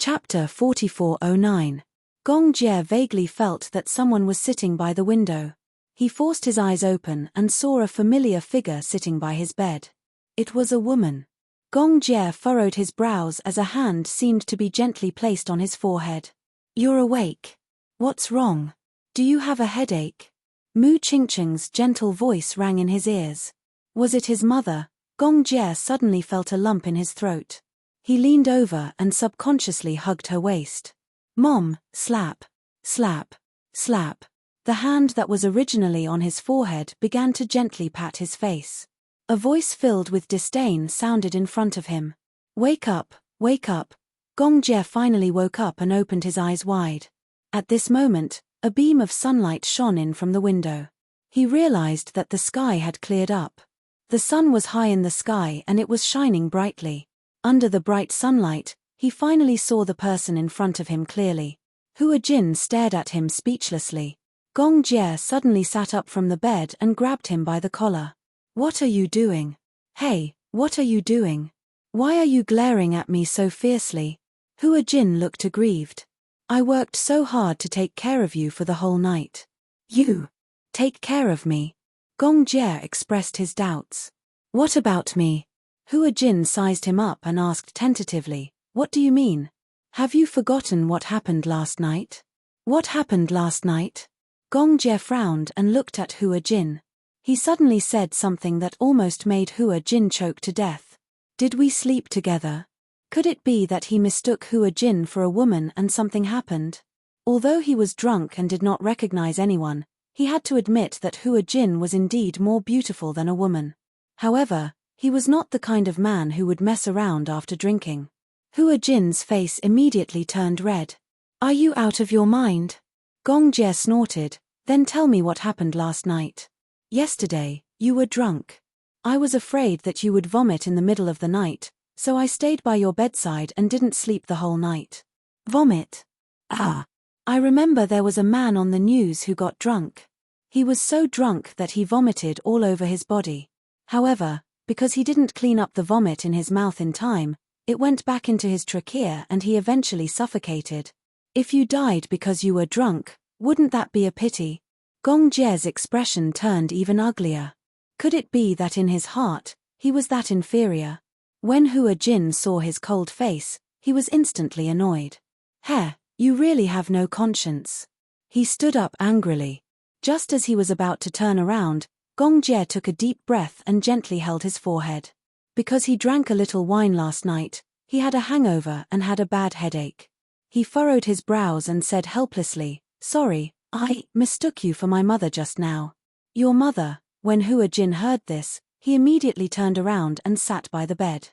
Chapter 4409. Gong Jie vaguely felt that someone was sitting by the window. He forced his eyes open and saw a familiar figure sitting by his bed. It was a woman. Gong Jie furrowed his brows as a hand seemed to be gently placed on his forehead. "You're awake. What's wrong? Do you have a headache?" Mu Qingqing's gentle voice rang in his ears. Was it his mother? Gong Jie suddenly felt a lump in his throat. He leaned over and subconsciously hugged her waist. "Mom," slap, slap, slap. The hand that was originally on his forehead began to gently pat his face. A voice filled with disdain sounded in front of him. "Wake up, wake up." Gong Jie finally woke up and opened his eyes wide. At this moment, a beam of sunlight shone in from the window. He realized that the sky had cleared up. The sun was high in the sky and it was shining brightly. Under the bright sunlight, he finally saw the person in front of him clearly. Hua Jin stared at him speechlessly. Gong Jie suddenly sat up from the bed and grabbed him by the collar. "What are you doing? Hey, what are you doing? Why are you glaring at me so fiercely?" Hua Jin looked aggrieved. "I worked so hard to take care of you for the whole night." "You? Take care of me?" Gong Jie expressed his doubts. "What about me?" Hua Jin sized him up and asked tentatively, "What do you mean? Have you forgotten what happened last night?" "What happened last night?" Gong Jie frowned and looked at Hua Jin. He suddenly said something that almost made Hua Jin choke to death. "Did we sleep together?" Could it be that he mistook Hua Jin for a woman and something happened? Although he was drunk and did not recognize anyone, he had to admit that Hua Jin was indeed more beautiful than a woman. However, he was not the kind of man who would mess around after drinking. Hua Jin's face immediately turned red. "Are you out of your mind?" Gong Jie snorted, "Then tell me what happened last night." "Yesterday, you were drunk. I was afraid that you would vomit in the middle of the night, so I stayed by your bedside and didn't sleep the whole night." "Vomit? Ah. I remember there was a man on the news who got drunk. He was so drunk that he vomited all over his body. However, because he didn't clean up the vomit in his mouth in time, it went back into his trachea and he eventually suffocated. If you died because you were drunk, wouldn't that be a pity?" Gong Jie's expression turned even uglier. Could it be that in his heart, he was that inferior? When Hua Jin saw his cold face, he was instantly annoyed. "Heh, you really have no conscience." He stood up angrily. Just as he was about to turn around, Gong Jie took a deep breath and gently held his forehead. Because he drank a little wine last night, he had a hangover and had a bad headache. He furrowed his brows and said helplessly, "Sorry, I mistook you for my mother just now." "Your mother?" When Hua Jin heard this, he immediately turned around and sat by the bed.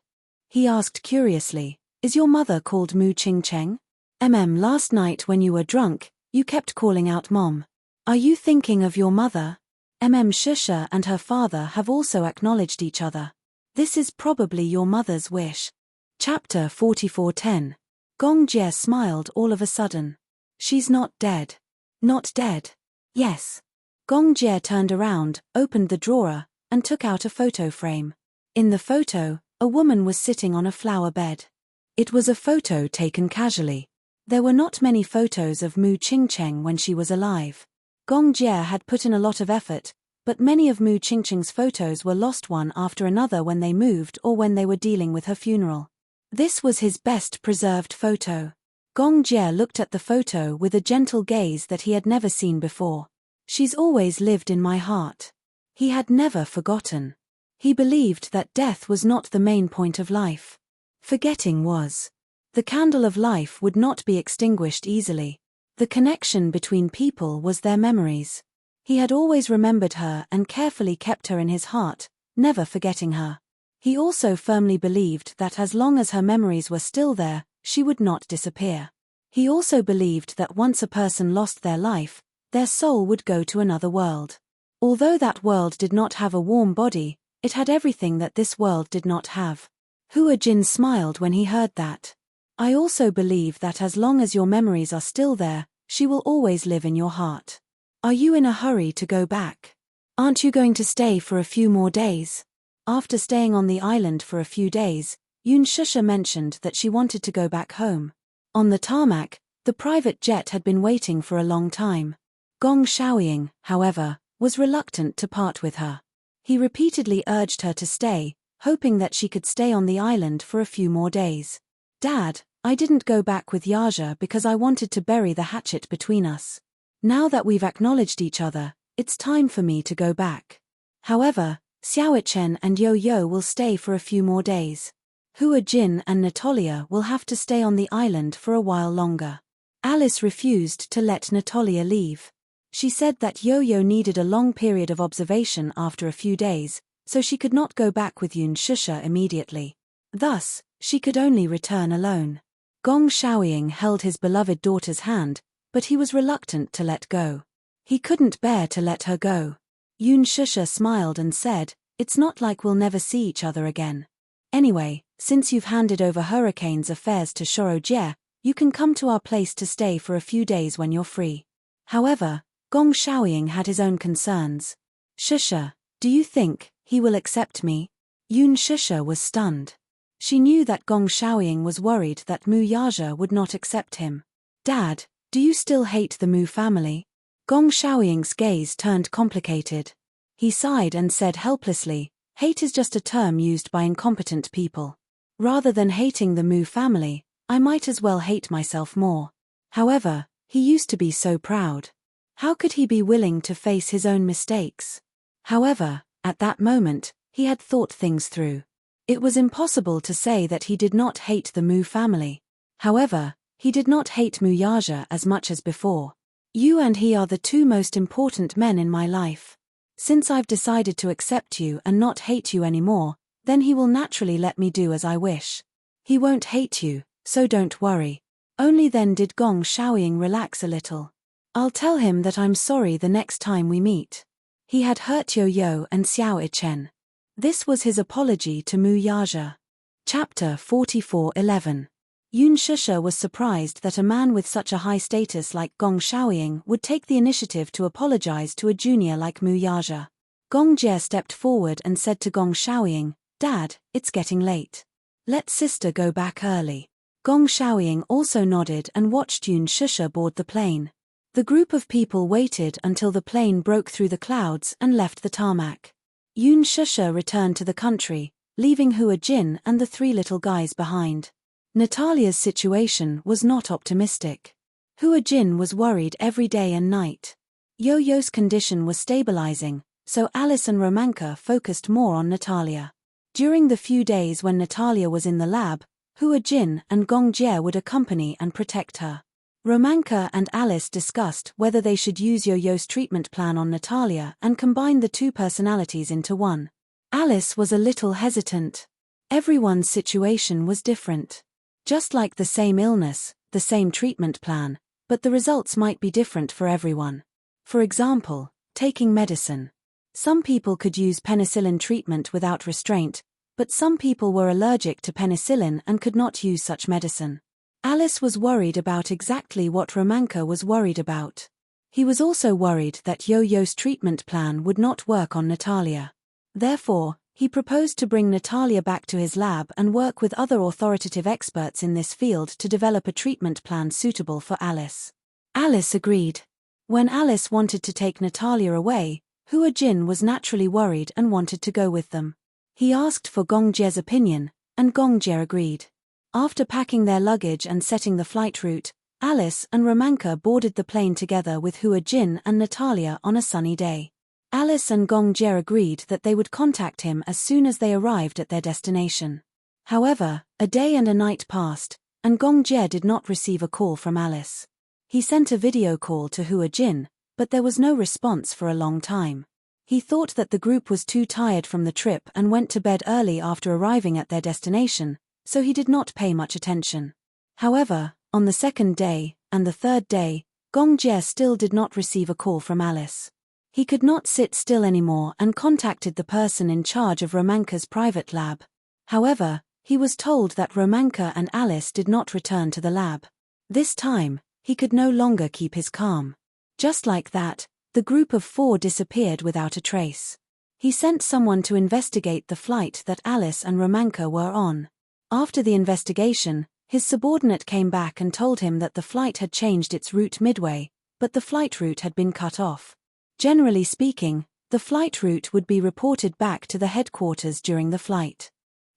He asked curiously, "Is your mother called Mu Qingqing?" Last night when you were drunk, you kept calling out Mom. Are you thinking of your mother?" Shusha and her father have also acknowledged each other. This is probably your mother's wish. Chapter 4410. Gong Jie smiled all of a sudden. "She's not dead." "Not dead?" "Yes." Gong Jie turned around, opened the drawer, and took out a photo frame. In the photo, a woman was sitting on a flower bed. It was a photo taken casually. There were not many photos of Mu Qingqing when she was alive. Gong Jie had put in a lot of effort, but many of Mu Qingqing's photos were lost one after another when they moved or when they were dealing with her funeral. This was his best preserved photo. Gong Jie looked at the photo with a gentle gaze that he had never seen before. "She's always lived in my heart." He had never forgotten. He believed that death was not the main point of life. Forgetting was. The candle of life would not be extinguished easily. The connection between people was their memories. He had always remembered her and carefully kept her in his heart, never forgetting her. He also firmly believed that as long as her memories were still there, she would not disappear. He also believed that once a person lost their life, their soul would go to another world. Although that world did not have a warm body, it had everything that this world did not have. Hua Jin smiled when he heard that. "I also believe that as long as your memories are still there, she will always live in your heart. Are you in a hurry to go back? Aren't you going to stay for a few more days?" After staying on the island for a few days, Shusha mentioned that she wanted to go back home. On the tarmac, the private jet had been waiting for a long time. Gong Xiaoying, however, was reluctant to part with her. He repeatedly urged her to stay, hoping that she could stay on the island for a few more days. Dad, I didn't go back with Yaja because I wanted to bury the hatchet between us. Now that we've acknowledged each other, it's time for me to go back. However, Xiaochen and Yo-Yo will stay for a few more days. Hua Jin and Natalia will have to stay on the island for a while longer. Alice refused to let Natalia leave. She said that Yo-Yo needed a long period of observation after a few days, so she could not go back with Yun Shusha immediately. Thus, she could only return alone. Gong Xiaoying held his beloved daughter's hand, but he was reluctant to let go. He couldn't bear to let her go. Yun Shusha smiled and said, "It's not like we'll never see each other again. Anyway, since you've handed over Hurricane's affairs to Shorojie, you can come to our place to stay for a few days when you're free." However, Gong Xiaoying had his own concerns. "Shusha, do you think he will accept me?" Yun Shusha was stunned. She knew that Gong Xiaoying was worried that Mu Yaja would not accept him. "Dad, do you still hate the Mu family?" Gong Xiaoying's gaze turned complicated. He sighed and said helplessly, "Hate is just a term used by incompetent people. Rather than hating the Mu family, I might as well hate myself more. However, he used to be so proud. How could he be willing to face his own mistakes?" However, at that moment, he had thought things through. It was impossible to say that he did not hate the Mu family. However, he did not hate Mu Yaja as much as before. "You and he are the two most important men in my life. Since I've decided to accept you and not hate you anymore, then he will naturally let me do as I wish. He won't hate you, so don't worry." Only then did Gong Xiaoying relax a little. "I'll tell him that I'm sorry the next time we meet. He had hurt Yo-Yo and Xiao Ichen." This was his apology to Mu Yaja. Chapter 44:11. Yun Shusha was surprised that a man with such a high status like Gong Xiaoying would take the initiative to apologize to a junior like Mu Yaja. Gong Jie stepped forward and said to Gong Xiaoying, "Dad, it's getting late. Let sister go back early." Gong Xiaoying also nodded and watched Yun Shusha board the plane. The group of people waited until the plane broke through the clouds and left the tarmac. Yun Shusha returned to the country, leaving Hua Jin and the three little guys behind. Natalia's situation was not optimistic. Hua Jin was worried every day and night. Yo-Yo's condition was stabilizing, so Alice and Romanka focused more on Natalia. During the few days when Natalia was in the lab, Hua Jin and Gong Jie would accompany and protect her. Romanka and Alice discussed whether they should use Yo-Yo's treatment plan on Natalia and combine the two personalities into one. Alice was a little hesitant. Everyone's situation was different. Just like the same illness, the same treatment plan, but the results might be different for everyone. For example, taking medicine. Some people could use penicillin treatment without restraint, but some people were allergic to penicillin and could not use such medicine. Alice was worried about exactly what Romanka was worried about. He was also worried that Yo-Yo's treatment plan would not work on Natalia. Therefore, he proposed to bring Natalia back to his lab and work with other authoritative experts in this field to develop a treatment plan suitable for Alice. Alice agreed. When Alice wanted to take Natalia away, Hua Jin was naturally worried and wanted to go with them. He asked for Gong Jie's opinion, and Gong Jie agreed. After packing their luggage and setting the flight route, Alice and Romanka boarded the plane together with Hua Jin and Natalia on a sunny day. Alice and Gong Jie agreed that they would contact him as soon as they arrived at their destination. However, a day and a night passed, and Gong Jie did not receive a call from Alice. He sent a video call to Hua Jin, but there was no response for a long time. He thought that the group was too tired from the trip and went to bed early after arriving at their destination, so he did not pay much attention. However, on the second day, and the third day, Gong Jie still did not receive a call from Alice. He could not sit still anymore and contacted the person in charge of Romanka's private lab. However, he was told that Romanka and Alice did not return to the lab. This time, he could no longer keep his calm. Just like that, the group of four disappeared without a trace. He sent someone to investigate the flight that Alice and Romanka were on. After the investigation, His subordinate came back and told him that the flight had changed its route midway, but the flight route had been cut off. Generally speaking, the flight route would be reported back to the headquarters during the flight.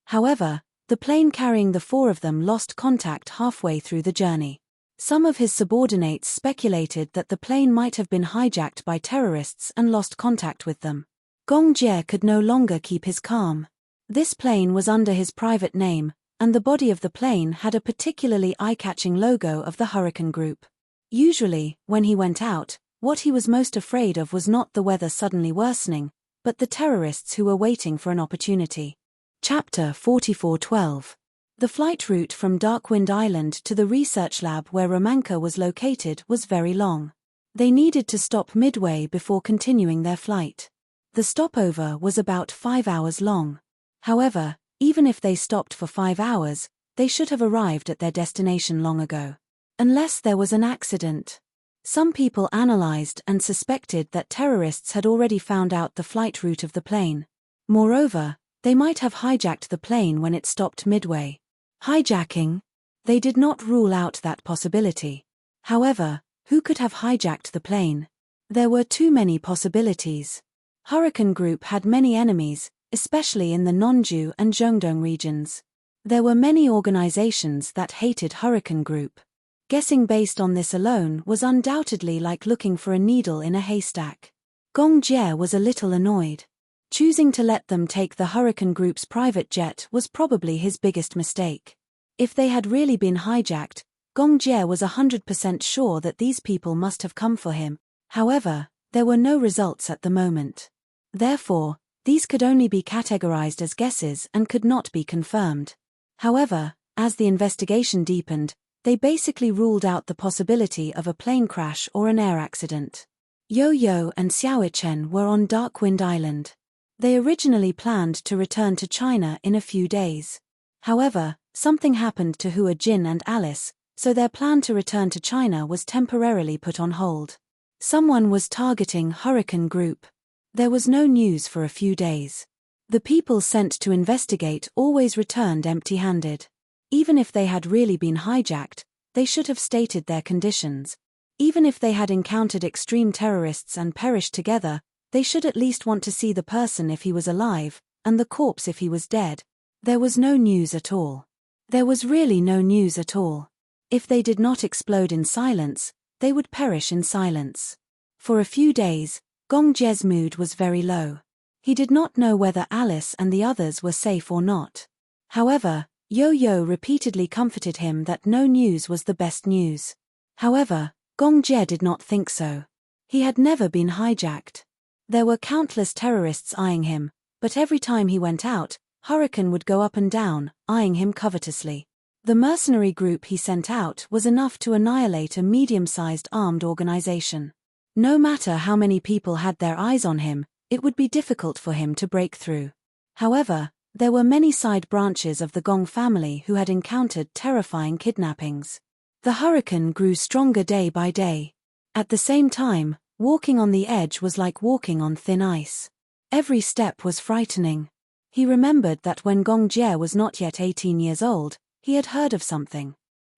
However, the plane carrying the four of them lost contact halfway through the journey. Some of his subordinates speculated that the plane might have been hijacked by terrorists and lost contact with them. Gong Jie could no longer keep his calm. This plane was under his private name, and the body of the plane had a particularly eye-catching logo of the Hurricane Group. Usually, when he went out, what he was most afraid of was not the weather suddenly worsening, but the terrorists who were waiting for an opportunity. Chapter 44:12. The flight route from Darkwind Island to the research lab where Romanka was located was very long. They needed to stop midway before continuing their flight. The stopover was about 5 hours long. However, even if they stopped for 5 hours, they should have arrived at their destination long ago. Unless there was an accident. Some people analyzed and suspected that terrorists had already found out the flight route of the plane. Moreover, they might have hijacked the plane when it stopped midway. Hijacking? They did not rule out that possibility. However, who could have hijacked the plane? There were too many possibilities. Hurricane Group had many enemies, especially in the Nonju and Zhongdong regions. There were many organizations that hated Hurricane Group. Guessing based on this alone was undoubtedly like looking for a needle in a haystack. Gong Jie was a little annoyed. Choosing to let them take the Hurricane Group's private jet was probably his biggest mistake. If they had really been hijacked, Gong Jie was 100% sure that these people must have come for him. However, there were no results at the moment. Therefore, these could only be categorized as guesses and could not be confirmed. However, as the investigation deepened, they basically ruled out the possibility of a plane crash or an air accident. Yo-Yo and Xiaochen were on Darkwind Island. They originally planned to return to China in a few days. However, something happened to Hua Jin and Alice, so their plan to return to China was temporarily put on hold. Someone was targeting Hurricane Group. There was no news for a few days. The people sent to investigate always returned empty-handed. Even if they had really been hijacked, they should have stated their conditions. Even if they had encountered extreme terrorists and perished together, they should at least want to see the person if he was alive, and the corpse if he was dead. There was no news at all. There was really no news at all. If they did not explode in silence, they would perish in silence. For a few days, Gong Jie's mood was very low. He did not know whether Alice and the others were safe or not. However, Yo-Yo repeatedly comforted him that no news was the best news. However, Gong Jie did not think so. He had never been hijacked. There were countless terrorists eyeing him, but every time he went out, Hurricane would go up and down, eyeing him covetously. The mercenary group he sent out was enough to annihilate a medium-sized armed organization. No matter how many people had their eyes on him, it would be difficult for him to break through. However, there were many side branches of the Gong family who had encountered terrifying kidnappings. The Hurricane grew stronger day by day. At the same time, walking on the edge was like walking on thin ice. Every step was frightening. He remembered that when Gong Jie was not yet 18 years old, he had heard of something.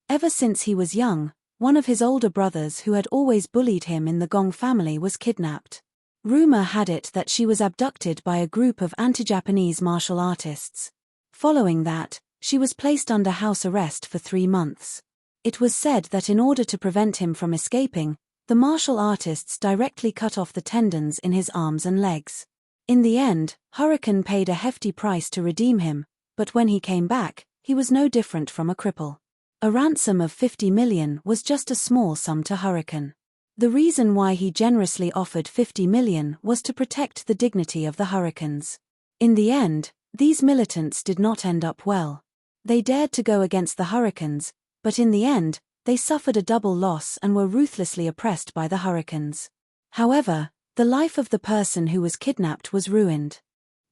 Ever since he was young, one of his older brothers who had always bullied him in the Gong family was kidnapped. Rumor had it that she was abducted by a group of anti-Japanese martial artists. Following that, she was placed under house arrest for 3 months. It was said that in order to prevent him from escaping, the martial artists directly cut off the tendons in his arms and legs. In the end, Hurricane paid a hefty price to redeem him, but when he came back, he was no different from a cripple. A ransom of 50 million was just a small sum to Hurricane. The reason why he generously offered 50 million was to protect the dignity of the Hurricanes. In the end, these militants did not end up well. They dared to go against the Hurricanes, but in the end, they suffered a double loss and were ruthlessly oppressed by the Hurricanes. However, the life of the person who was kidnapped was ruined.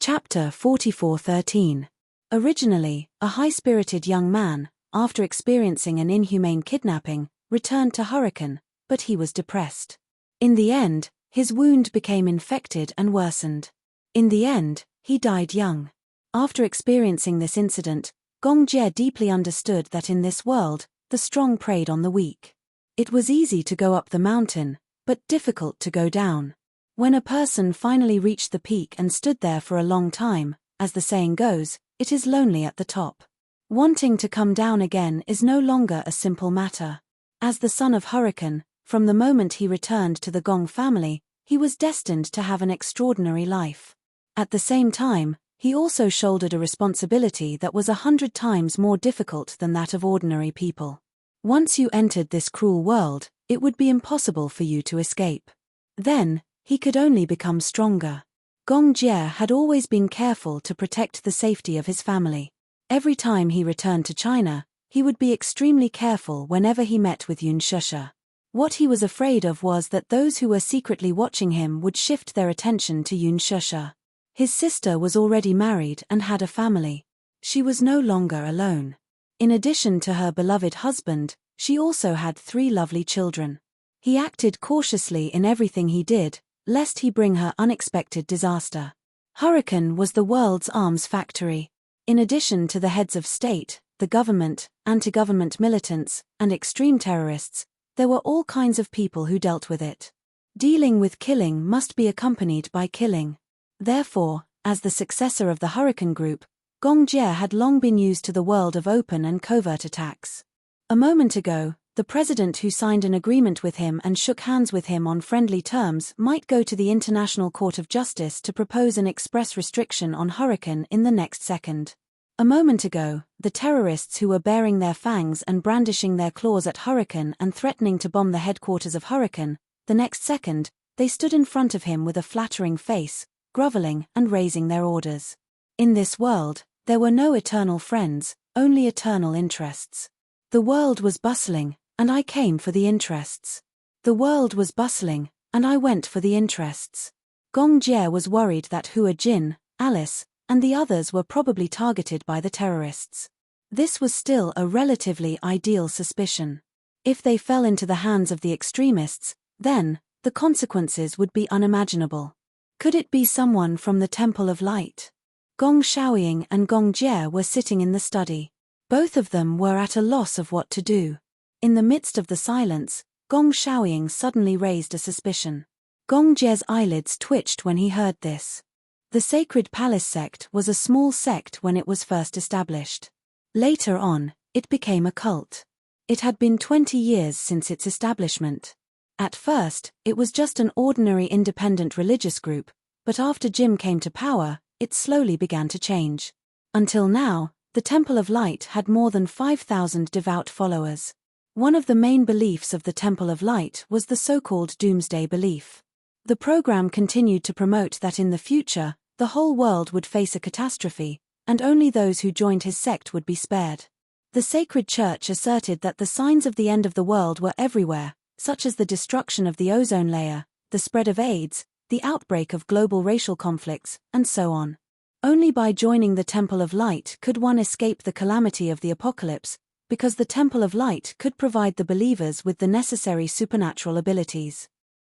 Chapter 44:13. Originally, a high-spirited young man, after experiencing an inhumane kidnapping, returned to Hurricane, but he was depressed. In the end, his wound became infected and worsened. In the end, he died young. After experiencing this incident, Gong Jie deeply understood that in this world, the strong preyed on the weak. It was easy to go up the mountain, but difficult to go down. When a person finally reached the peak and stood there for a long time, as the saying goes, it is lonely at the top. Wanting to come down again is no longer a simple matter. As the son of Hurricane, from the moment he returned to the Gong family, he was destined to have an extraordinary life. At the same time, he also shouldered a responsibility that was 100 times more difficult than that of ordinary people. Once you entered this cruel world, it would be impossible for you to escape. Then, he could only become stronger. Gong Jie had always been careful to protect the safety of his family. Every time he returned to China, he would be extremely careful whenever he met with Yun Shusha. What he was afraid of was that those who were secretly watching him would shift their attention to Yun Shusha. His sister was already married and had a family. She was no longer alone. In addition to her beloved husband, she also had 3 lovely children. He acted cautiously in everything he did, lest he bring her unexpected disaster. Hurricane was the world's arms factory. In addition to the heads of state, the government, anti-government militants, and extreme terrorists, there were all kinds of people who dealt with it. Dealing with killing must be accompanied by killing. Therefore, as the successor of the Hurricane Group, Gong Jie had long been used to the world of open and covert attacks. A moment ago, the president who signed an agreement with him and shook hands with him on friendly terms might go to the International Court of Justice to propose an express restriction on Hurricane in the next second. A moment ago, the terrorists who were baring their fangs and brandishing their claws at Hurricane and threatening to bomb the headquarters of Hurricane, the next second, they stood in front of him with a flattering face, groveling and raising their orders. In this world, there were no eternal friends, only eternal interests. The world was bustling, and I came for the interests. The world was bustling, and I went for the interests. Gong Jie was worried that Hua Jin, Alice, and the others were probably targeted by the terrorists. This was still a relatively ideal suspicion. If they fell into the hands of the extremists, then, the consequences would be unimaginable. Could it be someone from the Temple of Light? Gong Shaoying and Gong Jie were sitting in the study. Both of them were at a loss of what to do. In the midst of the silence, Gong Shaoying suddenly raised a suspicion. Gong Jie's eyelids twitched when he heard this. The Sacred Palace sect was a small sect when it was first established. Later on, it became a cult. It had been 20 years since its establishment. At first, it was just an ordinary independent religious group, but after Jim came to power, it slowly began to change. Until now, the Temple of Light had more than 5,000 devout followers. One of the main beliefs of the Temple of Light was the so-called Doomsday belief. The program continued to promote that in the future, the whole world would face a catastrophe, and only those who joined his sect would be spared. The sacred church asserted that the signs of the end of the world were everywhere, such as the destruction of the ozone layer, the spread of AIDS, the outbreak of global racial conflicts, and so on. Only by joining the Temple of Light could one escape the calamity of the apocalypse, because the Temple of Light could provide the believers with the necessary supernatural abilities.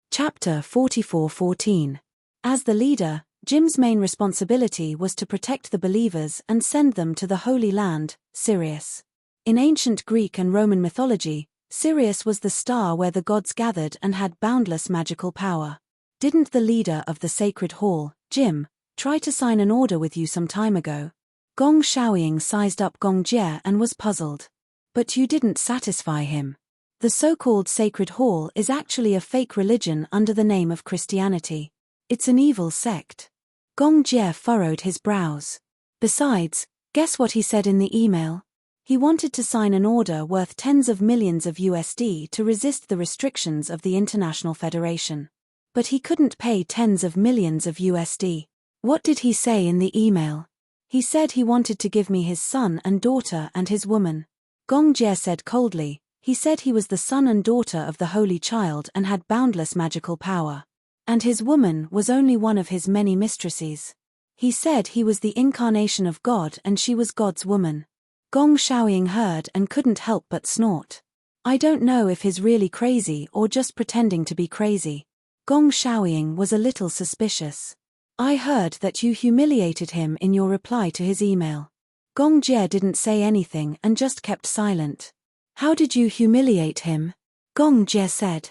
Chapter 44:14. As the leader, Jim's main responsibility was to protect the believers and send them to the Holy Land, Sirius. In ancient Greek and Roman mythology, Sirius was the star where the gods gathered and had boundless magical power. Didn't the leader of the Sacred Hall, Jim, try to sign an order with you some time ago? Gong Shaoying sized up Gong Jie and was puzzled. But you didn't satisfy him. The so-called Sacred Hall is actually a fake religion under the name of Christianity. It's an evil sect. Gong Jie furrowed his brows. Besides, guess what he said in the email? He wanted to sign an order worth tens of millions of USD to resist the restrictions of the International Federation. But he couldn't pay tens of millions of USD. What did he say in the email? He said he wanted to give me his son and daughter and his woman. Gong Jie said coldly, he said he was the son and daughter of the Holy Child and had boundless magical power. And his woman was only one of his many mistresses. He said he was the incarnation of God and she was God's woman. Gong Shaoying heard and couldn't help but snort. I don't know if he's really crazy or just pretending to be crazy. Gong Shaoying was a little suspicious. I heard that you humiliated him in your reply to his email. Gong Jie didn't say anything and just kept silent. How did you humiliate him? Gong Jie said.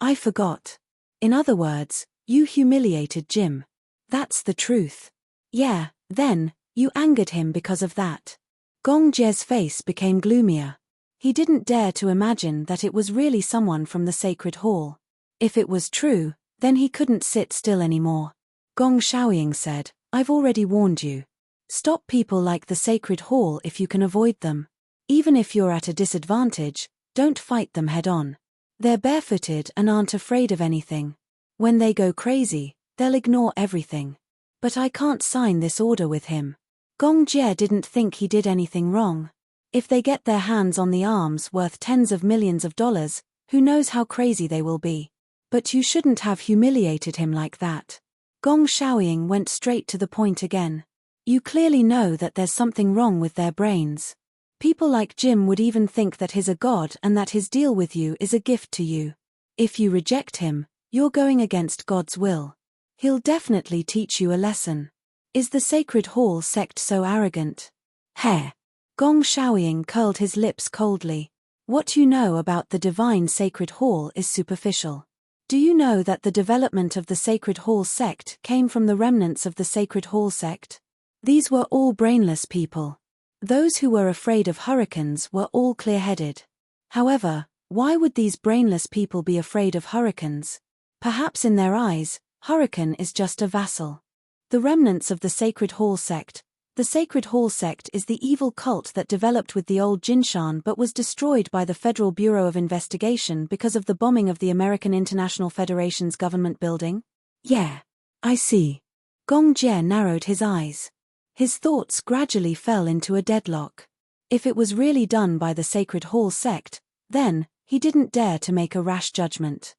I forgot. In other words, you humiliated Jim. That's the truth. Yeah, then, you angered him because of that. Gong Jie's face became gloomier. He didn't dare to imagine that it was really someone from the sacred hall. If it was true, then he couldn't sit still anymore. Gong Shaoying said, I've already warned you. Stop people like the sacred hall if you can avoid them. Even if you're at a disadvantage, don't fight them head on. They're barefooted and aren't afraid of anything. When they go crazy, they'll ignore everything. But I can't sign this order with him. Gong Jie didn't think he did anything wrong. If they get their hands on the arms worth tens of millions of dollars, who knows how crazy they will be. But you shouldn't have humiliated him like that. Gong Shaoying went straight to the point again. You clearly know that there's something wrong with their brains. People like Jim would even think that he's a god and that his deal with you is a gift to you. If you reject him, you're going against God's will. He'll definitely teach you a lesson. Is the Sacred Hall sect so arrogant? Heh. Gong Shaoying curled his lips coldly. What you know about the divine Sacred Hall is superficial. Do you know that the development of the Sacred Hall sect came from the remnants of the Sacred Hall sect? These were all brainless people. Those who were afraid of hurricanes were all clear-headed. However, why would these brainless people be afraid of hurricanes? Perhaps in their eyes, hurricane is just a vassal. The remnants of the Sacred Hall sect. The Sacred Hall sect is the evil cult that developed with the old Jinshan but was destroyed by the Federal Bureau of Investigation because of the bombing of the American International Federation's government building? Yeah. I see. Gong Jie narrowed his eyes. His thoughts gradually fell into a deadlock. If it was really done by the Sacred Hall sect, then, he didn't dare to make a rash judgment.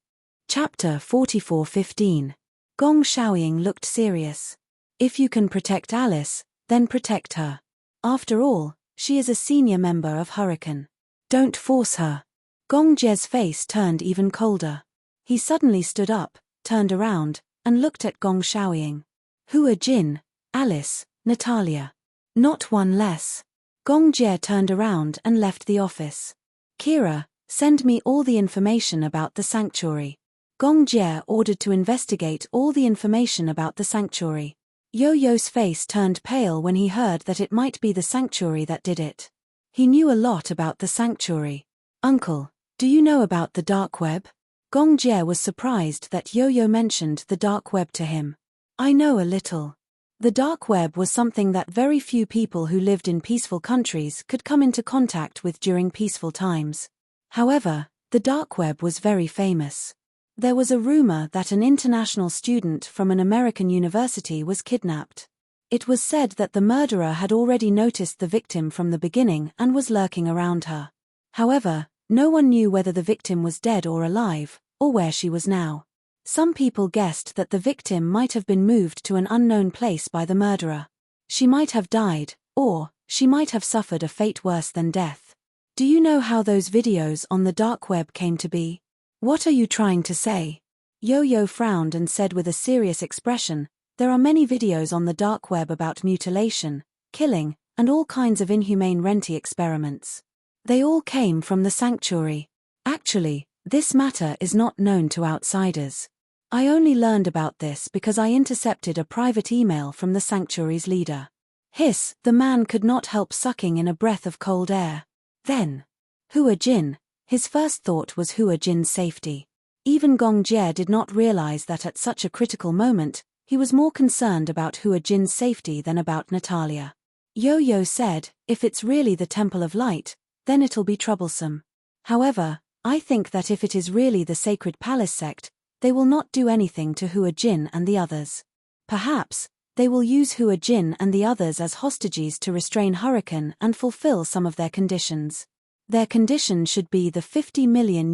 Chapter 44:15. Gong Shaoying looked serious. If you can protect Alice, then protect her. After all, she is a senior member of Hurricane. Don't force her. Gong Jie's face turned even colder. He suddenly stood up, turned around, and looked at Gong Shaoying. Hua Jin, Alice, Natalia. Not one less. Gong Jie turned around and left the office. Kira, send me all the information about the sanctuary. Gong Jie ordered to investigate all the information about the sanctuary. Yo-Yo's face turned pale when he heard that it might be the sanctuary that did it. He knew a lot about the sanctuary. Uncle, do you know about the dark web? Gong Jie was surprised that Yo-Yo mentioned the dark web to him. I know a little. The dark web was something that very few people who lived in peaceful countries could come into contact with during peaceful times. However, the dark web was very famous. There was a rumor that an international student from an American university was kidnapped. It was said that the murderer had already noticed the victim from the beginning and was lurking around her. However, no one knew whether the victim was dead or alive, or where she was now. Some people guessed that the victim might have been moved to an unknown place by the murderer. She might have died, or she might have suffered a fate worse than death. Do you know how those videos on the dark web came to be? What are you trying to say? Yo-Yo frowned and said with a serious expression, there are many videos on the dark web about mutilation, killing, and all kinds of inhumane Renti experiments. They all came from the sanctuary. Actually, this matter is not known to outsiders. I only learned about this because I intercepted a private email from the sanctuary's leader. Hiss, the man could not help sucking in a breath of cold air. Then, Hua Jin. His first thought was Hua Jin's safety. Even Gong Jie did not realize that at such a critical moment, he was more concerned about Hua Jin's safety than about Natalia. Yo-Yo said, if it's really the Temple of Light, then it'll be troublesome. However, I think that if it is really the Sacred Palace sect, they will not do anything to Hua Jin and the others. Perhaps, they will use Hua Jin and the others as hostages to restrain Hurricane and fulfill some of their conditions. Their condition should be the $50 million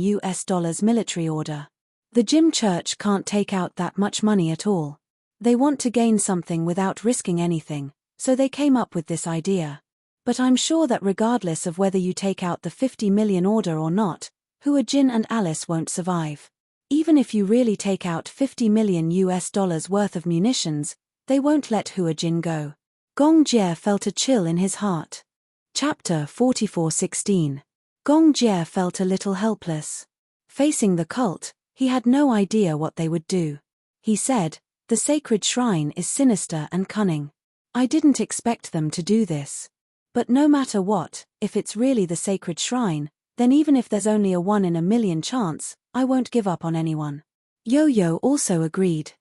military order. The Jim Church can't take out that much money at all. They want to gain something without risking anything, so they came up with this idea. But I'm sure that regardless of whether you take out the $50 million order or not, Hua Jin and Alice won't survive. Even if you really take out $50 million worth of munitions, they won't let Hua Jin go. Gong Jie felt a chill in his heart. Chapter 44:16. Gong Jie felt a little helpless. Facing the cult, he had no idea what they would do. He said, "The sacred shrine is sinister and cunning. I didn't expect them to do this. But no matter what, if it's really the sacred shrine, then even if there's only a 1 in a million chance, I won't give up on anyone." Yo-Yo also agreed.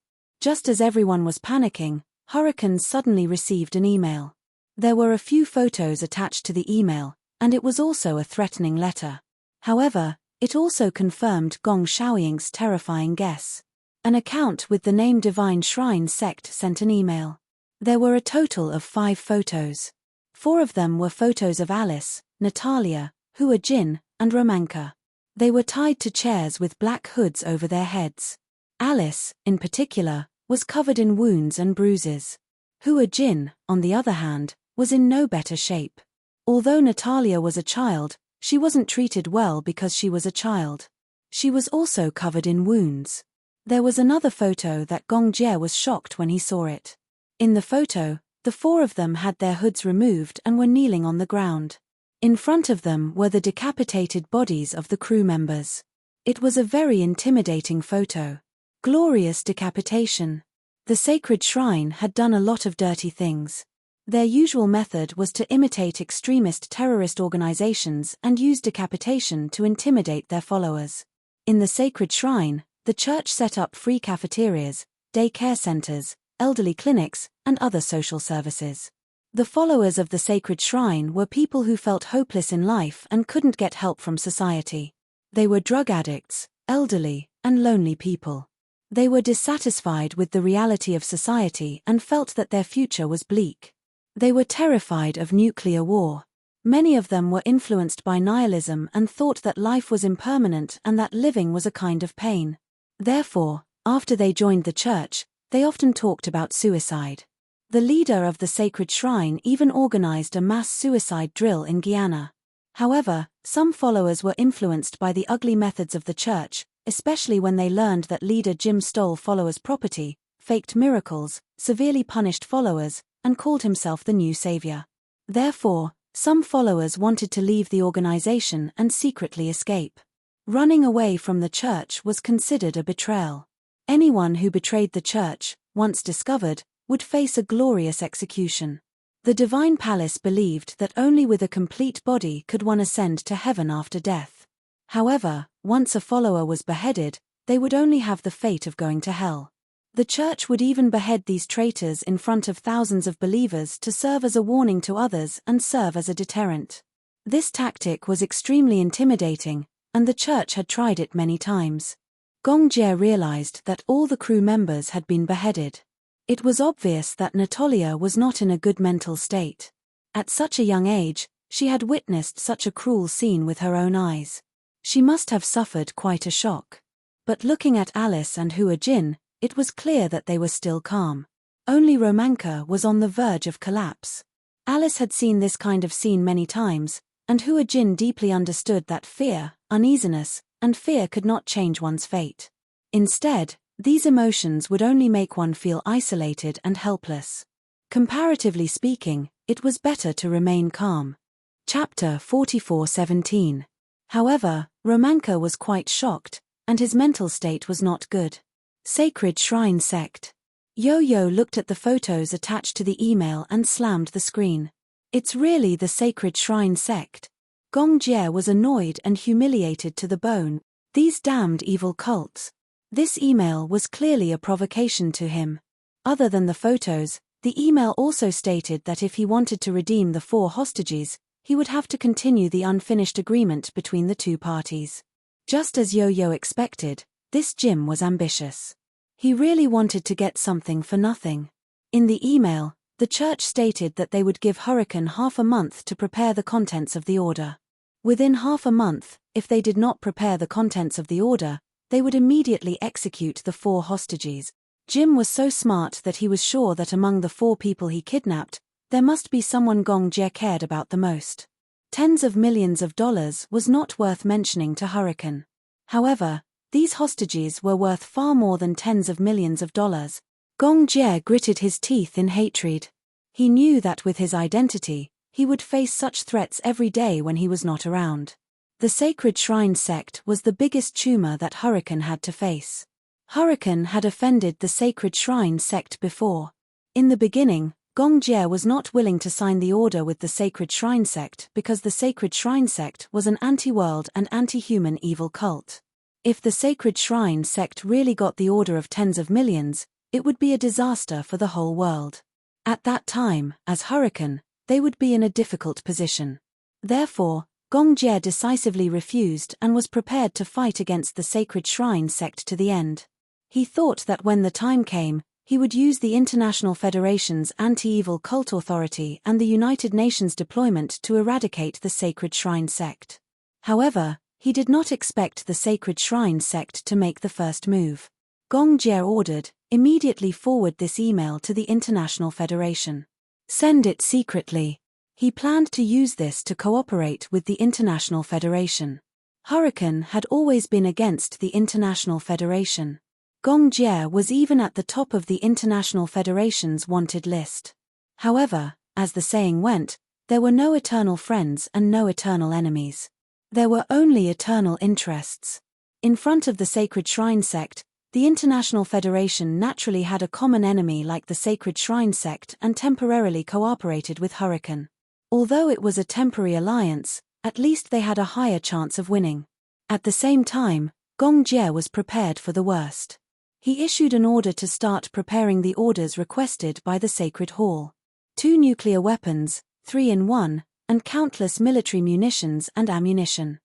Just as everyone was panicking, Hurricane suddenly received an email. There were a few photos attached to the email, and it was also a threatening letter. However, it also confirmed Gong Xiaoying's terrifying guess. An account with the name Divine Shrine Sect sent an email. There were a total of 5 photos. 4 of them were photos of Alice, Natalia, Hua Jin, and Romanka. They were tied to chairs with black hoods over their heads. Alice, in particular, was covered in wounds and bruises. Hua Jin, on the other hand, was in no better shape. Although Natalia was a child, she wasn't treated well because she was a child. She was also covered in wounds. There was another photo that Gong Jie was shocked when he saw it. In the photo, the 4 of them had their hoods removed and were kneeling on the ground. In front of them were the decapitated bodies of the crew members. It was a very intimidating photo. Glorious decapitation. The sacred shrine had done a lot of dirty things. Their usual method was to imitate extremist terrorist organizations and use decapitation to intimidate their followers. In the sacred shrine, the church set up free cafeterias, day care centers, elderly clinics, and other social services. The followers of the sacred shrine were people who felt hopeless in life and couldn't get help from society. They were drug addicts, elderly, and lonely people. They were dissatisfied with the reality of society and felt that their future was bleak. They were terrified of nuclear war. Many of them were influenced by nihilism and thought that life was impermanent and that living was a kind of pain. Therefore, after they joined the church, they often talked about suicide. The leader of the sacred shrine even organized a mass suicide drill in Guyana. However, some followers were influenced by the ugly methods of the church, especially when they learned that leader Jim stole followers' property, faked miracles, severely punished followers, and called himself the new savior. Therefore, some followers wanted to leave the organization and secretly escape. Running away from the church was considered a betrayal. Anyone who betrayed the church, once discovered, would face a glorious execution. The Divine Palace believed that only with a complete body could one ascend to heaven after death. However, once a follower was beheaded, they would only have the fate of going to hell. The church would even behead these traitors in front of thousands of believers to serve as a warning to others and serve as a deterrent. This tactic was extremely intimidating, and the church had tried it many times. Gong Jie realized that all the crew members had been beheaded. It was obvious that Natalia was not in a good mental state. At such a young age, she had witnessed such a cruel scene with her own eyes. She must have suffered quite a shock. But looking at Alice and Hua Jin, it was clear that they were still calm. Only Romanka was on the verge of collapse. Alice had seen this kind of scene many times, and Hua Jin deeply understood that fear, uneasiness, and fear could not change one's fate. Instead, these emotions would only make one feel isolated and helpless. Comparatively speaking, it was better to remain calm. Chapter 44:17. However, Romanka was quite shocked, and his mental state was not good. Sacred Shrine Sect. Yo-Yo looked at the photos attached to the email and slammed the screen. It's really the Sacred Shrine Sect. Gong Jie was annoyed and humiliated to the bone. These damned evil cults. This email was clearly a provocation to him. Other than the photos, the email also stated that if he wanted to redeem the 4 hostages, he would have to continue the unfinished agreement between the 2 parties. Just as Yo-Yo expected, this Jim was ambitious. He really wanted to get something for nothing. In the email, the church stated that they would give Hurricane half a month to prepare the contents of the order. Within half a month, if they did not prepare the contents of the order, they would immediately execute the 4 hostages. Jim was so smart that he was sure that among the 4 people he kidnapped, there must be someone Gong Jie cared about the most. Tens of millions of dollars was not worth mentioning to Hurricane. However, these hostages were worth far more than tens of millions of dollars. Gong Jie gritted his teeth in hatred. He knew that with his identity, he would face such threats every day when he was not around. The Sacred Shrine sect was the biggest tumor that Hurricane had to face. Hurricane had offended the Sacred Shrine sect before. In the beginning, Gong Jie was not willing to sign the order with the Sacred Shrine sect because the Sacred Shrine sect was an anti-world and anti-human evil cult. If the Sacred Shrine sect really got the order of tens of millions, it would be a disaster for the whole world. At that time, as Hurricane, they would be in a difficult position. Therefore, Gong Jie decisively refused and was prepared to fight against the Sacred Shrine sect to the end. He thought that when the time came, he would use the International Federation's anti-evil cult authority and the United Nations deployment to eradicate the Sacred Shrine sect. However, he did not expect the Sacred Shrine sect to make the first move. Gong Jie ordered, immediately forward this email to the International Federation. Send it secretly. He planned to use this to cooperate with the International Federation. Hurricane had always been against the International Federation. Gong Jie was even at the top of the International Federation's wanted list. However, as the saying went, there were no eternal friends and no eternal enemies. There were only eternal interests. In front of the Sacred Shrine sect, the International Federation naturally had a common enemy like the Sacred Shrine sect and temporarily cooperated with Hurricane. Although it was a temporary alliance, at least they had a higher chance of winning. At the same time, Gong Jie was prepared for the worst. He issued an order to start preparing the orders requested by the Sacred Hall. 2 nuclear weapons, 3 in 1, and countless military munitions and ammunition.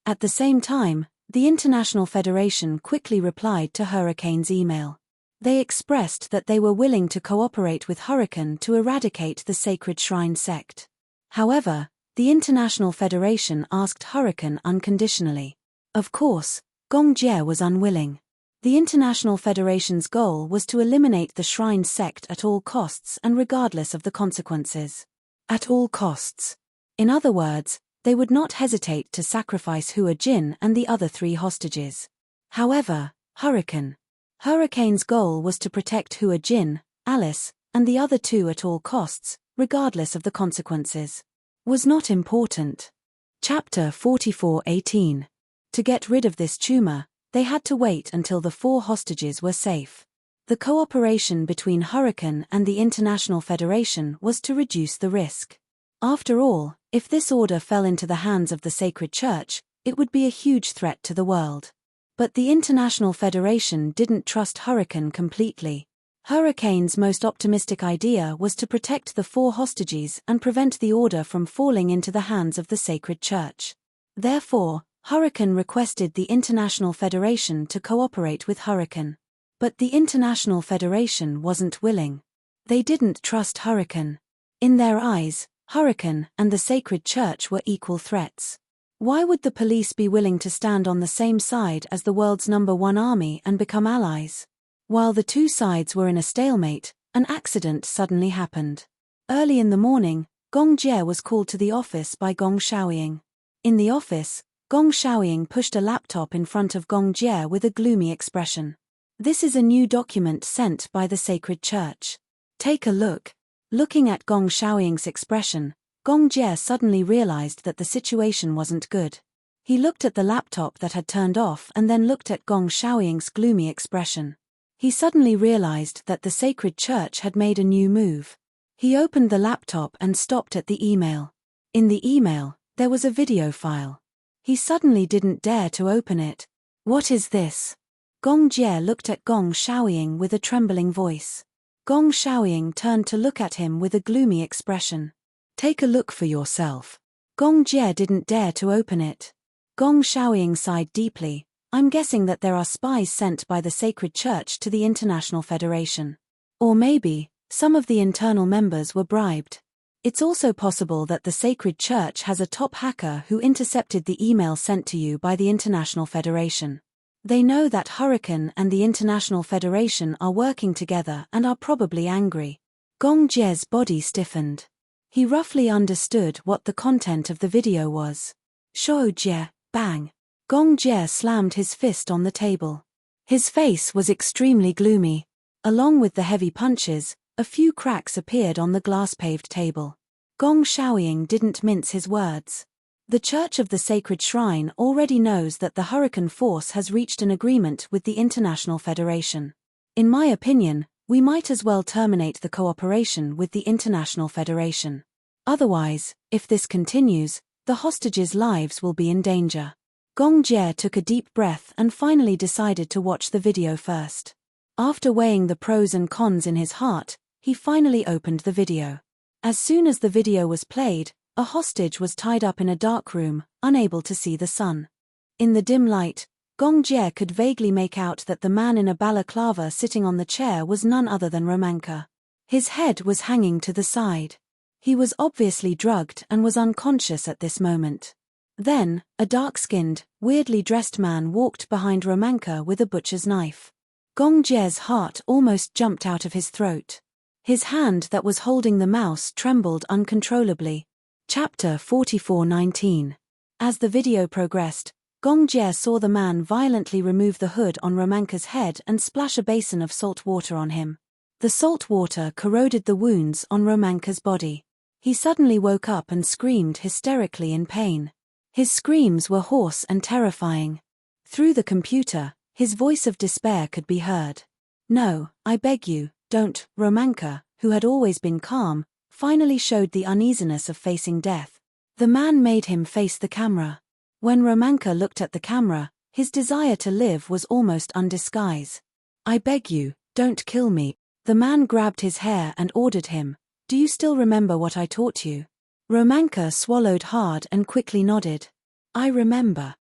At the same time, the International Federation quickly replied to Hurricane's email. They expressed that they were willing to cooperate with Hurricane to eradicate the Sacred Shrine sect. However, the International Federation asked Hurricane unconditionally. Of course, Gong Jie was unwilling. The International Federation's goal was to eliminate the Shrine sect at all costs and regardless of the consequences. At all costs. In other words, they would not hesitate to sacrifice Hua Jin and the other 3 hostages. However, Hurricane's goal was to protect Hua Jin, Alice, and the other 2 at all costs, regardless of the consequences. Was not important. Chapter 44:18. To get rid of this tumor, they had to wait until the 4 hostages were safe. The cooperation between Hurricane and the International Federation was to reduce the risk. After all, if this order fell into the hands of the Sacred Church, it would be a huge threat to the world. But the International Federation didn't trust Hurricane completely. Hurricane's most optimistic idea was to protect the 4 hostages and prevent the order from falling into the hands of the Sacred Church. Therefore, Hurricane requested the International Federation to cooperate with Hurricane. But the International Federation wasn't willing. They didn't trust Hurricane. In their eyes, Hurricane and the Sacred Church were equal threats. Why would the police be willing to stand on the same side as the world's #1 army and become allies? While the 2 sides were in a stalemate, an accident suddenly happened. Early in the morning, Gong Jie was called to the office by Gong Shaoying. In the office, Gong Shaoying pushed a laptop in front of Gong Jie with a gloomy expression. This is a new document sent by the Sacred Church. Take a look. Looking at Gong Shaoying's expression, Gong Jie suddenly realized that the situation wasn't good. He looked at the laptop that had turned off and then looked at Gong Shaoying's gloomy expression. He suddenly realized that the Sacred Church had made a new move. He opened the laptop and stopped at the email. In the email, there was a video file. He suddenly didn't dare to open it. What is this? Gong Jie looked at Gong Shaoying with a trembling voice. Gong Shaoying turned to look at him with a gloomy expression. Take a look for yourself. Gong Jie didn't dare to open it. Gong Shaoying sighed deeply. I'm guessing that there are spies sent by the Sacred Church to the International Federation. Or maybe, some of the internal members were bribed. It's also possible that the Sacred Church has a top hacker who intercepted the email sent to you by the International Federation. They know that Hurricane and the International Federation are working together and are probably angry. Gong Jie's body stiffened. He roughly understood what the content of the video was. Shou Jie, bang. Gong Jie slammed his fist on the table. His face was extremely gloomy. Along with the heavy punches, A few cracks appeared on the glass-paved table. Gong Xiaoying didn't mince his words. The Church of the Sacred Shrine already knows that the hurricane force has reached an agreement with the International Federation. In my opinion, we might as well terminate the cooperation with the International Federation. Otherwise, if this continues, the hostages' lives will be in danger. Gong Jie took a deep breath and finally decided to watch the video first. After weighing the pros and cons in his heart, he finally opened the video. As soon as the video was played, a hostage was tied up in a dark room, unable to see the sun. In the dim light, Gong Jie could vaguely make out that the man in a balaclava sitting on the chair was none other than Romanka. His head was hanging to the side. He was obviously drugged and was unconscious at this moment. Then, a dark-skinned, weirdly dressed man walked behind Romanka with a butcher's knife. Gong Jie's heart almost jumped out of his throat. His hand that was holding the mouse trembled uncontrollably. Chapter 44:19. As the video progressed, Gong Jie saw the man violently remove the hood on Romanka's head and splash a basin of salt water on him. The salt water corroded the wounds on Romanka's body. He suddenly woke up and screamed hysterically in pain. His screams were hoarse and terrifying. Through the computer, his voice of despair could be heard. "No, I beg you, don't." Romanka, who had always been calm, finally showed the uneasiness of facing death. The man made him face the camera. When Romanka looked at the camera, his desire to live was almost undisguised. "I beg you, don't kill me." The man grabbed his hair and ordered him, "Do you still remember what I taught you?" Romanka swallowed hard and quickly nodded. I remember.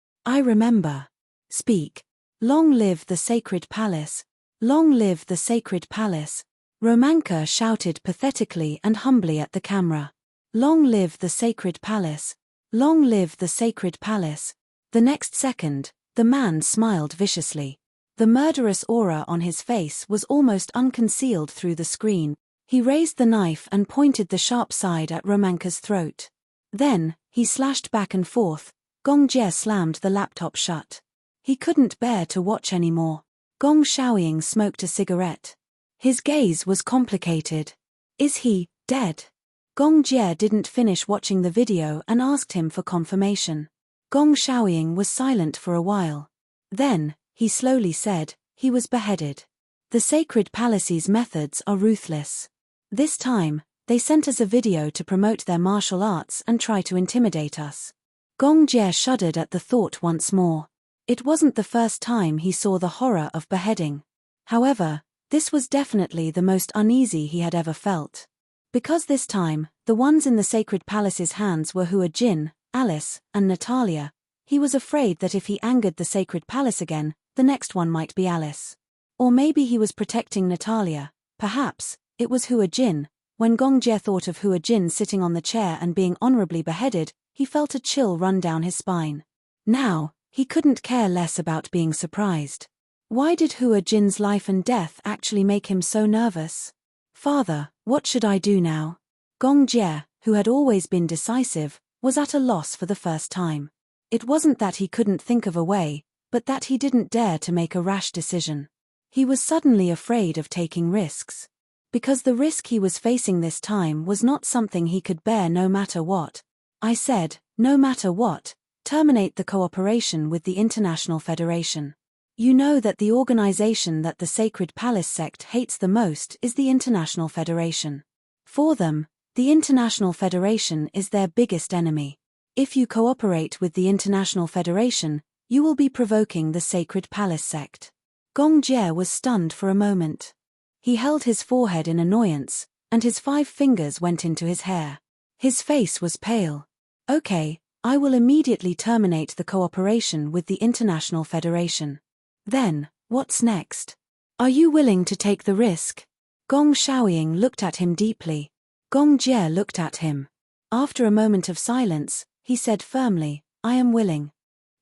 Speak. Long live the sacred palace. Long live the sacred palace." Romanka shouted pathetically and humbly at the camera. "Long live the sacred palace. Long live the sacred palace." The next second, the man smiled viciously. The murderous aura on his face was almost unconcealed through the screen. He raised the knife and pointed the sharp side at Romanka's throat. Then, he slashed back and forth. Gong Jie slammed the laptop shut. He couldn't bear to watch anymore. Gong Xiaoying smoked a cigarette. His gaze was complicated. Is he dead? Gong Jie didn't finish watching the video and asked him for confirmation. Gong Xiaoying was silent for a while. Then, he slowly said, "He was beheaded. The Sacred Palace's methods are ruthless. This time, they sent us a video to promote their martial arts and try to intimidate us." Gong Jie shuddered at the thought once more. It wasn't the first time he saw the horror of beheading. However, this was definitely the most uneasy he had ever felt. Because this time, the ones in the Sacred Palace's hands were Hua Jin, Alice, and Natalia, he was afraid that if he angered the Sacred Palace again, the next one might be Alice. Or maybe he was protecting Natalia. Perhaps it was Hua Jin. When Gong Jie thought of Hua Jin sitting on the chair and being honorably beheaded, he felt a chill run down his spine. Now, he couldn't care less about being surprised. Why did Hua Jin's life and death actually make him so nervous? "Father, what should I do now?" Gong Jie, who had always been decisive, was at a loss for the first time. It wasn't that he couldn't think of a way, but that he didn't dare to make a rash decision. He was suddenly afraid of taking risks. Because the risk he was facing this time was not something he could bear no matter what. I said, no matter what, terminate the cooperation with the International Federation. You know that the organization that the Sacred Palace sect hates the most is the International Federation. For them, the International Federation is their biggest enemy. If you cooperate with the International Federation, you will be provoking the Sacred Palace sect. Gong Jie was stunned for a moment. He held his forehead in annoyance, and his 5 fingers went into his hair. His face was pale. "Okay, I will immediately terminate the cooperation with the International Federation. Then, what's next? Are you willing to take the risk?" Gong Xiaoying looked at him deeply. Gong Jie looked at him. After a moment of silence, he said firmly, "I am willing."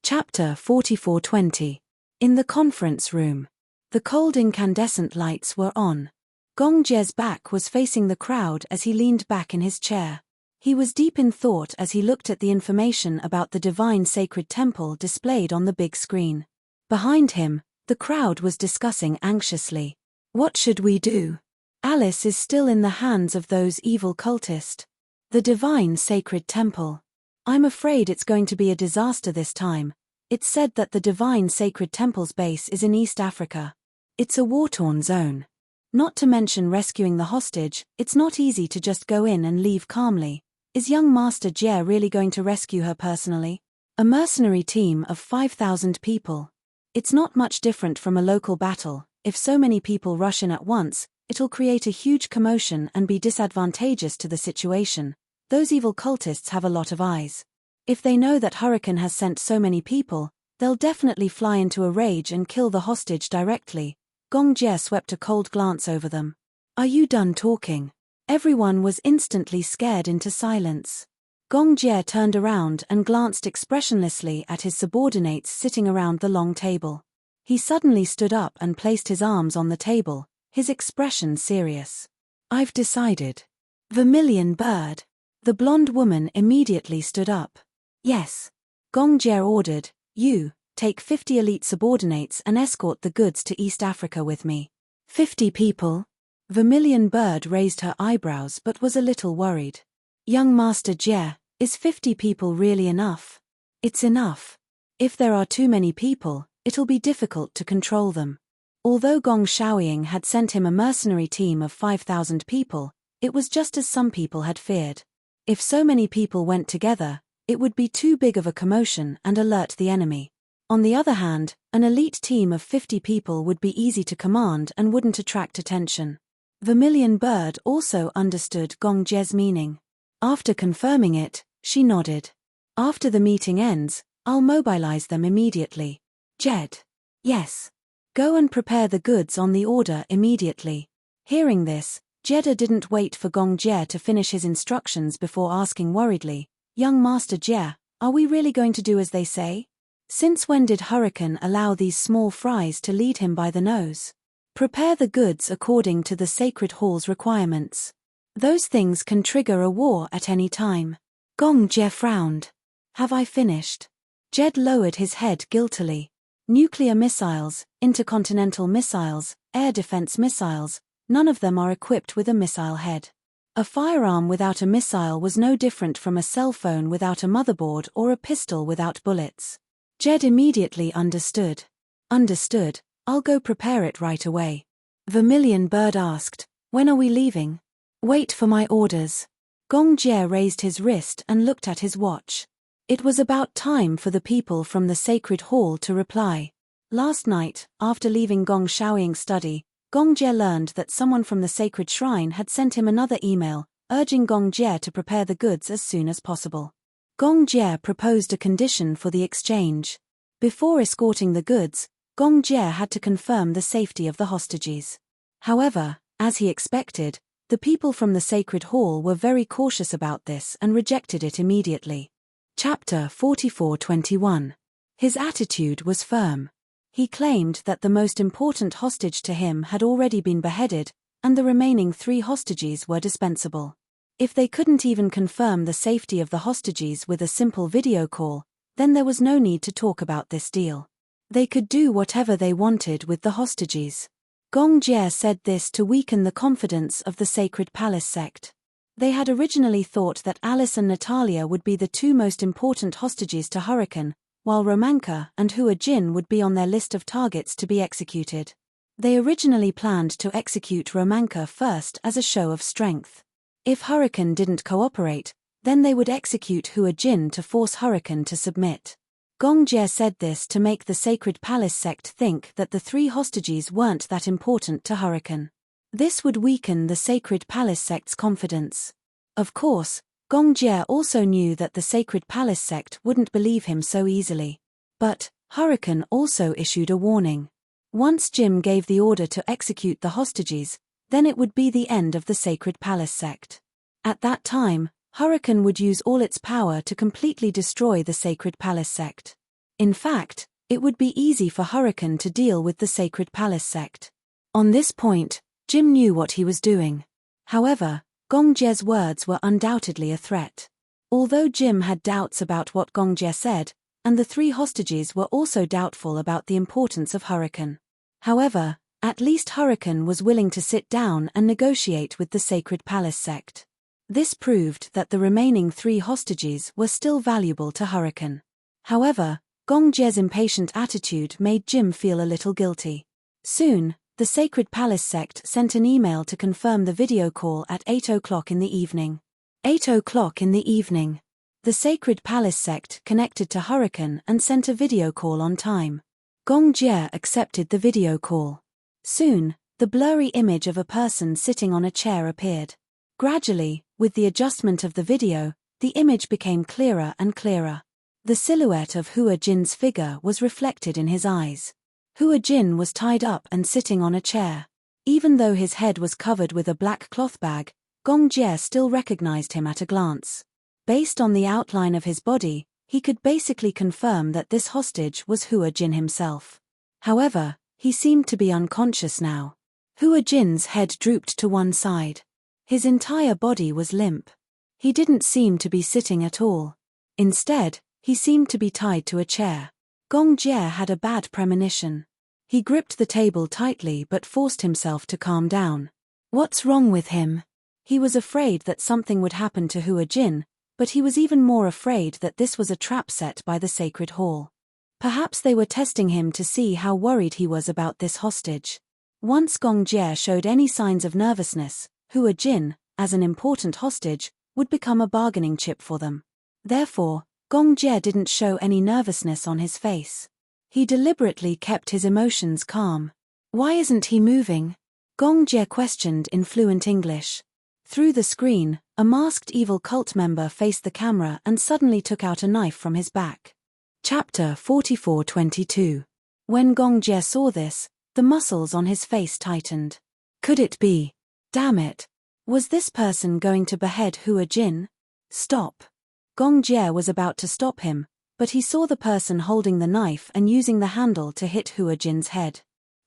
Chapter 44:20. In the conference room. The cold incandescent lights were on. Gong Jie's back was facing the crowd as he leaned back in his chair. He was deep in thought as he looked at the information about the divine sacred temple displayed on the big screen. Behind him, the crowd was discussing anxiously. "What should we do?" Alice is still in the hands of those evil cultists. The divine sacred temple. I'm afraid it's going to be a disaster this time. It's said that the divine sacred temple's base is in East Africa. It's a war-torn zone. Not to mention rescuing the hostage, it's not easy to just go in and leave calmly. Is young Master Jie really going to rescue her personally? A mercenary team of 5,000 people. It's not much different from a local battle. If so many people rush in at once, it'll create a huge commotion and be disadvantageous to the situation. Those evil cultists have a lot of eyes. If they know that Hurricane has sent so many people, they'll definitely fly into a rage and kill the hostage directly. Gong Jie swept a cold glance over them. Are you done talking? Everyone was instantly scared into silence. Gong Jie turned around and glanced expressionlessly at his subordinates sitting around the long table. He suddenly stood up and placed his arms on the table, his expression serious. I've decided. Vermilion Bird. The blonde woman immediately stood up. Yes. Gong Jie ordered, you, take 50 elite subordinates and escort the goods to East Africa with me. 50 people? Vermilion Bird raised her eyebrows but was a little worried. Young Master Jie, is 50 people really enough? It's enough. If there are too many people, it'll be difficult to control them. Although Gong Shaoying had sent him a mercenary team of 5,000 people, it was just as some people had feared. If so many people went together, it would be too big of a commotion and alert the enemy. On the other hand, an elite team of 50 people would be easy to command and wouldn't attract attention. Vermilion Bird also understood Gong Jie's meaning. After confirming it, she nodded. After the meeting ends, I'll mobilize them immediately. Jed. Yes. Go and prepare the goods on the order immediately. Hearing this, Jeddah didn't wait for Gong Jie to finish his instructions before asking worriedly, Young Master Jie, are we really going to do as they say? Since when did Hurricane allow these small fries to lead him by the nose? Prepare the goods according to the Sacred Hall's requirements. Those things can trigger a war at any time. Gong Jie frowned. Have I finished? Jed lowered his head guiltily. Nuclear missiles, intercontinental missiles, air defense missiles, none of them are equipped with a missile head. A firearm without a missile was no different from a cell phone without a motherboard or a pistol without bullets. Jed immediately understood. Understood, I'll go prepare it right away. Vermilion Bird asked, when are we leaving? Wait for my orders. Gong Jie raised his wrist and looked at his watch. It was about time for the people from the Sacred Hall to reply. Last night, after leaving Gong Shaoying's study, Gong Jie learned that someone from the Sacred Shrine had sent him another email, urging Gong Jie to prepare the goods as soon as possible. Gong Jie proposed a condition for the exchange. Before escorting the goods, Gong Jie had to confirm the safety of the hostages. However, as he expected, the people from the Sacred Hall were very cautious about this and rejected it immediately. Chapter 44:21. His attitude was firm. He claimed that the most important hostage to him had already been beheaded, and the remaining 3 hostages were dispensable. If they couldn't even confirm the safety of the hostages with a simple video call, then there was no need to talk about this deal. They could do whatever they wanted with the hostages. Gong Jie said this to weaken the confidence of the Sacred Palace sect. They had originally thought that Alice and Natalia would be the 2 most important hostages to Hurricane, while Romanka and Hua Jin would be on their list of targets to be executed. They originally planned to execute Romanka first as a show of strength. If Hurricane didn't cooperate, then they would execute Hua Jin to force Hurricane to submit. Gong Jie said this to make the Sacred Palace sect think that the 3 hostages weren't that important to Hurricane. This would weaken the Sacred Palace sect's confidence. Of course, Gong Jie also knew that the Sacred Palace sect wouldn't believe him so easily. But, Hurricane also issued a warning. Once Jim gave the order to execute the hostages, then it would be the end of the Sacred Palace sect. At that time, Hurricane would use all its power to completely destroy the Sacred Palace sect. In fact, it would be easy for Hurricane to deal with the Sacred Palace sect. On this point, Jim knew what he was doing. However, Gong Jie's words were undoubtedly a threat. Although Jim had doubts about what Gong Jie said, and the 3 hostages were also doubtful about the importance of Hurricane. However, At least Hurricane was willing to sit down and negotiate with the Sacred Palace sect. This proved that the remaining 3 hostages were still valuable to Hurricane. However, Gong Jie's impatient attitude made Jim feel a little guilty. Soon, the Sacred Palace sect sent an email to confirm the video call at 8 o'clock in the evening. 8 o'clock in the evening. The Sacred Palace sect connected to Hurricane and sent a video call on time. Gong Jie accepted the video call. Soon, the blurry image of a person sitting on a chair appeared. Gradually, with the adjustment of the video, the image became clearer and clearer. The silhouette of Hua Jin's figure was reflected in his eyes. Hua Jin was tied up and sitting on a chair. Even though his head was covered with a black cloth bag, Gong Jie still recognized him at a glance. Based on the outline of his body, he could basically confirm that this hostage was Hua Jin himself. However, he seemed to be unconscious now. Hua Jin's head drooped to one side. His entire body was limp. He didn't seem to be sitting at all. Instead, he seemed to be tied to a chair. Gong Jie had a bad premonition. He gripped the table tightly but forced himself to calm down. What's wrong with him? He was afraid that something would happen to Hua Jin, but he was even more afraid that this was a trap set by the Sacred Hall. Perhaps they were testing him to see how worried he was about this hostage. Once Gong Jie showed any signs of nervousness, Hua Jin, as an important hostage, would become a bargaining chip for them. Therefore, Gong Jie didn't show any nervousness on his face. He deliberately kept his emotions calm. Why isn't he moving? Gong Jie questioned in fluent English. Through the screen, a masked evil cult member faced the camera and suddenly took out a knife from his back. Chapter 44:22. When Gong Jie saw this, the muscles on his face tightened. Could it be? Damn it. Was this person going to behead Hua Jin? Stop. Gong Jie was about to stop him, but he saw the person holding the knife and using the handle to hit Hua Jin's head.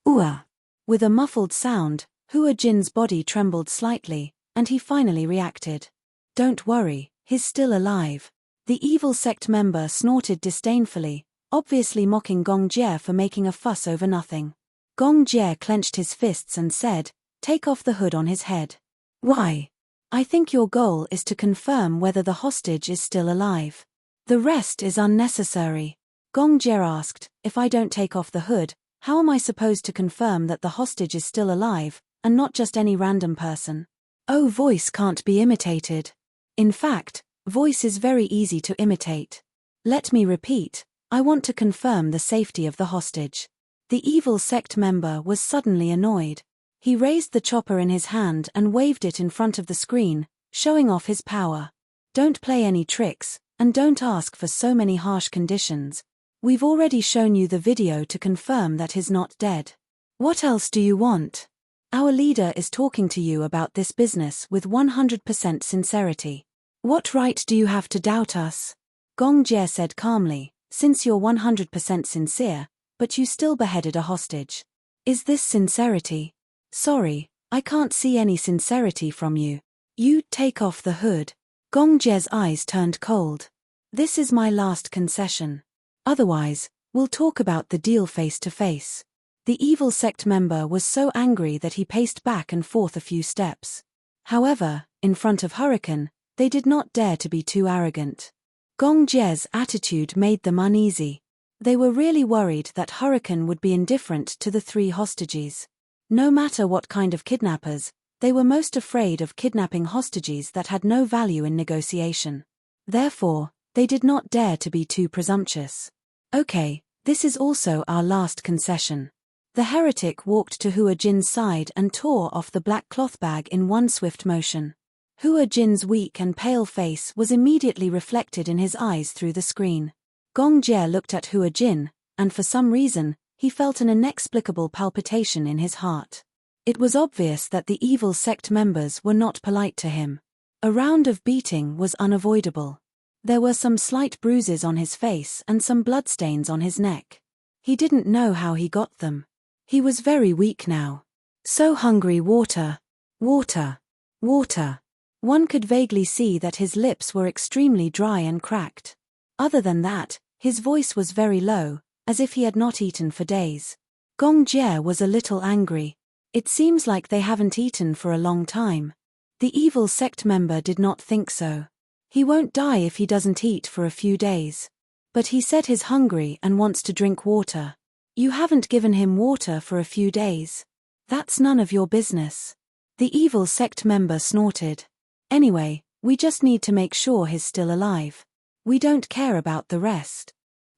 Ooah! With a muffled sound, Hua Jin's body trembled slightly, and he finally reacted. Don't worry, he's still alive. The evil sect member snorted disdainfully, obviously mocking Gong Jie for making a fuss over nothing. Gong Jie clenched his fists and said, "Take off the hood on his head." Why? I think your goal is to confirm whether the hostage is still alive. The rest is unnecessary. Gong Jie asked, if I don't take off the hood, how am I supposed to confirm that the hostage is still alive, and not just any random person? Oh, voice can't be imitated. In fact, voice is very easy to imitate. Let me repeat, I want to confirm the safety of the hostage. The evil sect member was suddenly annoyed. He raised the chopper in his hand and waved it in front of the screen, showing off his power. Don't play any tricks, and don't ask for so many harsh conditions. We've already shown you the video to confirm that he's not dead. What else do you want? Our leader is talking to you about this business with 100% sincerity. What right do you have to doubt us? Gong Jie said calmly, since you're 100% sincere, but you still beheaded a hostage. Is this sincerity? Sorry, I can't see any sincerity from you. You take off the hood. Gong Jie's eyes turned cold. This is my last concession. Otherwise, we'll talk about the deal face to face. The evil sect member was so angry that he paced back and forth a few steps. However, in front of Hurricane, they did not dare to be too arrogant. Gong Jie's attitude made them uneasy. They were really worried that Hurricane would be indifferent to the 3 hostages. No matter what kind of kidnappers, they were most afraid of kidnapping hostages that had no value in negotiation. Therefore, they did not dare to be too presumptuous. Okay, this is also our last concession. The heretic walked to Hua Jin's side and tore off the black cloth bag in one swift motion. Hua Jin's weak and pale face was immediately reflected in his eyes through the screen. Gong Jie looked at Hua Jin, and for some reason, he felt an inexplicable palpitation in his heart. It was obvious that the evil sect members were not polite to him. A round of beating was unavoidable. There were some slight bruises on his face and some bloodstains on his neck. He didn't know how he got them. He was very weak now. So hungry. Water. Water. Water. One could vaguely see that his lips were extremely dry and cracked. Other than that, his voice was very low, as if he had not eaten for days. Gong Jie was a little angry. It seems like they haven't eaten for a long time. The evil sect member did not think so. He won't die if he doesn't eat for a few days. But he said he's hungry and wants to drink water. You haven't given him water for a few days. That's none of your business. The evil sect member snorted. Anyway, we just need to make sure he's still alive. We don't care about the rest.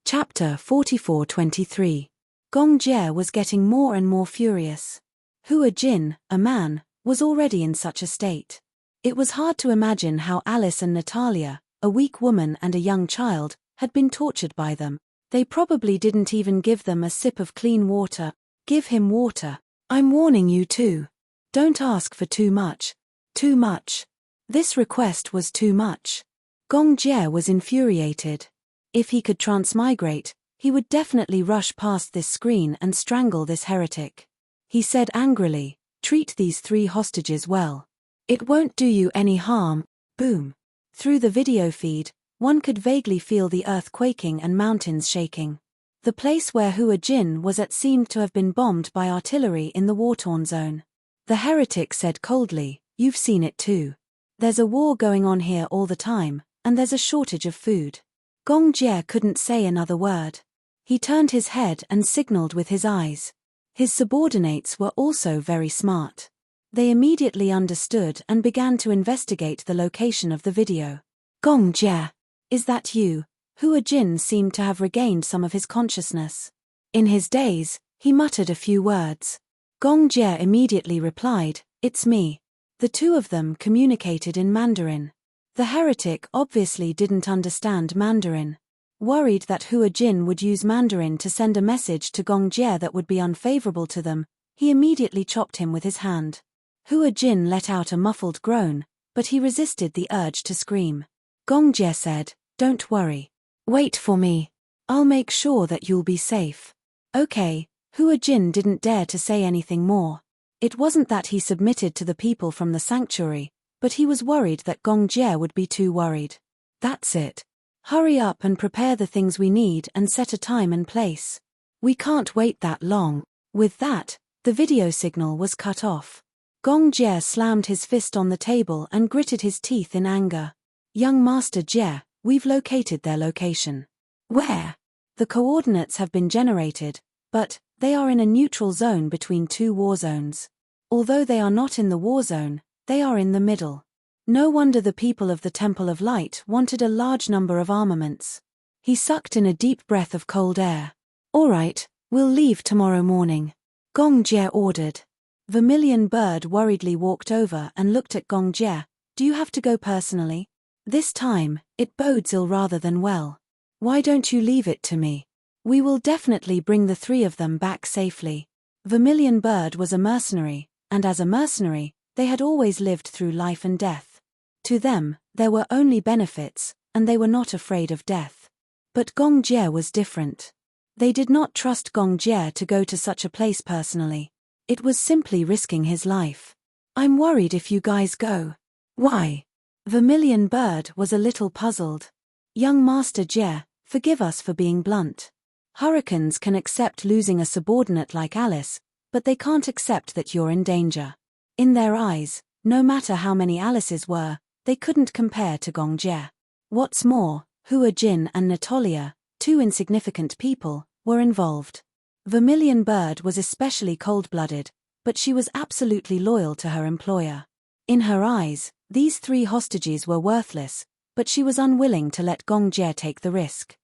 Chapter 44:23. Gong Jie was getting more and more furious. Hua Jin, a man, was already in such a state. It was hard to imagine how Alice and Natalia, a weak woman and a young child, had been tortured by them. They probably didn't even give them a sip of clean water. Give him water. I'm warning you too. Don't ask for too much. Too much. This request was too much. Gong Jie was infuriated. If he could transmigrate, he would definitely rush past this screen and strangle this heretic. He said angrily, treat these 3 hostages well. It won't do you any harm. Boom. Through the video feed, one could vaguely feel the earth quaking and mountains shaking. The place where Hua Jin was at seemed to have been bombed by artillery in the war-torn zone. The heretic said coldly, you've seen it too. There's a war going on here all the time, and there's a shortage of food. Gong Jie couldn't say another word. He turned his head and signaled with his eyes. His subordinates were also very smart. They immediately understood and began to investigate the location of the video. Gong Jie, is that you? Hua Jin seemed to have regained some of his consciousness. In his daze, he muttered a few words. Gong Jie immediately replied, it's me. The two of them communicated in Mandarin. The heretic obviously didn't understand Mandarin. Worried that Hua Jin would use Mandarin to send a message to Gong Jie that would be unfavorable to them, he immediately chopped him with his hand. Hua Jin let out a muffled groan, but he resisted the urge to scream. Gong Jie said, don't worry. Wait for me. I'll make sure that you'll be safe. Okay. Hua Jin didn't dare to say anything more. It wasn't that he submitted to the people from the sanctuary, but he was worried that Gong Jie would be too worried. That's it. Hurry up and prepare the things we need and set a time and place. We can't wait that long. With that, the video signal was cut off. Gong Jie slammed his fist on the table and gritted his teeth in anger. Young Master Jie, we've located their location. Where? The coordinates have been generated, but they are in a neutral zone between 2 war zones. Although they are not in the war zone, they are in the middle. No wonder the people of the Temple of Light wanted a large number of armaments. He sucked in a deep breath of cold air. All right, we'll leave tomorrow morning. Gong Jie ordered. Vermilion Bird worriedly walked over and looked at Gong Jie. Do you have to go personally? This time, it bodes ill rather than well. Why don't you leave it to me? We will definitely bring the 3 of them back safely. Vermilion Bird was a mercenary, and as a mercenary, they had always lived through life and death. To them, there were only benefits, and they were not afraid of death. But Gong Jie was different. They did not trust Gong Jie to go to such a place personally. It was simply risking his life. I'm worried if you guys go. Why? Vermilion Bird was a little puzzled. Young Master Jie, forgive us for being blunt. Hurricanes can accept losing a subordinate like Alice, but they can't accept that you're in danger. In their eyes, no matter how many Alices were, they couldn't compare to Gong Jie. What's more, Hua Jin and Natalia, 2 insignificant people, were involved. Vermilion Bird was especially cold-blooded, but she was absolutely loyal to her employer. In her eyes, these 3 hostages were worthless, but she was unwilling to let Gong Jie take the risk.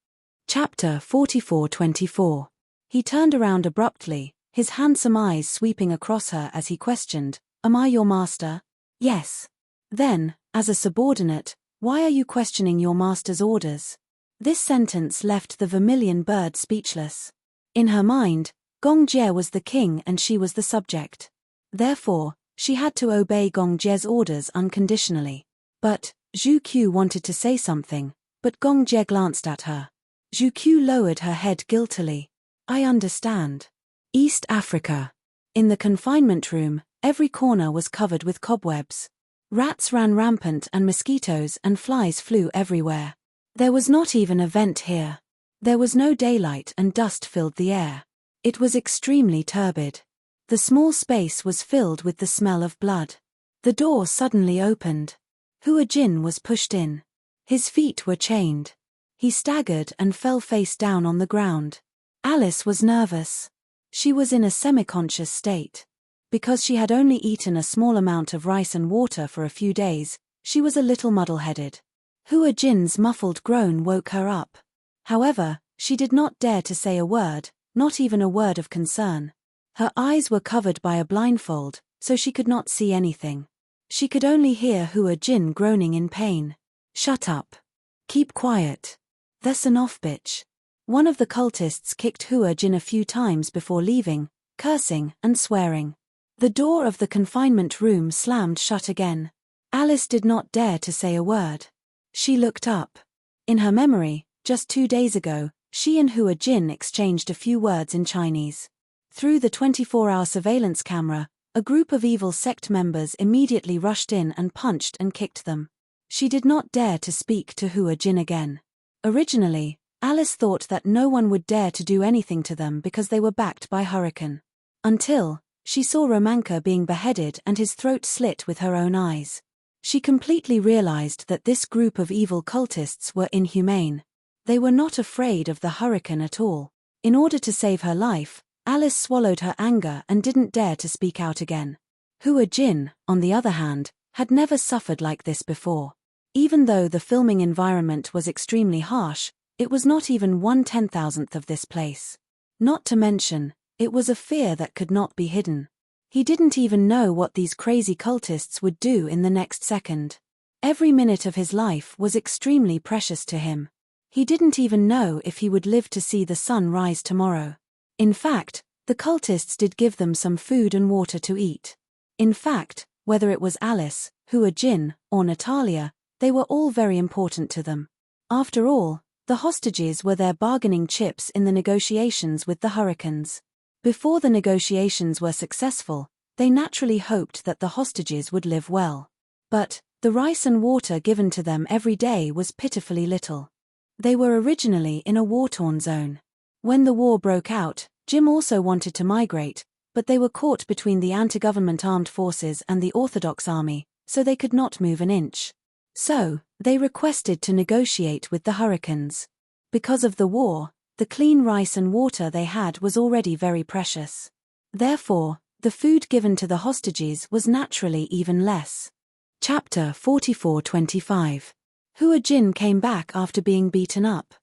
Chapter 44:24. He turned around abruptly, his handsome eyes sweeping across her as he questioned, Am I your master? Yes. Then, as a subordinate, why are you questioning your master's orders? This sentence left the Vermilion Bird speechless. In her mind, Gong Jie was the king and she was the subject. Therefore, she had to obey Gong Jie's orders unconditionally. But, Zhu Qiu wanted to say something, but Gong Jie glanced at her. Zhu Qiu lowered her head guiltily. I understand. East Africa. In the confinement room, every corner was covered with cobwebs. Rats ran rampant and mosquitoes and flies flew everywhere. There was not even a vent here. There was no daylight and dust filled the air. It was extremely turbid. The small space was filled with the smell of blood. The door suddenly opened. Hua Jin was pushed in. His feet were chained. He staggered and fell face down on the ground. Alice was nervous. She was in a semi-conscious state. Because she had only eaten a small amount of rice and water for a few days, she was a little muddle-headed. Hua Jin's muffled groan woke her up. However, she did not dare to say a word, not even a word of concern. Her eyes were covered by a blindfold, so she could not see anything. She could only hear Hua Jin groaning in pain. "Shut up. Keep quiet. That's enough, bitch." One of the cultists kicked Hua Jin a few times before leaving, cursing and swearing. The door of the confinement room slammed shut again. Alice did not dare to say a word. She looked up. In her memory, just 2 days ago, she and Hua Jin exchanged a few words in Chinese. Through the 24-hour surveillance camera, a group of evil sect members immediately rushed in and punched and kicked them. She did not dare to speak to Hua Jin again. Originally, Alice thought that no one would dare to do anything to them because they were backed by Hurricane. Until she saw Romanka being beheaded and his throat slit with her own eyes. She completely realized that this group of evil cultists were inhumane. They were not afraid of the Hurricane at all. In order to save her life, Alice swallowed her anger and didn't dare to speak out again. Hua Jin, on the other hand, had never suffered like this before. Even though the filming environment was extremely harsh, it was not even 1/10,000th of this place. Not to mention, it was a fear that could not be hidden. He didn't even know what these crazy cultists would do in the next second. Every minute of his life was extremely precious to him. He didn't even know if he would live to see the sun rise tomorrow. In fact, the cultists did give them some food and water to eat. In fact, whether it was Alice, Hua Jin, or Natalia, they were all very important to them. After all, the hostages were their bargaining chips in the negotiations with the Hurricanes. Before the negotiations were successful, they naturally hoped that the hostages would live well. But the rice and water given to them every day was pitifully little. They were originally in a war-torn zone. When the war broke out, Jim also wanted to migrate, but they were caught between the anti-government armed forces and the Orthodox army, so they could not move an inch. So, they requested to negotiate with the Hurricanes. Because of the war, the clean rice and water they had was already very precious. Therefore, the food given to the hostages was naturally even less. Chapter 44-25. Hua Jin came back after being beaten up.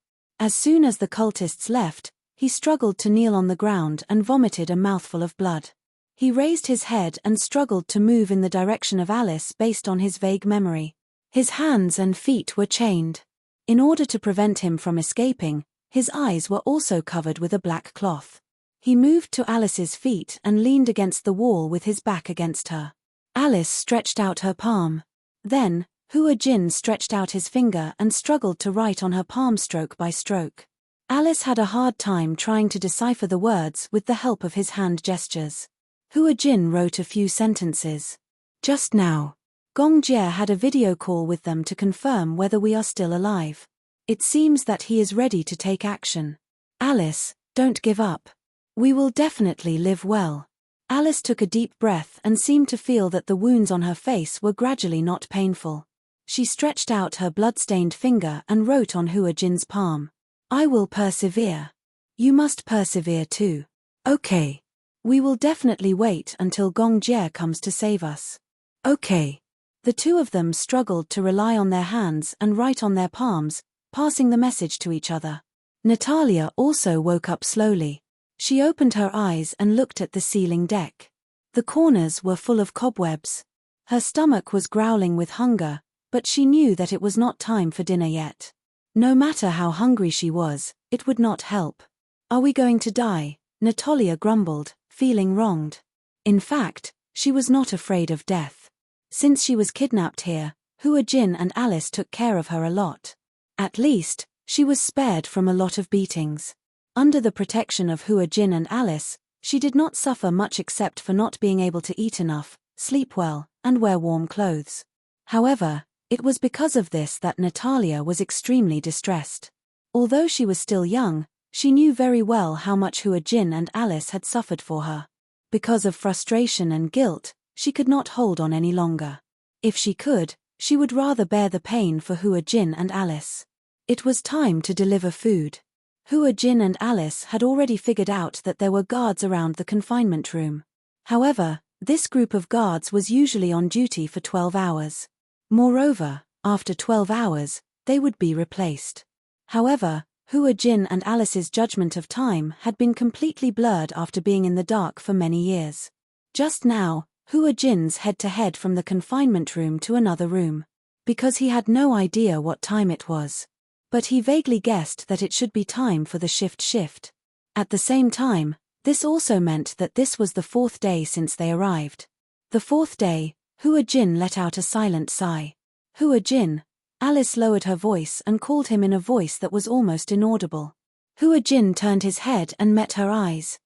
As soon as the cultists left, he struggled to kneel on the ground and vomited a mouthful of blood. He raised his head and struggled to move in the direction of Alice based on his vague memory. His hands and feet were chained. In order to prevent him from escaping, his eyes were also covered with a black cloth. He moved to Alice's feet and leaned against the wall with his back against her. Alice stretched out her palm. Then, Hua Jin stretched out his finger and struggled to write on her palm stroke by stroke. Alice had a hard time trying to decipher the words with the help of his hand gestures. Hua Jin wrote a few sentences. "Just now, Gong Jie had a video call with them to confirm whether we are still alive. It seems that he is ready to take action. Alice, don't give up. We will definitely live well." Alice took a deep breath and seemed to feel that the wounds on her face were gradually not painful. She stretched out her blood-stained finger and wrote on Hua Jin's palm. "I will persevere. You must persevere too. Okay. We will definitely wait until Gong Jie comes to save us. Okay." The two of them struggled to rely on their hands and write on their palms, passing the message to each other. Natalia also woke up slowly. She opened her eyes and looked at the ceiling deck. The corners were full of cobwebs. Her stomach was growling with hunger, but she knew that it was not time for dinner yet. No matter how hungry she was, it would not help. "Are we going to die?" Natalia grumbled, feeling wronged. In fact, she was not afraid of death. Since she was kidnapped here, Hua Jin and Alice took care of her a lot. At least, she was spared from a lot of beatings. Under the protection of Hua Jin and Alice, she did not suffer much except for not being able to eat enough, sleep well, and wear warm clothes. However, it was because of this that Natalia was extremely distressed. Although she was still young, She knew very well how much Hua Jin and Alice had suffered for her. Because of frustration and guilt, she could not hold on any longer. If she could, she would rather bear the pain for Hua Jin and Alice. It was time to deliver food. Hua Jin and Alice had already figured out that there were guards around the confinement room. However, this group of guards was usually on duty for 12 hours. Moreover, after 12 hours, they would be replaced. However, Hua Jin and Alice's judgment of time had been completely blurred after being in the dark for many years. Just now, Hua Jin's head-to-head from the confinement room to another room. Because he had no idea what time it was. But he vaguely guessed that it should be time for the shift. At the same time, this also meant that this was the 4th day since they arrived. The 4th day, Hua Jin let out a silent sigh. Hua Jin. Alice lowered her voice and called him in a voice that was almost inaudible. Hua Jin turned his head and met her eyes.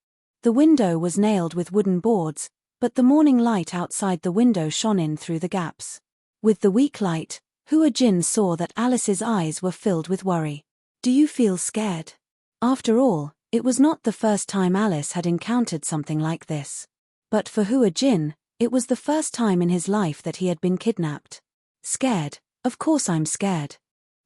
The window was nailed with wooden boards, but the morning light outside the window shone in through the gaps. With the weak light, Hua Jin saw that Alice's eyes were filled with worry. "Do you feel scared?" After all, it was not the first time Alice had encountered something like this. But for Hua Jin, it was the first time in his life that he had been kidnapped. "Scared? Of course I'm scared."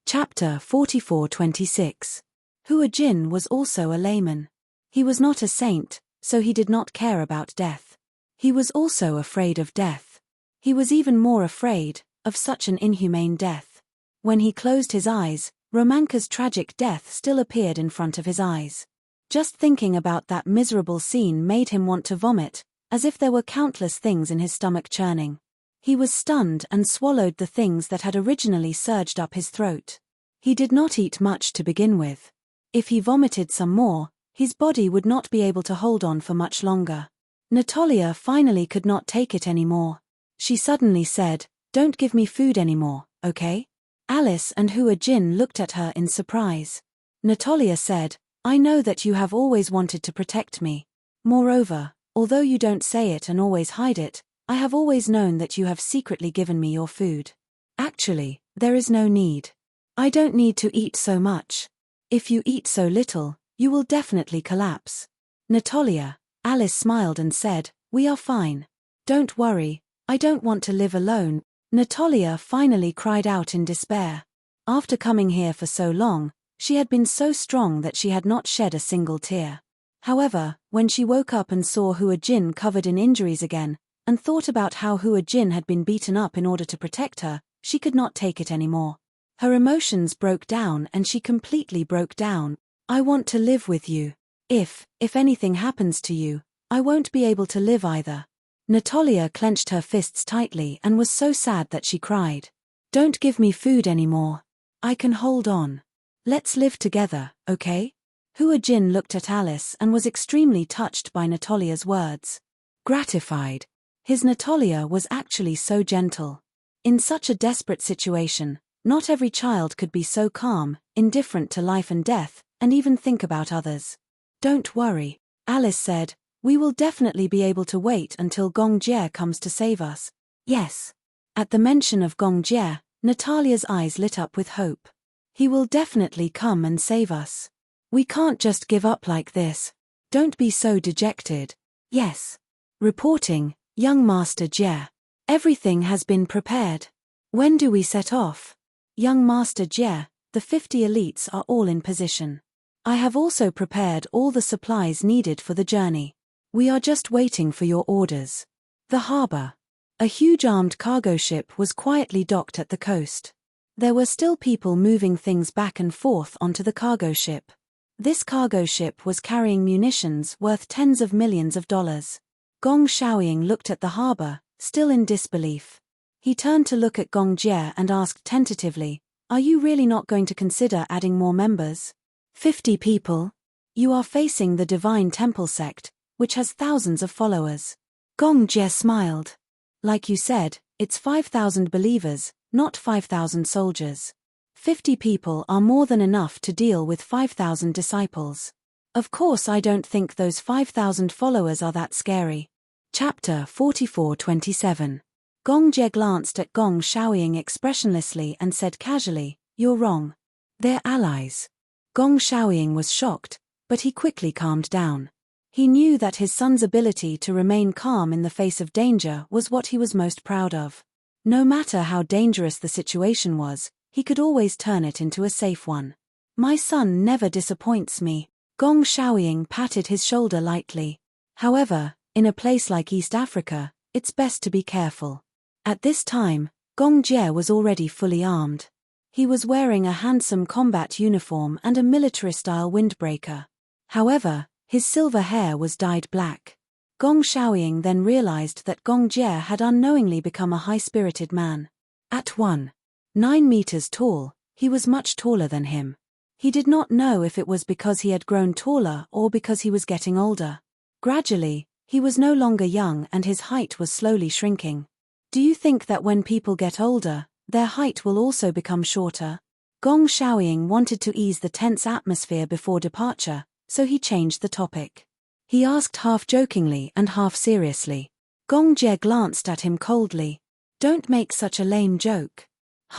Chapter 44:26. Hua Jin was also a layman. He was not a saint, so he did not care about death. He was also afraid of death. He was even more afraid of such an inhumane death. When he closed his eyes, Romanka's tragic death still appeared in front of his eyes. Just thinking about that miserable scene made him want to vomit, as if there were countless things in his stomach churning. He was stunned and swallowed the things that had originally surged up his throat. He did not eat much to begin with. If he vomited some more, his body would not be able to hold on for much longer. Natalia finally could not take it anymore. She suddenly said, "Don't give me food anymore, okay?" Alice and Hua Jin looked at her in surprise. Natalia said, "I know that you have always wanted to protect me. Moreover, although you don't say it and always hide it, I have always known that you have secretly given me your food. Actually, there is no need. I don't need to eat so much. If you eat so little, you will definitely collapse." "Natalia," Alice smiled and said, "we are fine. Don't worry, I don't want to live alone." Natalia finally cried out in despair. After coming here for so long, she had been so strong that she had not shed a single tear. However, when she woke up and saw Hua Jin covered in injuries again, and thought about how Hua Jin had been beaten up in order to protect her, she could not take it anymore. Her emotions broke down and she completely broke down. "I want to live with you. If anything happens to you, I won't be able to live either." Natalia clenched her fists tightly and was so sad that she cried. "Don't give me food anymore. I can hold on. Let's live together, okay?" Hua Jin looked at Alice and was extremely touched by Natalia's words. Gratified. His Natalia was actually so gentle. In such a desperate situation, not every child could be so calm, indifferent to life and death, and even think about others. "Don't worry," Alice said, "we will definitely be able to wait until Gong Jie comes to save us." "Yes." At the mention of Gong Jie, Natalia's eyes lit up with hope. "He will definitely come and save us. We can't just give up like this. Don't be so dejected." "Yes." Reporting, Young Master Jie. "Everything has been prepared. When do we set off?" "Young Master Jie, the 50 elites are all in position. I have also prepared all the supplies needed for the journey. We are just waiting for your orders." The harbor. A huge armed cargo ship was quietly docked at the coast. There were still people moving things back and forth onto the cargo ship. This cargo ship was carrying munitions worth tens of millions of dollars. Gong Shaoying looked at the harbor, still in disbelief. He turned to look at Gong Jie and asked tentatively, "Are you really not going to consider adding more members?" 50 people? You are facing the Divine Temple sect, which has thousands of followers." Gong Jie smiled. "Like you said, it's 5,000 believers, not 5,000 soldiers. 50 people are more than enough to deal with 5,000 disciples. Of course I don't think those 5,000 followers are that scary." Chapter 44:27. Gong Jie glanced at Gong Shaoying expressionlessly and said casually, "You're wrong. They're allies." Gong Shaoying was shocked, But he quickly calmed down. He knew that his son's ability to remain calm in the face of danger was what he was most proud of. No matter how dangerous the situation was, he could always turn it into a safe one. My son never disappoints me. Gong Xiaoying patted his shoulder lightly. However, in a place like East Africa, it's best to be careful. At this time, Gong Jie was already fully armed. He was wearing a handsome combat uniform and a military-style windbreaker. However, his silver hair was dyed black. Gong Xiaoying then realized that Gong Jie had unknowingly become a high-spirited man. At 1.9 meters tall, he was much taller than him. He did not know if it was because he had grown taller or because he was getting older. Gradually, he was no longer young and his height was slowly shrinking. Do you think that when people get older, their height will also become shorter? Gong Xiaoying wanted to ease the tense atmosphere before departure, so he changed the topic. He asked half jokingly and half seriously. Gong Jie glanced at him coldly. Don't make such a lame joke.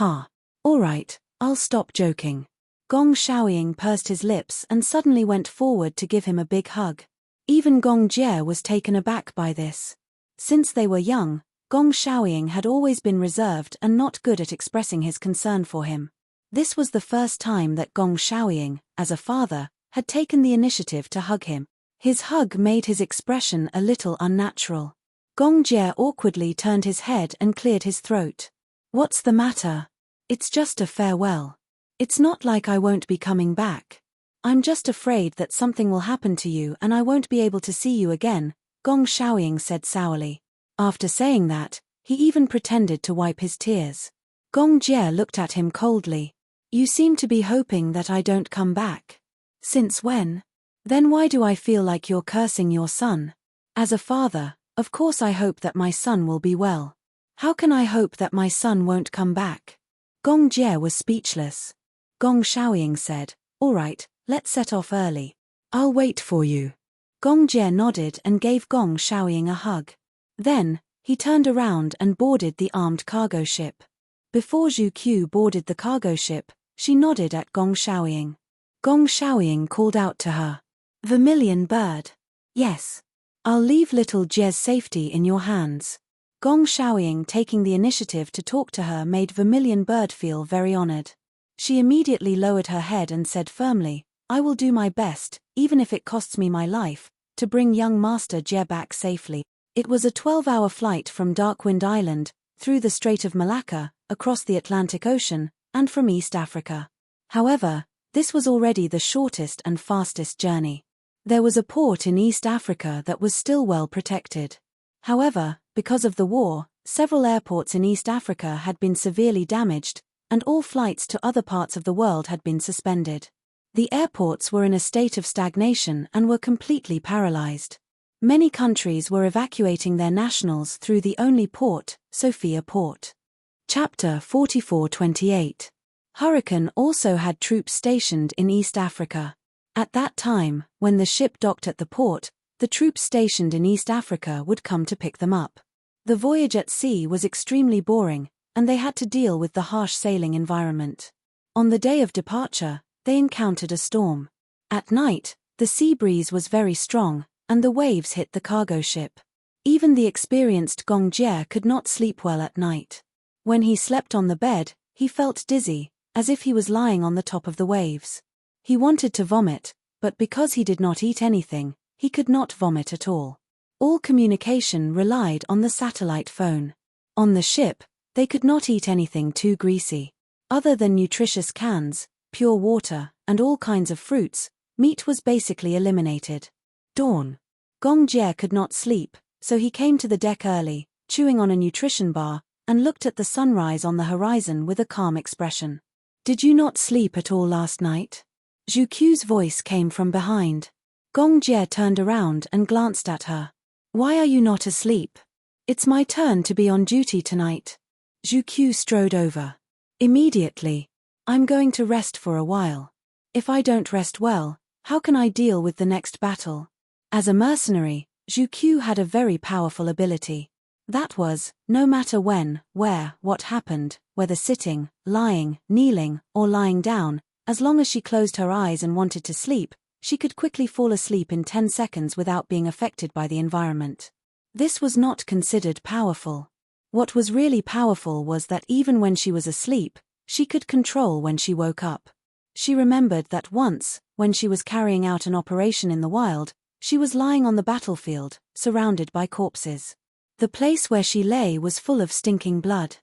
All right, I'll stop joking. Gong Xiaoying pursed his lips and suddenly went forward to give him a big hug. Even Gong Jie was taken aback by this. Since they were young, Gong Xiaoying had always been reserved and not good at expressing his concern for him. This was the first time that Gong Xiaoying, as a father, had taken the initiative to hug him. His hug made his expression a little unnatural. Gong Jie awkwardly turned his head and cleared his throat. What's the matter? It's just a farewell. It's not like I won't be coming back. I'm just afraid that something will happen to you and I won't be able to see you again, Gong Xiaoying said sourly. After saying that, he even pretended to wipe his tears. Gong Jie looked at him coldly. You seem to be hoping that I don't come back. Since when? Then why do I feel like you're cursing your son? As a father, of course I hope that my son will be well. How can I hope that my son won't come back? Gong Jie was speechless. Gong Xiaoying said, All right, let's set off early. I'll wait for you. Gong Jie nodded and gave Gong Xiaoying a hug. Then, he turned around and boarded the armed cargo ship. Before Zhu Qiu boarded the cargo ship, she nodded at Gong Xiaoying. Gong Xiaoying called out to her. Vermilion bird. Yes. I'll leave little Jie's safety in your hands. Gong Xiaoying taking the initiative to talk to her made Vermilion bird feel very honored. She immediately lowered her head and said firmly, I will do my best, even if it costs me my life, to bring young Master Jie back safely. It was a 12-hour flight from Darkwind Island, through the Strait of Malacca, across the Atlantic Ocean, and from East Africa. However, this was already the shortest and fastest journey. There was a port in East Africa that was still well protected. However, because of the war, several airports in East Africa had been severely damaged, and all flights to other parts of the world had been suspended. The airports were in a state of stagnation and were completely paralyzed. Many countries were evacuating their nationals through the only port, Sofia Port. Chapter 44-28. Hurricane also had troops stationed in East Africa. At that time, when the ship docked at the port, the troops stationed in East Africa would come to pick them up. The voyage at sea was extremely boring, and they had to deal with the harsh sailing environment. On the day of departure, they encountered a storm. At night, the sea breeze was very strong, and the waves hit the cargo ship. Even the experienced Gong Jie could not sleep well at night. When he slept on the bed, he felt dizzy, as if he was lying on the top of the waves. He wanted to vomit, but because he did not eat anything, he could not vomit at all. All communication relied on the satellite phone. On the ship, they could not eat anything too greasy. Other than nutritious cans, pure water, and all kinds of fruits, meat was basically eliminated. Dawn. Gong Jie could not sleep, so he came to the deck early, chewing on a nutrition bar, and looked at the sunrise on the horizon with a calm expression. Did you not sleep at all last night? Zhu Qiu's voice came from behind. Gong Jie turned around and glanced at her. Why are you not asleep? It's my turn to be on duty tonight. Zhu Qiu strode over. Immediately. I'm going to rest for a while. If I don't rest well, how can I deal with the next battle? As a mercenary, Zhu Qiu had a very powerful ability. That was, no matter when, where, what happened, whether sitting, lying, kneeling, or lying down, as long as she closed her eyes and wanted to sleep, She could quickly fall asleep in 10 seconds without being affected by the environment. This was not considered powerful. What was really powerful was that even when she was asleep, she could control when she woke up. She remembered that once, when she was carrying out an operation in the wild, she was lying on the battlefield, surrounded by corpses. The place where she lay was full of stinking blood.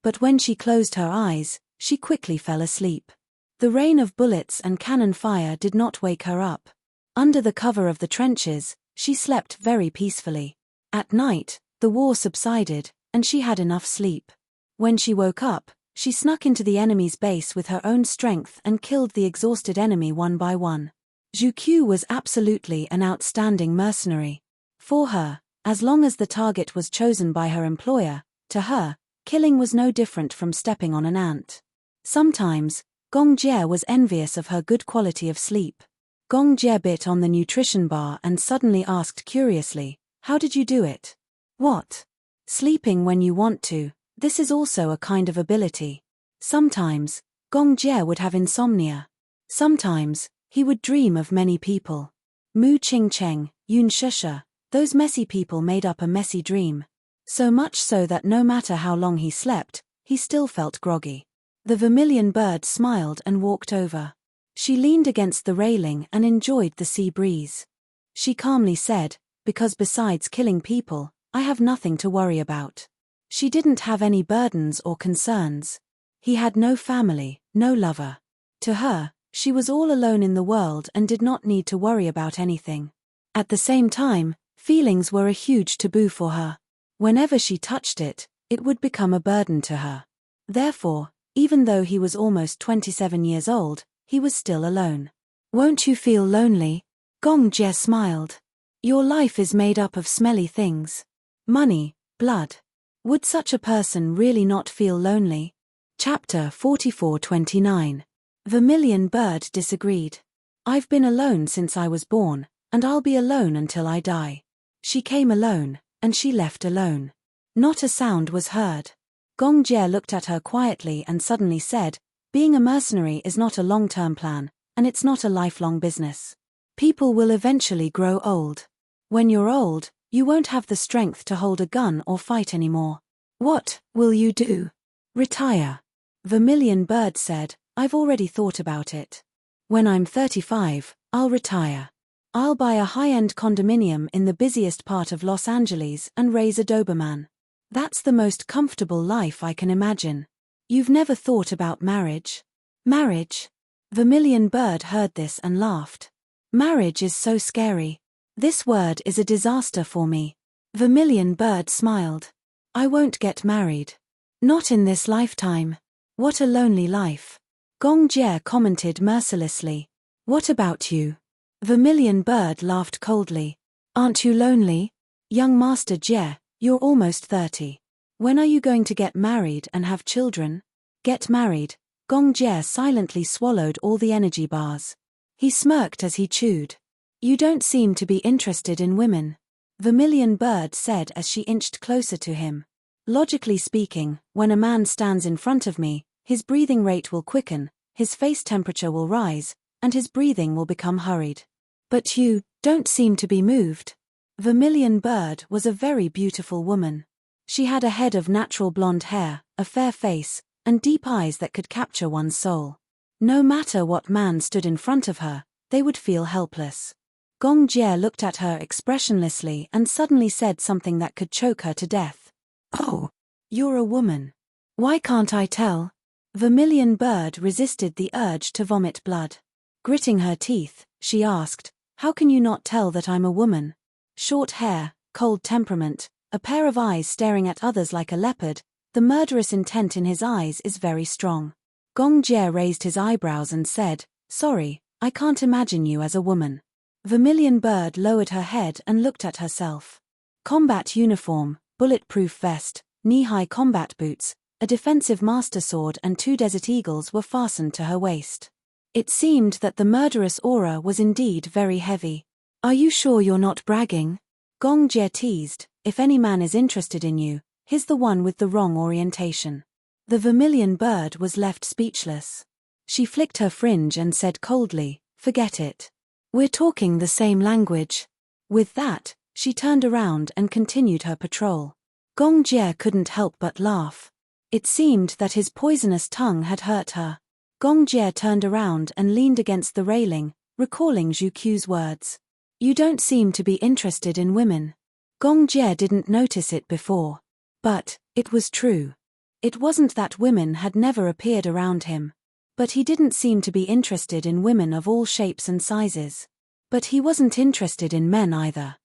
But when she closed her eyes, she quickly fell asleep. The rain of bullets and cannon fire did not wake her up. Under the cover of the trenches, she slept very peacefully. At night, the war subsided, and she had enough sleep. When she woke up, she snuck into the enemy's base with her own strength and killed the exhausted enemy one by one. Zhu Qiu was absolutely an outstanding mercenary. For her, as long as the target was chosen by her employer, to her, killing was no different from stepping on an ant. Sometimes, Gong Jie was envious of her good quality of sleep. Gong Jie bit on the nutrition bar and suddenly asked curiously, "How did you do it?" "What?" "Sleeping when you want to. This is also a kind of ability." Sometimes, Gong Jie would have insomnia. Sometimes, he would dream of many people. Mu Qingcheng, Yun Shusha, those messy people made up a messy dream. So much so that no matter how long he slept, he still felt groggy. The vermilion bird smiled and walked over. She leaned against the railing and enjoyed the sea breeze. She calmly said, "Because besides killing people, I have nothing to worry about." She didn't have any burdens or concerns. He had no family, no lover. To her, she was all alone in the world and did not need to worry about anything. At the same time, feelings were a huge taboo for her. Whenever she touched it, it would become a burden to her. Therefore, even though he was almost 27 years old, he was still alone. "Won't you feel lonely?" Gong Jie smiled. "Your life is made up of smelly things. Money, blood. Would such a person really not feel lonely?" Chapter 44-29. Vermilion Bird disagreed. "I've been alone since I was born, and I'll be alone until I die." She came alone, and she left alone. Not a sound was heard. Gong Jie looked at her quietly and suddenly said, "Being a mercenary is not a long-term plan, and it's not a lifelong business. People will eventually grow old. When you're old, you won't have the strength to hold a gun or fight anymore. What will you do?" "Retire." Vermilion Bird said, "I've already thought about it. When I'm 35, I'll retire. I'll buy a high-end condominium in the busiest part of Los Angeles and raise a Doberman. That's the most comfortable life I can imagine." "You've never thought about marriage?" "Marriage?" Vermilion Bird heard this and laughed. "Marriage is so scary. This word is a disaster for me." Vermilion Bird smiled. "I won't get married. Not in this lifetime. What a lonely life." Gong Jie commented mercilessly. "What about you?" Vermilion Bird laughed coldly. "Aren't you lonely? Young Master Jie, you're almost 30. When are you going to get married and have children?" "Get married." Gong Jie silently swallowed all the energy bars. He smirked as he chewed. "You don't seem to be interested in women," Vermilion Bird said as she inched closer to him. "Logically speaking, when a man stands in front of me, his breathing rate will quicken, his face temperature will rise, and his breathing will become hurried. But you don't seem to be moved." Vermilion Bird was a very beautiful woman. She had a head of natural blonde hair, a fair face, and deep eyes that could capture one's soul. No matter what man stood in front of her, they would feel helpless. Gong Jie looked at her expressionlessly and suddenly said something that could choke her to death. "Oh, you're a woman. Why can't I tell?" Vermilion Bird resisted the urge to vomit blood. Gritting her teeth, she asked, "How can you not tell that I'm a woman?" Short hair, cold temperament, a pair of eyes staring at others like a leopard, the murderous intent in his eyes is very strong. Gong Jie raised his eyebrows and said, "Sorry, I can't imagine you as a woman." Vermilion Bird lowered her head and looked at herself. Combat uniform, bulletproof vest, knee-high combat boots, a defensive master sword and 2 desert eagles were fastened to her waist. It seemed that the murderous aura was indeed very heavy. "Are you sure you're not bragging?" Gong Jie teased, "If any man is interested in you, he's the one with the wrong orientation." The Vermilion Bird was left speechless. She flicked her fringe and said coldly, "Forget it. We're talking the same language. With that, she turned around and continued her patrol. Gong Jie couldn't help but laugh. It seemed that his poisonous tongue had hurt her. Gong Jie turned around and leaned against the railing, recalling Zhu Qiu's words. You don't seem to be interested in women. Gong Jie didn't notice it before. But it was true. It wasn't that women had never appeared around him. But he didn't seem to be interested in women of all shapes and sizes. But he wasn't interested in men either.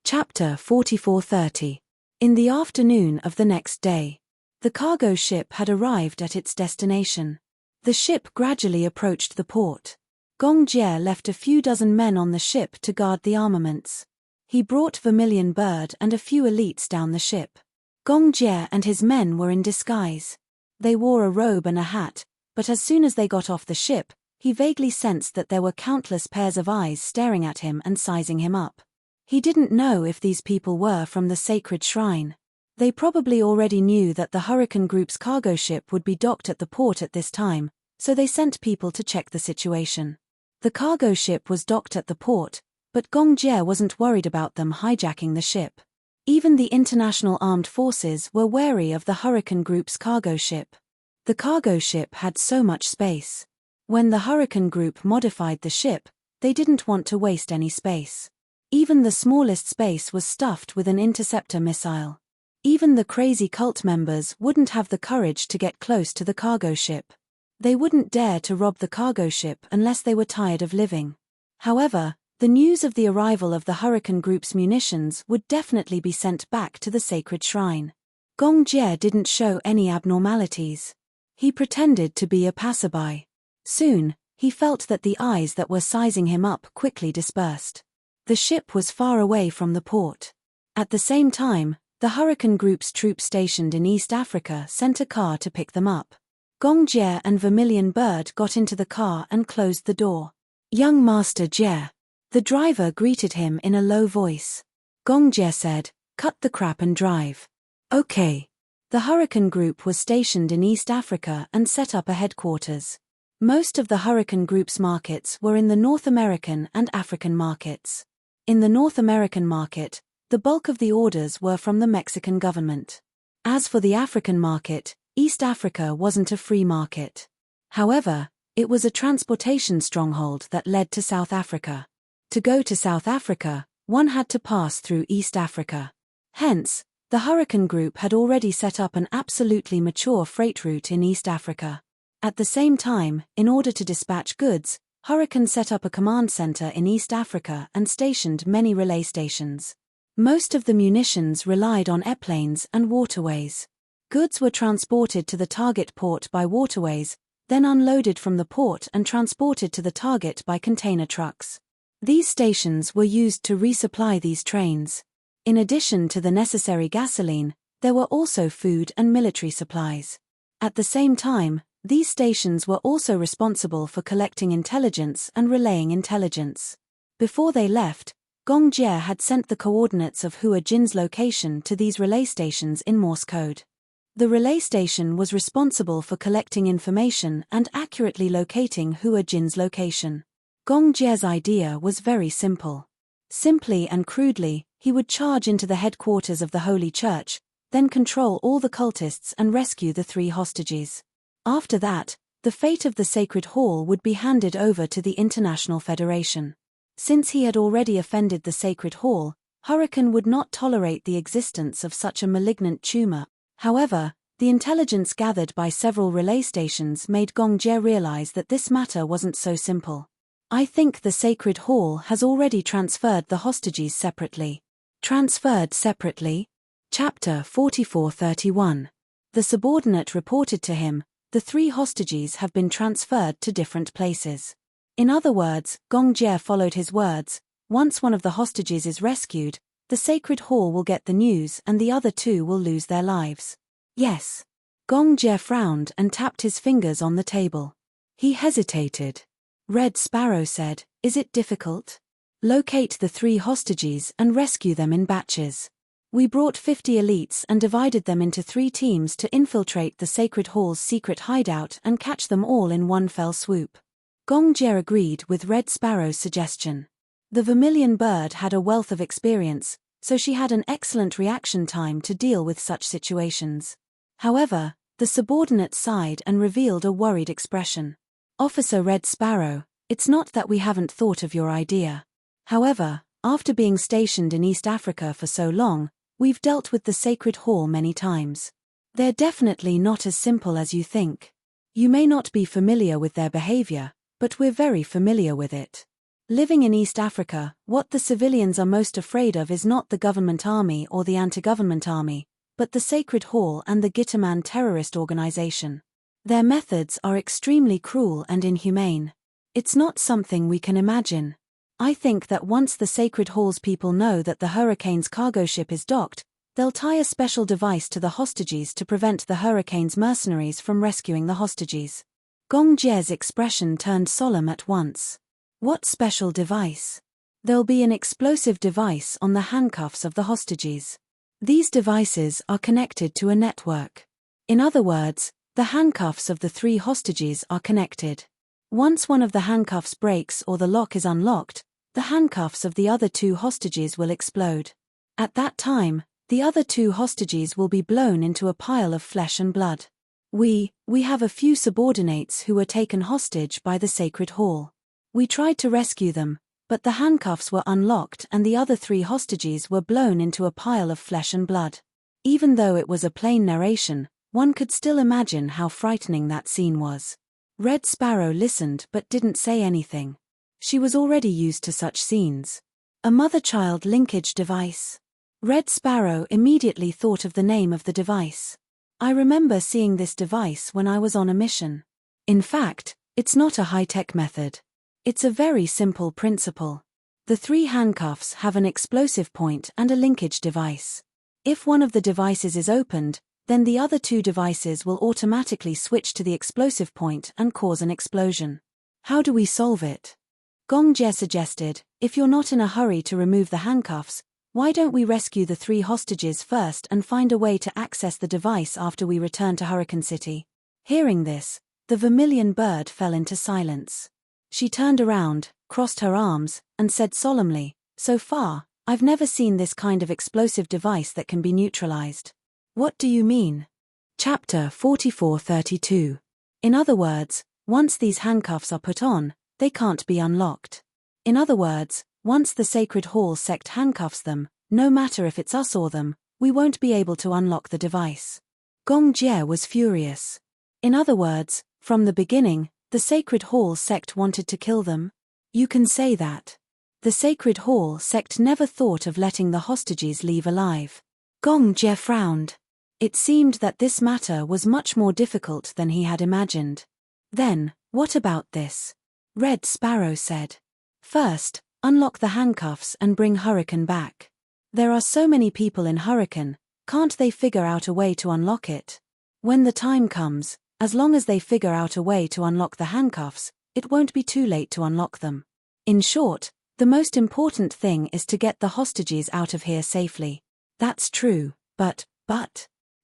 Chapter 44:30. In the afternoon of the next day, the cargo ship had arrived at its destination. The ship gradually approached the port. Gong Jie left a few dozen men on the ship to guard the armaments. He brought Vermilion Bird and a few elites down the ship. Gong Jie and his men were in disguise. They wore a robe and a hat, but as soon as they got off the ship, he vaguely sensed that there were countless pairs of eyes staring at him and sizing him up. He didn't know if these people were from the sacred shrine. They probably already knew that the Hurricane Group's cargo ship would be docked at the port at this time, so they sent people to check the situation. The cargo ship was docked at the port, but Gong Jie wasn't worried about them hijacking the ship. Even the international armed forces were wary of the Hurricane Group's cargo ship. The cargo ship had so much space. When the Hurricane Group modified the ship, they didn't want to waste any space. Even the smallest space was stuffed with an interceptor missile. Even the crazy cult members wouldn't have the courage to get close to the cargo ship. They wouldn't dare to rob the cargo ship unless they were tired of living. However, the news of the arrival of the Hurricane Group's munitions would definitely be sent back to the sacred shrine. Gong Jie didn't show any abnormalities. He pretended to be a passerby. Soon, he felt that the eyes that were sizing him up quickly dispersed. The ship was far away from the port. At the same time, the Hurricane Group's troops stationed in East Africa sent a car to pick them up. Gong Jie and Vermilion Bird got into the car and closed the door. Young Master Jie. The driver greeted him in a low voice. Gong Jie said, "Cut the crap and drive." Okay. The Hurricane Group was stationed in East Africa and set up a headquarters. Most of the Hurricane Group's markets were in the North American and African markets. In the North American market, the bulk of the orders were from the Mexican government. As for the African market, East Africa wasn't a free market. However, it was a transportation stronghold that led to South Africa. To go to South Africa, one had to pass through East Africa. Hence, the Hurricane Group had already set up an absolutely mature freight route in East Africa. At the same time, in order to dispatch goods, Hurricane set up a command center in East Africa and stationed many relay stations. Most of the munitions relied on airplanes and waterways. Goods were transported to the target port by waterways, then unloaded from the port and transported to the target by container trucks. These stations were used to resupply these trains. In addition to the necessary gasoline, there were also food and military supplies. At the same time, these stations were also responsible for collecting intelligence and relaying intelligence. Before they left, Gong Jie had sent the coordinates of Hua Jin's location to these relay stations in Morse code. The relay station was responsible for collecting information and accurately locating Hua Jin's location. Gong Jie's idea was very simple. Simply and crudely, he would charge into the headquarters of the Holy Church, then control all the cultists and rescue the 3 hostages. After that, the fate of the Sacred Hall would be handed over to the International Federation. Since he had already offended the Sacred Hall, Hurricane would not tolerate the existence of such a malignant tumor. However, the intelligence gathered by several relay stations made Gong Jie realize that this matter wasn't so simple. I think the Sacred Hall has already transferred the hostages separately. Transferred separately? Chapter 44:31. The subordinate reported to him, the 3 hostages have been transferred to different places. In other words, Gong Jie followed his words, once one of the hostages is rescued, the Sacred Hall will get the news and the other 2 will lose their lives. Yes. Gong Jie frowned and tapped his fingers on the table. He hesitated. Red Sparrow said, "Is it difficult? Locate the 3 hostages and rescue them in batches. We brought 50 elites and divided them into 3 teams to infiltrate the Sacred Hall's secret hideout and catch them all in one fell swoop." Gong Jie agreed with Red Sparrow's suggestion. The vermilion bird had a wealth of experience, so she had an excellent reaction time to deal with such situations. However, the subordinate sighed and revealed a worried expression. Officer Red Sparrow, it's not that we haven't thought of your idea. However, after being stationed in East Africa for so long, we've dealt with the Sacred Hall many times. They're definitely not as simple as you think. You may not be familiar with their behavior, but we're very familiar with it. Living in East Africa, what the civilians are most afraid of is not the government army or the anti-government army, but the Sacred Hall and the Gitaman terrorist organization. Their methods are extremely cruel and inhumane. It's not something we can imagine. I think that once the Sacred Hall's people know that the Hurricane's cargo ship is docked, they'll tie a special device to the hostages to prevent the Hurricane's mercenaries from rescuing the hostages. Gong Jie's expression turned solemn at once. What special device? There'll be an explosive device on the handcuffs of the hostages. These devices are connected to a network. In other words, the handcuffs of the 3 hostages are connected. Once one of the handcuffs breaks or the lock is unlocked, the handcuffs of the other 2 hostages will explode. At that time, the other 2 hostages will be blown into a pile of flesh and blood. We have a few subordinates who were taken hostage by the Sacred Hall. We tried to rescue them, but the handcuffs were unlocked and the other 3 hostages were blown into a pile of flesh and blood. Even though it was a plain narration, one could still imagine how frightening that scene was. Red Sparrow listened but didn't say anything. She was already used to such scenes. A mother-child linkage device. Red Sparrow immediately thought of the name of the device. I remember seeing this device when I was on a mission. In fact, it's not a high-tech method. It's a very simple principle. The 3 handcuffs have an explosive point and a linkage device. If one of the devices is opened, then the other 2 devices will automatically switch to the explosive point and cause an explosion. How do we solve it? Gong Jie suggested, if you're not in a hurry to remove the handcuffs, why don't we rescue the 3 hostages first and find a way to access the device after we return to Hurricane City? Hearing this, the vermilion bird fell into silence. She turned around, crossed her arms, and said solemnly, so far, I've never seen this kind of explosive device that can be neutralized. What do you mean? Chapter 4432. In other words, once these handcuffs are put on, they can't be unlocked. In other words, once the Sacred Hall sect handcuffs them, no matter if it's us or them, we won't be able to unlock the device. Gong Jie was furious. In other words, from the beginning, the Sacred Hall sect wanted to kill them? You can say that. The Sacred Hall sect never thought of letting the hostages leave alive. Gong Jie frowned. It seemed that this matter was much more difficult than he had imagined. Then, what about this? Red Sparrow said. First, unlock the handcuffs and bring Hurricane back. There are so many people in Hurricane, can't they figure out a way to unlock it? When the time comes, as long as they figure out a way to unlock the handcuffs, it won't be too late to unlock them. In short, the most important thing is to get the hostages out of here safely. That's true, but...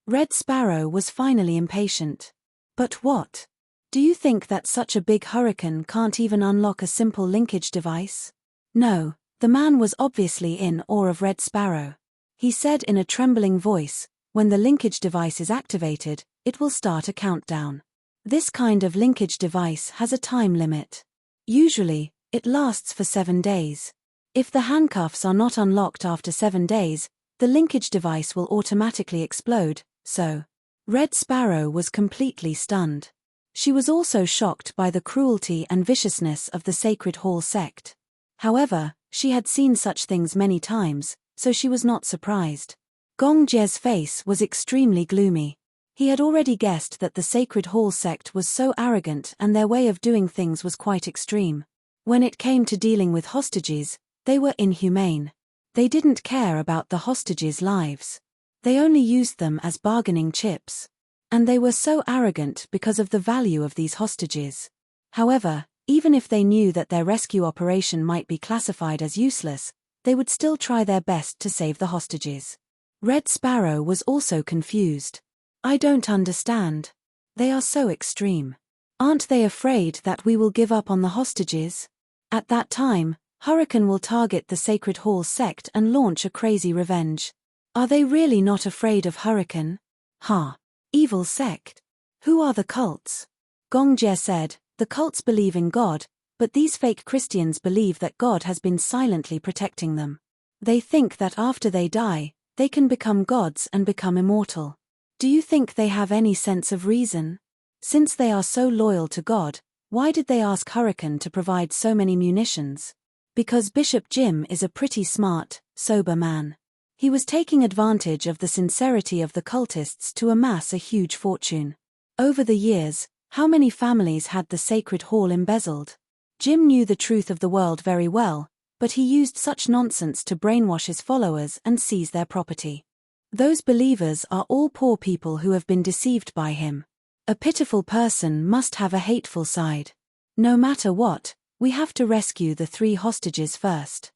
Red Sparrow was finally impatient. But what? Do you think that such a big hurricane can't even unlock a simple linkage device? No, the man was obviously in awe of Red Sparrow. He said in a trembling voice, when the linkage device is activated, it will start a countdown. This kind of linkage device has a time limit. Usually, it lasts for 7 days. If the handcuffs are not unlocked after 7 days, the linkage device will automatically explode, so. Red Sparrow was completely stunned. She was also shocked by the cruelty and viciousness of the Sacred Hall sect. However, she had seen such things many times, so she was not surprised. Gong Jie's face was extremely gloomy. He had already guessed that the Sacred Hall sect was so arrogant and their way of doing things was quite extreme. When it came to dealing with hostages, they were inhumane. They didn't care about the hostages' lives. They only used them as bargaining chips. And they were so arrogant because of the value of these hostages. However, even if they knew that their rescue operation might be classified as useless, they would still try their best to save the hostages. Red Sparrow was also confused. I don't understand. They are so extreme. Aren't they afraid that we will give up on the hostages? At that time, Hurricane will target the Sacred Hall sect and launch a crazy revenge. Are they really not afraid of Hurricane? Ha! Evil sect. Who are the cults? Gongjie said, the cults believe in God, but these fake Christians believe that God has been silently protecting them. They think that after they die, they can become gods and become immortal. Do you think they have any sense of reason? Since they are so loyal to God, why did they ask Hurricane to provide so many munitions? Because Bishop Jim is a pretty smart, sober man. He was taking advantage of the sincerity of the cultists to amass a huge fortune. Over the years, how many families had the Sacred Hall embezzled? Jim knew the truth of the world very well, but he used such nonsense to brainwash his followers and seize their property. Those believers are all poor people who have been deceived by him. A pitiful person must have a hateful side. No matter what, we have to rescue the 3 hostages first.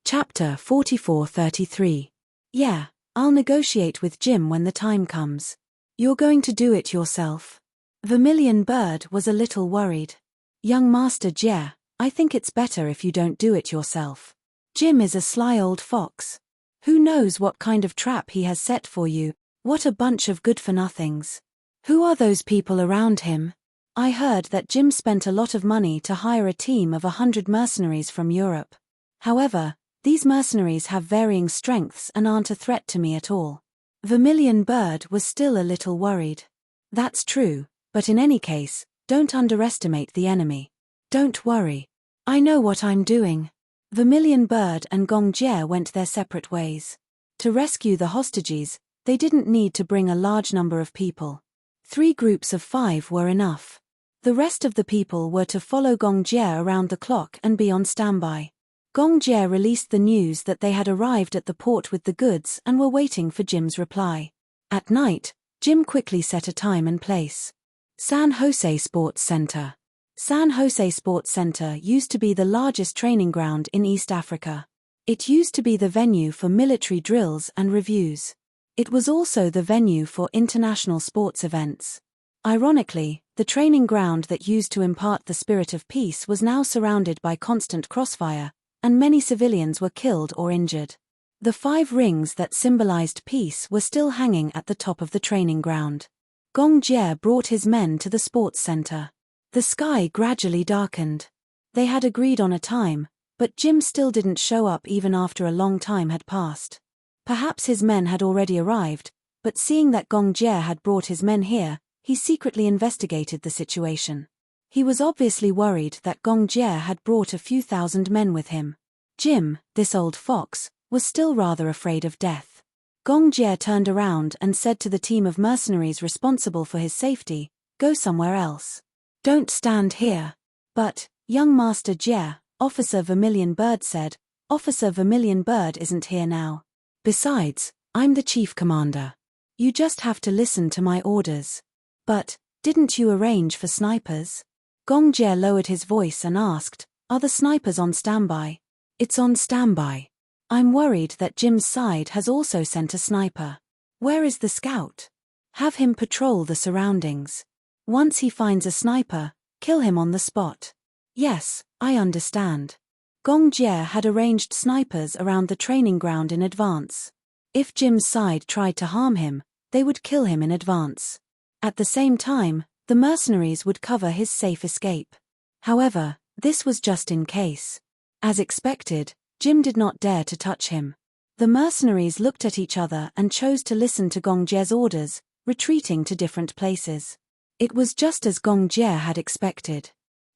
Chapter 44-33. Yeah, I'll negotiate with Jim when the time comes. You're going to do it yourself? Vermilion Bird was a little worried. Young Master Jie, I think it's better if you don't do it yourself. Jim is a sly old fox. Who knows what kind of trap he has set for you? What a bunch of good-for-nothings. Who are those people around him? I heard that Jim spent a lot of money to hire a team of 100 mercenaries from Europe. However, these mercenaries have varying strengths and aren't a threat to me at all. Vermilion Bird was still a little worried. That's true, but in any case, don't underestimate the enemy. Don't worry. I know what I'm doing. Vermilion Bird and Gongjie went their separate ways. To rescue the hostages, they didn't need to bring a large number of people. 3 groups of 5 were enough. The rest of the people were to follow Gongjie around the clock and be on standby. Gongjie released the news that they had arrived at the port with the goods and were waiting for Jim's reply. At night, Jim quickly set a time and place. San Jose Sports Center. San Jose Sports Center used to be the largest training ground in East Africa. It used to be the venue for military drills and reviews. It was also the venue for international sports events. Ironically, the training ground that used to impart the spirit of peace was now surrounded by constant crossfire, and many civilians were killed or injured. The 5 rings that symbolized peace were still hanging at the top of the training ground. Gongjie brought his men to the sports center. The sky gradually darkened. They had agreed on a time, but Jim still didn't show up even after a long time had passed. Perhaps his men had already arrived, but seeing that Gongjie had brought his men here, he secretly investigated the situation. He was obviously worried that Gongjie had brought a few thousand men with him. Jim, this old fox, was still rather afraid of death. Gongjie turned around and said to the team of mercenaries responsible for his safety, "Go somewhere else. Don't stand here." "But, young Master Jie," Officer Vermilion Bird said, "Officer Vermilion Bird isn't here now. Besides, I'm the chief commander. You just have to listen to my orders." "But, didn't you arrange for snipers?" Gongjie lowered his voice and asked, "Are the snipers on standby?" "It's on standby. I'm worried that Jim's side has also sent a sniper." "Where is the scout?" "Have him patrol the surroundings. Once he finds a sniper, kill him on the spot." "Yes, I understand." Gongjie had arranged snipers around the training ground in advance. If Jim's side tried to harm him, they would kill him in advance. At the same time, the mercenaries would cover his safe escape. However, this was just in case. As expected, Jim did not dare to touch him. The mercenaries looked at each other and chose to listen to Gongjie's orders, retreating to different places. It was just as Gongjie had expected.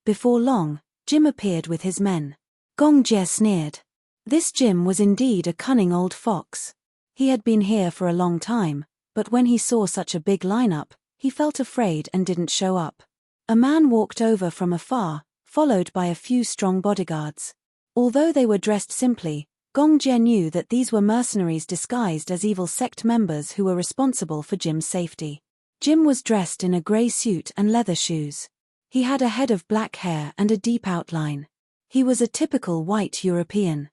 Before long, Jim appeared with his men. Gongjie sneered. This Jim was indeed a cunning old fox. He had been here for a long time, but when he saw such a big lineup, he felt afraid and didn't show up. A man walked over from afar, followed by a few strong bodyguards. Although they were dressed simply, Gongjie knew that these were mercenaries disguised as evil sect members who were responsible for Jim's safety. Jim was dressed in a grey suit and leather shoes. He had a head of black hair and a deep outline. He was a typical white European.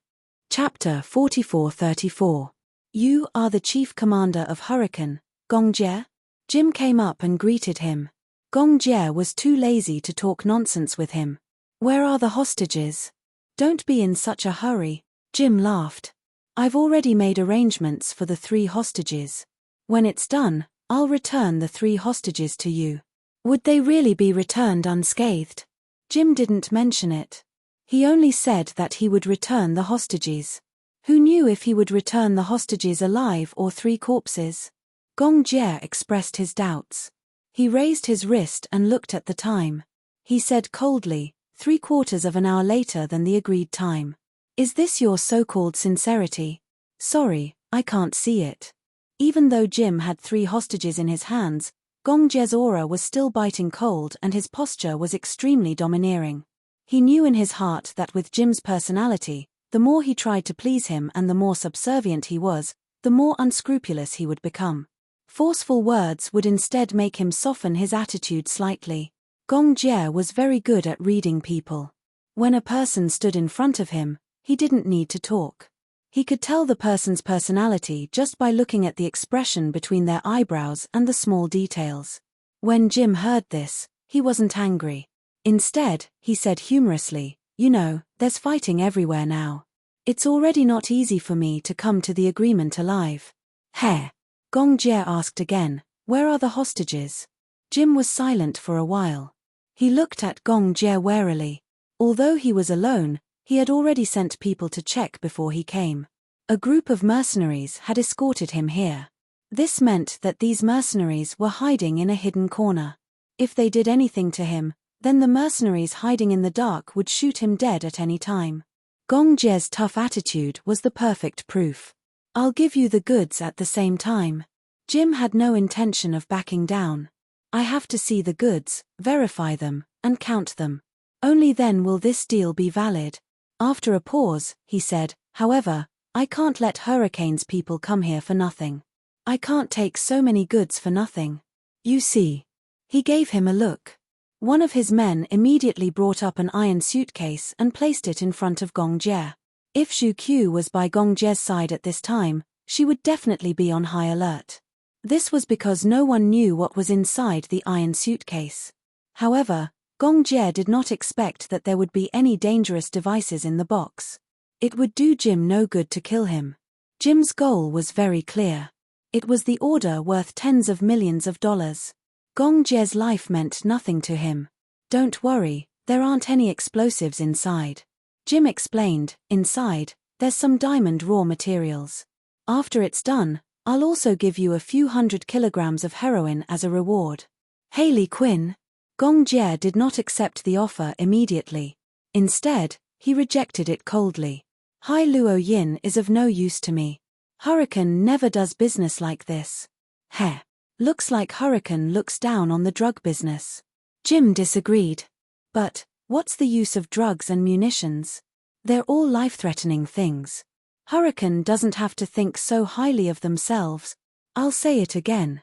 Chapter 44-34. "You are the chief commander of Hurricane, Gongjie?" Jim came up and greeted him. Gongjie was too lazy to talk nonsense with him. "Where are the hostages?" Don't be in such a hurry. Jim laughed. I've already made arrangements for the 3 hostages. When it's done, I'll return the 3 hostages to you. Would they really be returned unscathed? Jim didn't mention it. He only said that he would return the hostages. Who knew if he would return the hostages alive or 3 corpses? Gong Jie expressed his doubts. He raised his wrist and looked at the time. He said coldly, 3/4 of an hour later than the agreed time. Is this your so-called sincerity? Sorry, I can't see it. Even though Jim had 3 hostages in his hands, Gong Jie's aura was still biting cold and his posture was extremely domineering. He knew in his heart that with Jim's personality, the more he tried to please him and the more subservient he was, the more unscrupulous he would become. Forceful words would instead make him soften his attitude slightly. Gong Jie was very good at reading people. When a person stood in front of him, he didn't need to talk. He could tell the person's personality just by looking at the expression between their eyebrows and the small details. When Jim heard this, he wasn't angry. Instead, he said humorously, "You know, there's fighting everywhere now. It's already not easy for me to come to the agreement alive." "Heh?" Gong Jie asked again, "Where are the hostages?" Jim was silent for a while. He looked at Gong Jie warily. Although he was alone, he had already sent people to check before he came. A group of mercenaries had escorted him here. This meant that these mercenaries were hiding in a hidden corner. If they did anything to him, then the mercenaries hiding in the dark would shoot him dead at any time. Gong Jie's tough attitude was the perfect proof. "I'll give you the goods at the same time." Jim had no intention of backing down. "I have to see the goods, verify them, and count them. Only then will this deal be valid." After a pause, he said, "However, I can't let Hurricane's people come here for nothing. I can't take so many goods for nothing. You see." He gave him a look. One of his men immediately brought up an iron suitcase and placed it in front of Gong Jie. If Zhu Qiu was by Gong Jie's side at this time, she would definitely be on high alert. This was because no one knew what was inside the iron suitcase. However, Gong Jie did not expect that there would be any dangerous devices in the box. It would do Jim no good to kill him. Jim's goal was very clear. It was the order worth tens of millions of dollars. Gong Jie's life meant nothing to him. "Don't worry, there aren't any explosives inside." Jim explained, "Inside, there's some diamond raw materials. After it's done, I'll also give you a few 100 kilograms of heroin as a reward." "Haley Quinn?" Gong Jie did not accept the offer immediately. Instead, he rejected it coldly. "Hai Luo Yin is of no use to me. Hurricane never does business like this." "Heh. Looks like Hurricane looks down on the drug business." Jim disagreed. "But, what's the use of drugs and munitions? They're all life-threatening things. Hurricane doesn't have to think so highly of themselves." I'll say it again.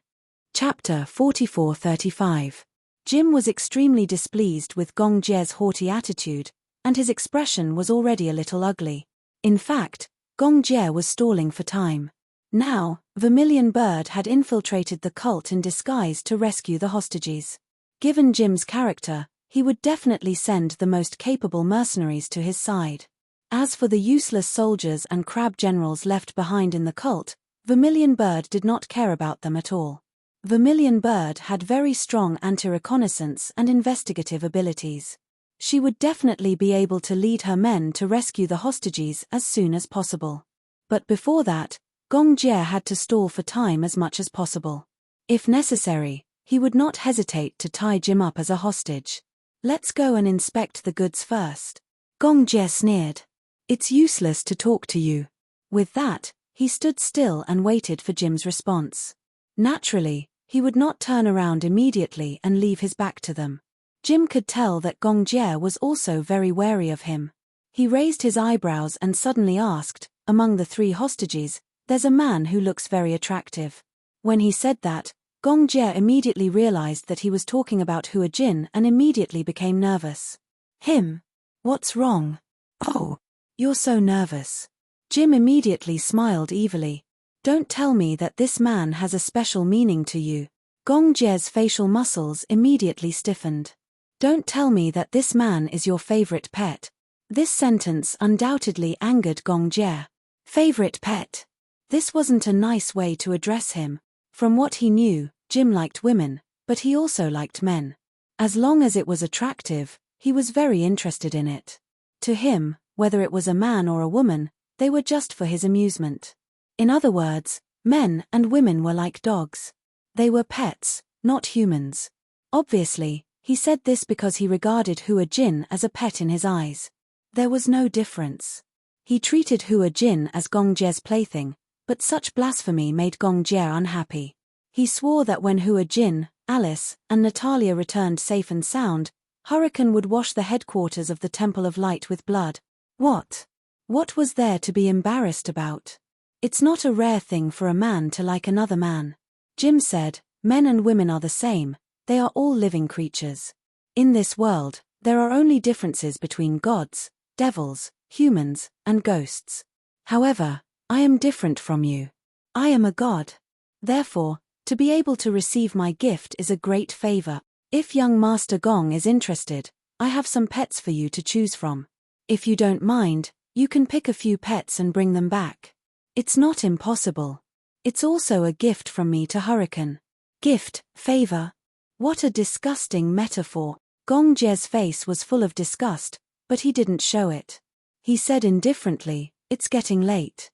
Chapter 44-35. Jim was extremely displeased with Gong Jie's haughty attitude, and his expression was already a little ugly. In fact, Gong Jie was stalling for time. Now, Vermilion Bird had infiltrated the cult in disguise to rescue the hostages. Given Jim's character, he would definitely send the most capable mercenaries to his side. As for the useless soldiers and crab generals left behind in the cult, Vermilion Bird did not care about them at all. Vermilion Bird had very strong anti-reconnaissance and investigative abilities. She would definitely be able to lead her men to rescue the hostages as soon as possible. But before that, Gong Jie had to stall for time as much as possible. If necessary, he would not hesitate to tie Jim up as a hostage. "Let's go and inspect the goods first." Gong Jie sneered. "It's useless to talk to you." With that, he stood still and waited for Jim's response. Naturally, he would not turn around immediately and leave his back to them. Jim could tell that Gong Jie was also very wary of him. He raised his eyebrows and suddenly asked, "Among the 3 hostages, there's a man who looks very attractive." When he said that, Gong Jie immediately realized that he was talking about Hua Jin and immediately became nervous. "Him? What's wrong? Oh, you're so nervous." Jim immediately smiled evilly. "Don't tell me that this man has a special meaning to you." Gong Jie's facial muscles immediately stiffened. "Don't tell me that this man is your favorite pet." This sentence undoubtedly angered Gong Jie. Favorite pet. This wasn't a nice way to address him. From what he knew, Jim liked women, but he also liked men. As long as it was attractive, he was very interested in it. To him, whether it was a man or a woman, they were just for his amusement. In other words, men and women were like dogs. They were pets, not humans. Obviously, he said this because he regarded Hua Jin as a pet in his eyes. There was no difference. He treated Hua Jin as Gong Jie's plaything, but such blasphemy made Gong Jie unhappy. He swore that when Hua Jin, Alice, and Natalia returned safe and sound, Hurricane would wash the headquarters of the Temple of Light with blood. What? What was there to be embarrassed about? It's not a rare thing for a man to like another man. Jim said, men and women are the same, they are all living creatures. In this world, there are only differences between gods, devils, humans, and ghosts. However, I am different from you. I am a god. Therefore, to be able to receive my gift is a great favor. If young Master Gong is interested, I have some pets for you to choose from. If you don't mind, you can pick a few pets and bring them back. It's not impossible. It's also a gift from me to Hurricane. Gift, favor. What a disgusting metaphor. Gong Jie's face was full of disgust, but he didn't show it. He said indifferently, it's getting late.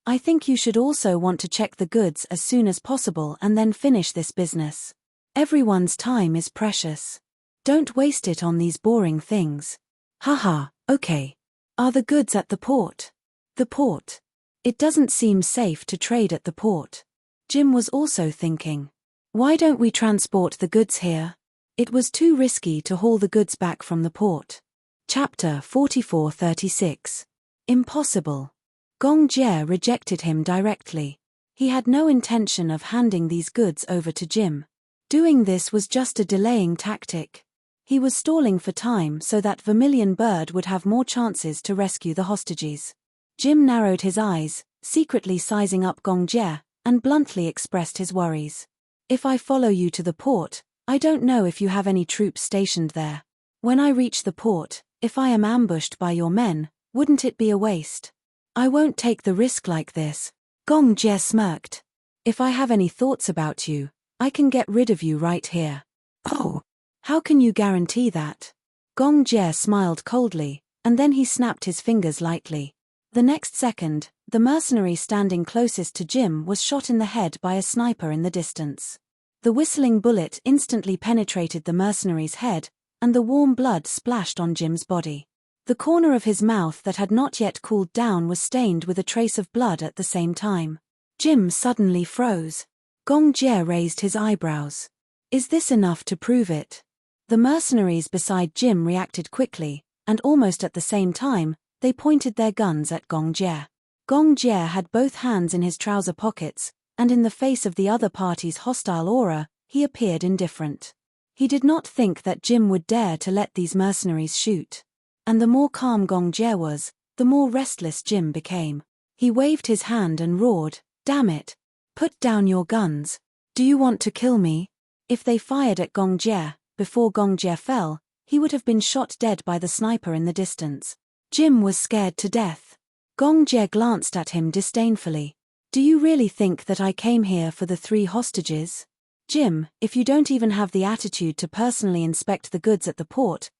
I think you should also want to check the goods as soon as possible and then finish this business. Everyone's time is precious. Don't waste it on these boring things. Haha, okay. Are the goods at the port? The port. It doesn't seem safe to trade at the port. Jim was also thinking. Why don't we transport the goods here? It was too risky to haul the goods back from the port. Chapter 44-36. Impossible. Gong Jie rejected him directly. He had no intention of handing these goods over to Jim. Doing this was just a delaying tactic. He was stalling for time so that Vermilion Bird would have more chances to rescue the hostages. Jim narrowed his eyes, secretly sizing up Gong Jie, and bluntly expressed his worries. If I follow you to the port, I don't know if you have any troops stationed there. When I reach the port, if I am ambushed by your men, wouldn't it be a waste? I won't take the risk like this. Gong Jie smirked. If I have any thoughts about you, I can get rid of you right here. Oh, how can you guarantee that? Gong Jie smiled coldly, and then he snapped his fingers lightly. The next second, the mercenary standing closest to Jim was shot in the head by a sniper in the distance. The whistling bullet instantly penetrated the mercenary's head, and the warm blood splashed on Jim's body. The corner of his mouth that had not yet cooled down was stained with a trace of blood at the same time. Jim suddenly froze. Gong Jie raised his eyebrows. Is this enough to prove it? The mercenaries beside Jim reacted quickly, and almost at the same time, they pointed their guns at Gong Jie. Gong Jie had both hands in his trouser pockets, and in the face of the other party's hostile aura, he appeared indifferent. He did not think that Jim would dare to let these mercenaries shoot. And the more calm Gong Jie was, the more restless Jim became. He waved his hand and roared, "Damn it! Put down your guns. Do you want to kill me?" If they fired at Gong Jie, before Gong Jie fell, he would have been shot dead by the sniper in the distance. Jim was scared to death. Gong Jie glanced at him disdainfully. Do you really think that I came here for the 3 hostages? Jim, if you don't even have the attitude to personally inspect the goods at the port,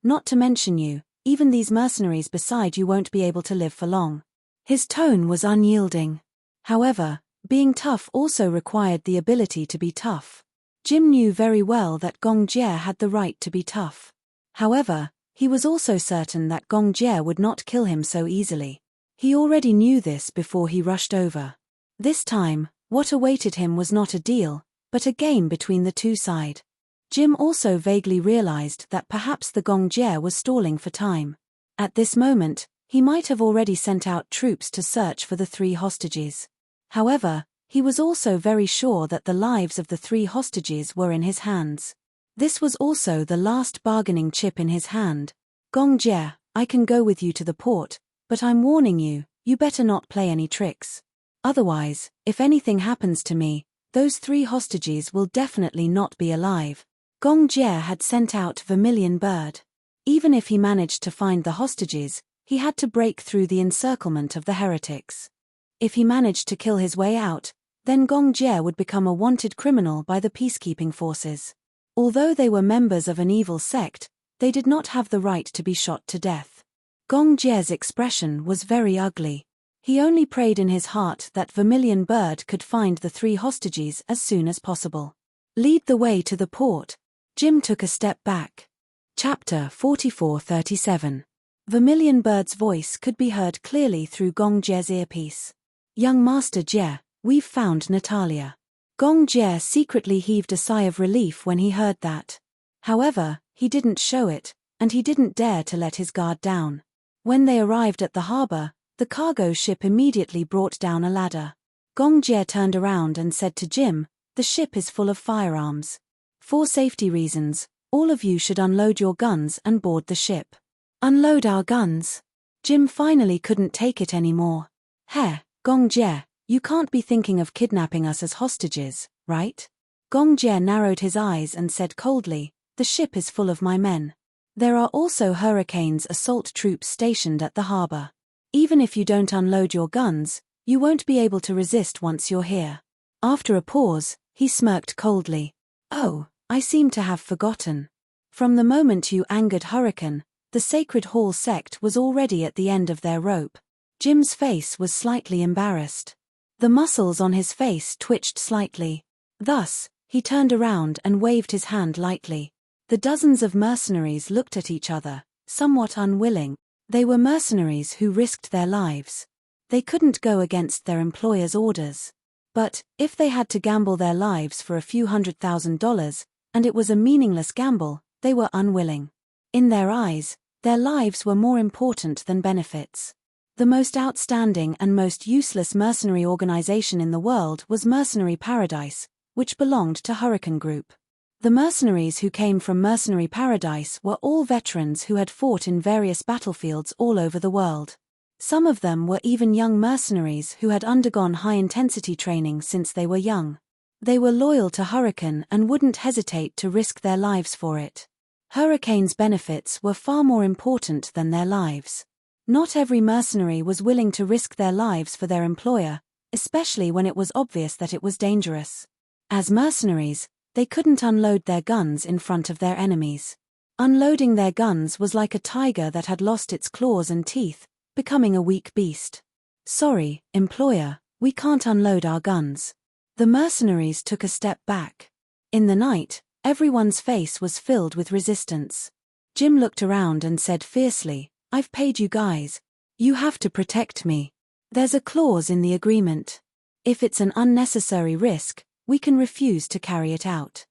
not to mention you, even these mercenaries beside you won't be able to live for long. His tone was unyielding. However, being tough also required the ability to be tough. Jim knew very well that Gong Jie had the right to be tough. However, he was also certain that Gong Jie would not kill him so easily. He already knew this before he rushed over. This time, what awaited him was not a deal, but a game between the two sides. Jim also vaguely realized that perhaps the Gong Jie was stalling for time. At this moment, he might have already sent out troops to search for the 3 hostages. However, he was also very sure that the lives of the 3 hostages were in his hands. This was also the last bargaining chip in his hand. Gong Jie, I can go with you to the port, but I'm warning you, you better not play any tricks. Otherwise, if anything happens to me, those 3 hostages will definitely not be alive. Gong Jie had sent out Vermilion Bird. Even if he managed to find the hostages, he had to break through the encirclement of the heretics. If he managed to kill his way out, then Gong Jie would become a wanted criminal by the peacekeeping forces. Although they were members of an evil sect, they did not have the right to be shot to death. Gong Jie's expression was very ugly. He only prayed in his heart that Vermilion Bird could find the 3 hostages as soon as possible. Lead the way to the port. Jim took a step back. Chapter 44:37. Vermilion Bird's voice could be heard clearly through Gong Jie's earpiece. Young Master Jie, we've found Natalia. Gong Jie secretly heaved a sigh of relief when he heard that. However, he didn't show it, and he didn't dare to let his guard down. When they arrived at the harbor, the cargo ship immediately brought down a ladder. Gong Jie turned around and said to Jim, "The ship is full of firearms. For safety reasons, all of you should unload your guns and board the ship." "Unload our guns?" Jim finally couldn't take it anymore. "Heh, Gong Jie, you can't be thinking of kidnapping us as hostages, right?" Gong Jie narrowed his eyes and said coldly, "The ship is full of my men. There are also Hurricane's assault troops stationed at the harbor. Even if you don't unload your guns, you won't be able to resist once you're here." After a pause, he smirked coldly. "Oh, I seem to have forgotten. From the moment you angered Hurricane, the Sacred Hall sect was already at the end of their rope." Jim's face was slightly embarrassed. The muscles on his face twitched slightly. Thus, he turned around and waved his hand lightly. The dozens of mercenaries looked at each other, somewhat unwilling. They were mercenaries who risked their lives. They couldn't go against their employer's orders. But, if they had to gamble their lives for a few $100,000, and it was a meaningless gamble, they were unwilling. In their eyes, their lives were more important than benefits. The most outstanding and most useless mercenary organization in the world was Mercenary Paradise, which belonged to Hurricane Group. The mercenaries who came from Mercenary Paradise were all veterans who had fought in various battlefields all over the world. Some of them were even young mercenaries who had undergone high-intensity training since they were young. They were loyal to Hurricane and wouldn't hesitate to risk their lives for it. Hurricane's benefits were far more important than their lives. Not every mercenary was willing to risk their lives for their employer, especially when it was obvious that it was dangerous. As mercenaries, they couldn't unload their guns in front of their enemies. Unloading their guns was like a tiger that had lost its claws and teeth, becoming a weak beast. "Sorry, employer, we can't unload our guns." The mercenaries took a step back. In the night, everyone's face was filled with resistance. Jim looked around and said fiercely, "I've paid you guys. You have to protect me. There's a clause in the agreement. If it's an unnecessary risk, we can refuse to carry it out."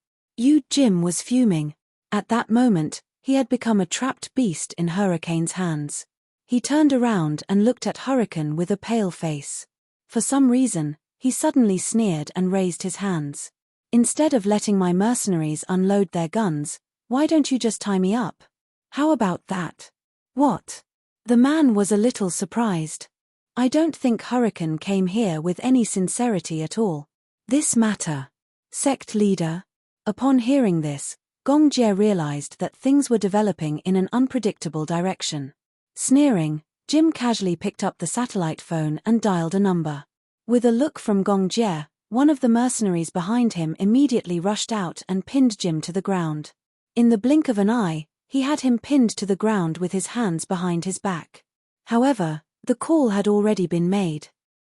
Jim was fuming. At that moment, he had become a trapped beast in Hurricane's hands. He turned around and looked at Hurricane with a pale face. For some reason, he suddenly sneered and raised his hands. "Instead of letting my mercenaries unload their guns, why don't you just tie me up? How about that?" "What?" The man was a little surprised. "I don't think Hurricane came here with any sincerity at all. This matter." "Sect leader?" Upon hearing this, Gong Jie realized that things were developing in an unpredictable direction. Sneering, Jim casually picked up the satellite phone and dialed a number. With a look from Gong Jie, one of the mercenaries behind him immediately rushed out and pinned Jim to the ground. In the blink of an eye, he had him pinned to the ground with his hands behind his back. However, the call had already been made.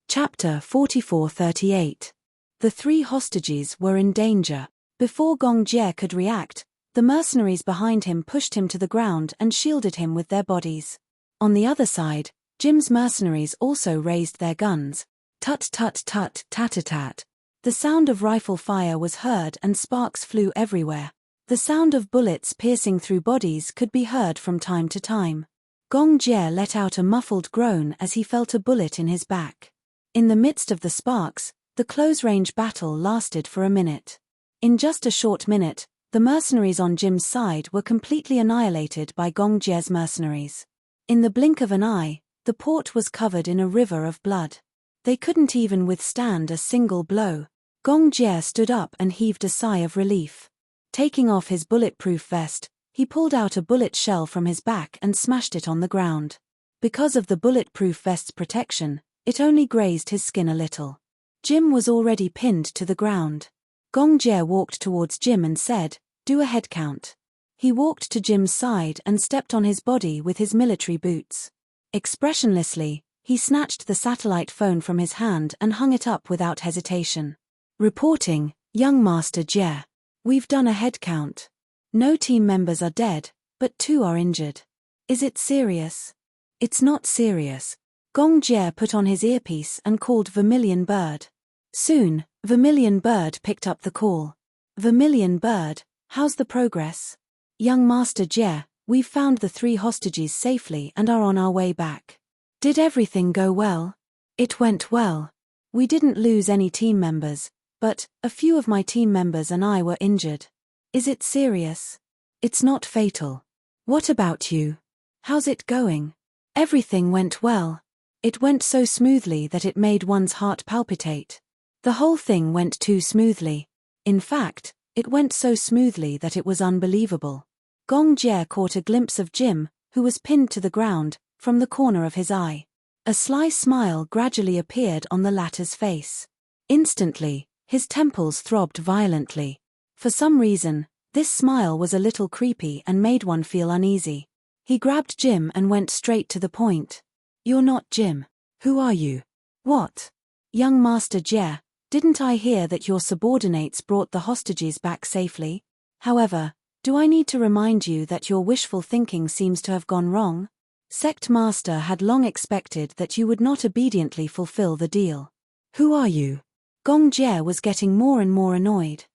Chapter 44:38. The 3 hostages were in danger. Before Gong Jie could react, the mercenaries behind him pushed him to the ground and shielded him with their bodies. On the other side, Jim's mercenaries also raised their guns. Tut tut tut tat-a-tat. The sound of rifle fire was heard and sparks flew everywhere. The sound of bullets piercing through bodies could be heard from time to time. Gong Jie let out a muffled groan as he felt a bullet in his back. In the midst of the sparks, the close-range battle lasted for a minute. In just a short minute, the mercenaries on Jim's side were completely annihilated by Gong Jie's mercenaries. In the blink of an eye, the port was covered in a river of blood. They couldn't even withstand a single blow. Gong Jie stood up and heaved a sigh of relief. Taking off his bulletproof vest, He pulled out a bullet shell from his back and smashed it on the ground. Because of the bulletproof vest's protection, it only grazed his skin a little. Jim was already pinned to the ground. Gong Jie walked towards Jim and said, "Do a head count." He walked to Jim's side and stepped on his body with his military boots. Expressionlessly, he snatched the satellite phone from his hand and hung it up without hesitation. Reporting, young Master Jie. We've done a head count. No team members are dead, but 2 are injured. Is it serious? It's not serious. Gong Jie put on his earpiece and called Vermilion Bird. Soon, Vermilion Bird picked up the call. Vermilion Bird, how's the progress? Young Master Jie, we've found the 3 hostages safely and are on our way back. Did everything go well? It went well. We didn't lose any team members, but a few of my team members and I were injured. Is it serious? It's not fatal. What about you? How's it going? Everything went well. It went so smoothly that it made one's heart palpitate. The whole thing went too smoothly. In fact, it went so smoothly that it was unbelievable. Gong Jie caught a glimpse of Jim, who was pinned to the ground, from the corner of his eye. A sly smile gradually appeared on the latter's face. Instantly, his temples throbbed violently. For some reason, this smile was a little creepy and made one feel uneasy. He grabbed Jim and went straight to the point. You're not Jim. Who are you? What? Young Master Jie, didn't I hear that your subordinates brought the hostages back safely? However, do I need to remind you that your wishful thinking seems to have gone wrong? Sect Master had long expected that you would not obediently fulfill the deal. Who are you? Gong Jie was getting more and more annoyed.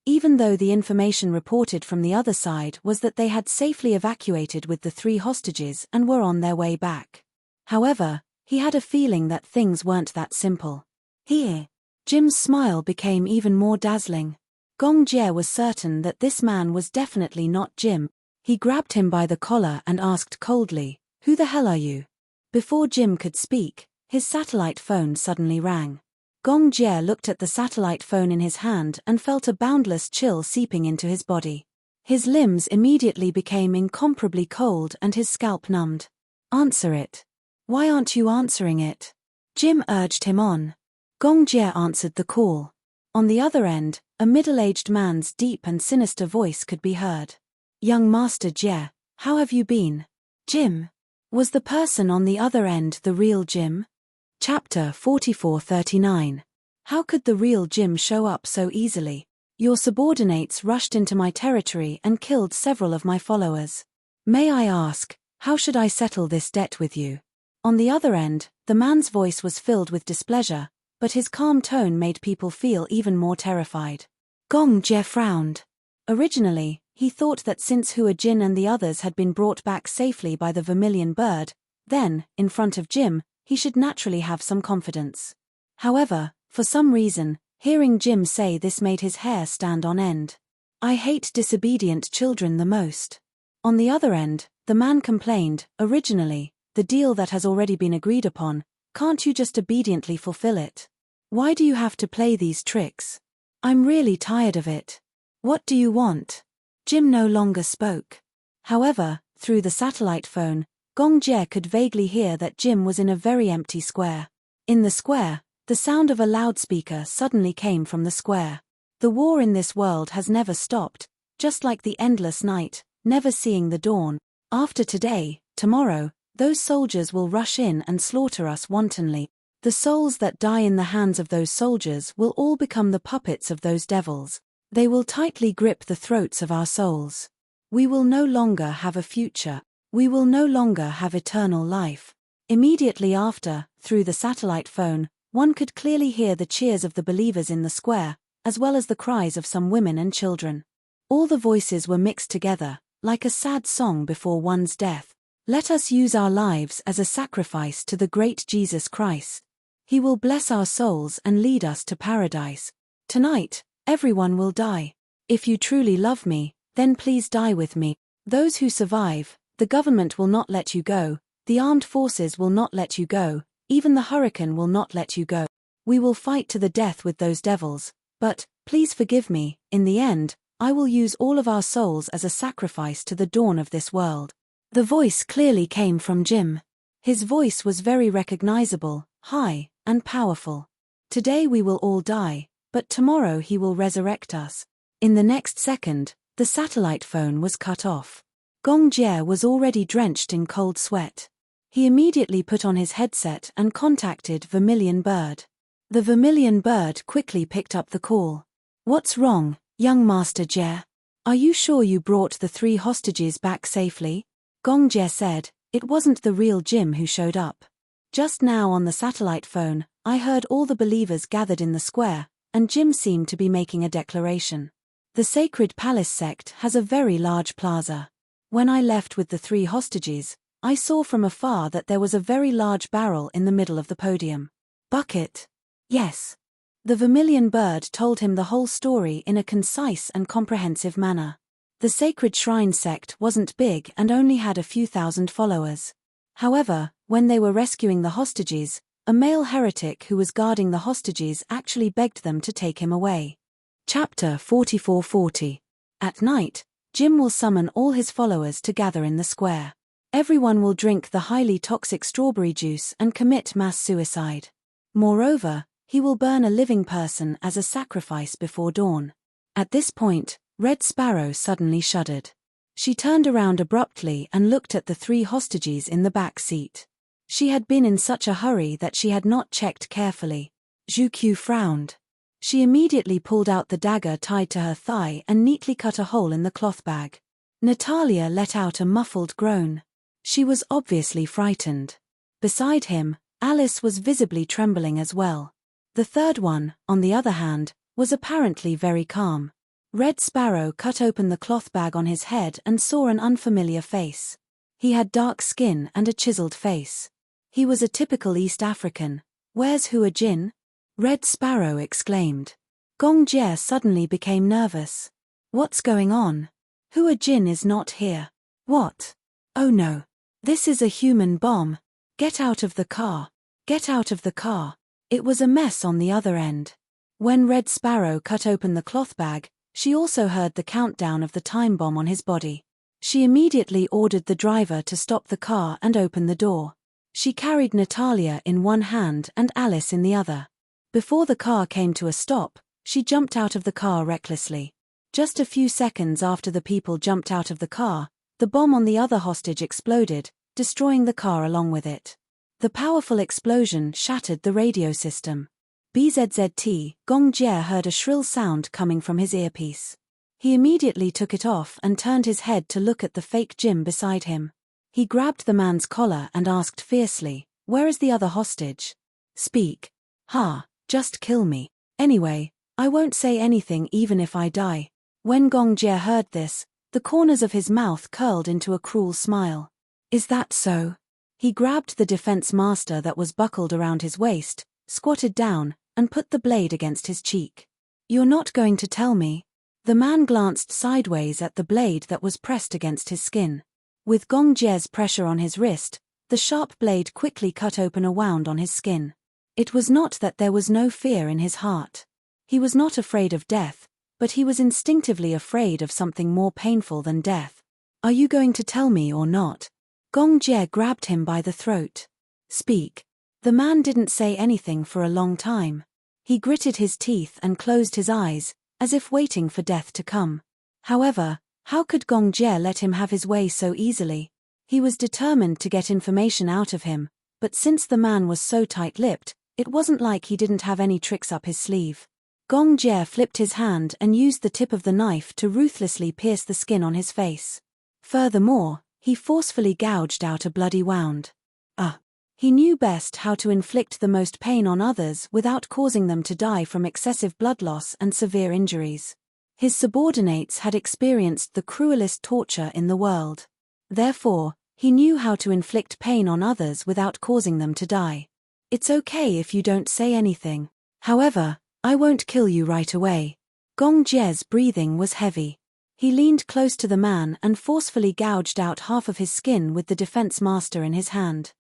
Even though the information reported from the other side was that they had safely evacuated with the 3 hostages and were on their way back. However, he had a feeling that things weren't that simple. Here. Jim's smile became even more dazzling. Gong Jie was certain that this man was definitely not Jim. He grabbed him by the collar and asked coldly, "Who the hell are you?" Before Jim could speak, his satellite phone suddenly rang. Gong Jie looked at the satellite phone in his hand and felt a boundless chill seeping into his body. His limbs immediately became incomparably cold and his scalp numbed. Answer it. Why aren't you answering it? Jim urged him on. Gong Jie answered the call. On the other end, a middle-aged man's deep and sinister voice could be heard. Young Master Jie, how have you been? Jim. Was the person on the other end the real Jim? Chapter 4439. How could the real Jim show up so easily? Your subordinates rushed into my territory and killed several of my followers. May I ask, how should I settle this debt with you? On the other end, the man's voice was filled with displeasure, but his calm tone made people feel even more terrified. Gong Jie frowned. Originally, he thought that since Hua Jin and the others had been brought back safely by the Vermilion Bird, then, in front of Jim, he should naturally have some confidence. However, for some reason, hearing Jim say this made his hair stand on end. I hate disobedient children the most. On the other end, the man complained, originally, the deal that has already been agreed upon, can't you just obediently fulfill it? Why do you have to play these tricks? I'm really tired of it. What do you want? Jim no longer spoke. However, through the satellite phone, Gong Jie could vaguely hear that Jim was in a very empty square. In the square, the sound of a loudspeaker suddenly came from the square. The war in this world has never stopped, just like the endless night, never seeing the dawn. After today, tomorrow, those soldiers will rush in and slaughter us wantonly. The souls that die in the hands of those soldiers will all become the puppets of those devils. They will tightly grip the throats of our souls. We will no longer have a future. We will no longer have eternal life. Immediately after, through the satellite phone, one could clearly hear the cheers of the believers in the square, as well as the cries of some women and children. All the voices were mixed together, like a sad song before one's death. Let us use our lives as a sacrifice to the great Jesus Christ. He will bless our souls and lead us to paradise. Tonight, everyone will die. If you truly love me, then please die with me. Those who survive, the government will not let you go, the armed forces will not let you go, even the hurricane will not let you go. We will fight to the death with those devils, but, please forgive me, in the end, I will use all of our souls as a sacrifice to the dawn of this world. The voice clearly came from Jim. His voice was very recognizable, high, and powerful. Today we will all die, but tomorrow he will resurrect us. In the next second, the satellite phone was cut off. Gong Jie was already drenched in cold sweat. He immediately put on his headset and contacted Vermilion Bird. The Vermilion Bird quickly picked up the call. What's wrong, young Master Jie? Are you sure you brought the 3 hostages back safely? Gong Jie said, it wasn't the real Jim who showed up. Just now on the satellite phone, I heard all the believers gathered in the square, and Jim seemed to be making a declaration. The Sacred Palace sect has a very large plaza. When I left with the 3 hostages, I saw from afar that there was a very large barrel in the middle of the podium. Bucket? Yes. The Vermilion Bird told him the whole story in a concise and comprehensive manner. The Sacred Shrine sect wasn't big and only had a few thousand followers. However, when they were rescuing the hostages, a male heretic who was guarding the hostages actually begged them to take him away. Chapter 4440. At night, Jim will summon all his followers to gather in the square. Everyone will drink the highly toxic strawberry juice and commit mass suicide. Moreover, he will burn a living person as a sacrifice before dawn. At this point, Red Sparrow suddenly shuddered. She turned around abruptly and looked at the 3 hostages in the back seat. She had been in such a hurry that she had not checked carefully. Zhu Qiu frowned. She immediately pulled out the dagger tied to her thigh and neatly cut a hole in the cloth bag. Natalia let out a muffled groan. She was obviously frightened. Beside him, Alice was visibly trembling as well. The third one, on the other hand, was apparently very calm. Red Sparrow cut open the cloth bag on his head and saw an unfamiliar face. He had dark skin and a chiseled face. He was a typical East African. Where's Hua Jin? Red Sparrow exclaimed. Gong Jie suddenly became nervous. What's going on? Hua Jin is not here. What? Oh no. This is a human bomb. Get out of the car. Get out of the car. It was a mess on the other end. When Red Sparrow cut open the cloth bag, she also heard the countdown of the time bomb on his body. She immediately ordered the driver to stop the car and open the door. She carried Natalia in one hand and Alice in the other. Before the car came to a stop, she jumped out of the car recklessly. Just a few seconds after the people jumped out of the car, the bomb on the other hostage exploded, destroying the car along with it. The powerful explosion shattered the radio system. BZZT, Gong Jie heard a shrill sound coming from his earpiece. He immediately took it off and turned his head to look at the fake Jim beside him. He grabbed the man's collar and asked fiercely, "Where is the other hostage? Speak." "Ha, just kill me. Anyway, I won't say anything even if I die." When Gong Jie heard this, the corners of his mouth curled into a cruel smile. "Is that so?" He grabbed the defense master that was buckled around his waist, squatted down, and put the blade against his cheek. "You're not going to tell me?" The man glanced sideways at the blade that was pressed against his skin. With Gong Jie's pressure on his wrist, the sharp blade quickly cut open a wound on his skin. It was not that there was no fear in his heart. He was not afraid of death, but he was instinctively afraid of something more painful than death. "Are you going to tell me or not?" Gong Jie grabbed him by the throat. "Speak." The man didn't say anything for a long time. He gritted his teeth and closed his eyes, as if waiting for death to come. However, how could Gong Jie let him have his way so easily? He was determined to get information out of him, but since the man was so tight-lipped, it wasn't like he didn't have any tricks up his sleeve. Gong Jie flipped his hand and used the tip of the knife to ruthlessly pierce the skin on his face. Furthermore, he forcefully gouged out a bloody wound. He knew best how to inflict the most pain on others without causing them to die from excessive blood loss and severe injuries. His subordinates had experienced the cruelest torture in the world. Therefore, he knew how to inflict pain on others without causing them to die. "It's okay if you don't say anything. However, I won't kill you right away." Gong Jie's breathing was heavy. He leaned close to the man and forcefully gouged out half of his skin with the defense master in his hand.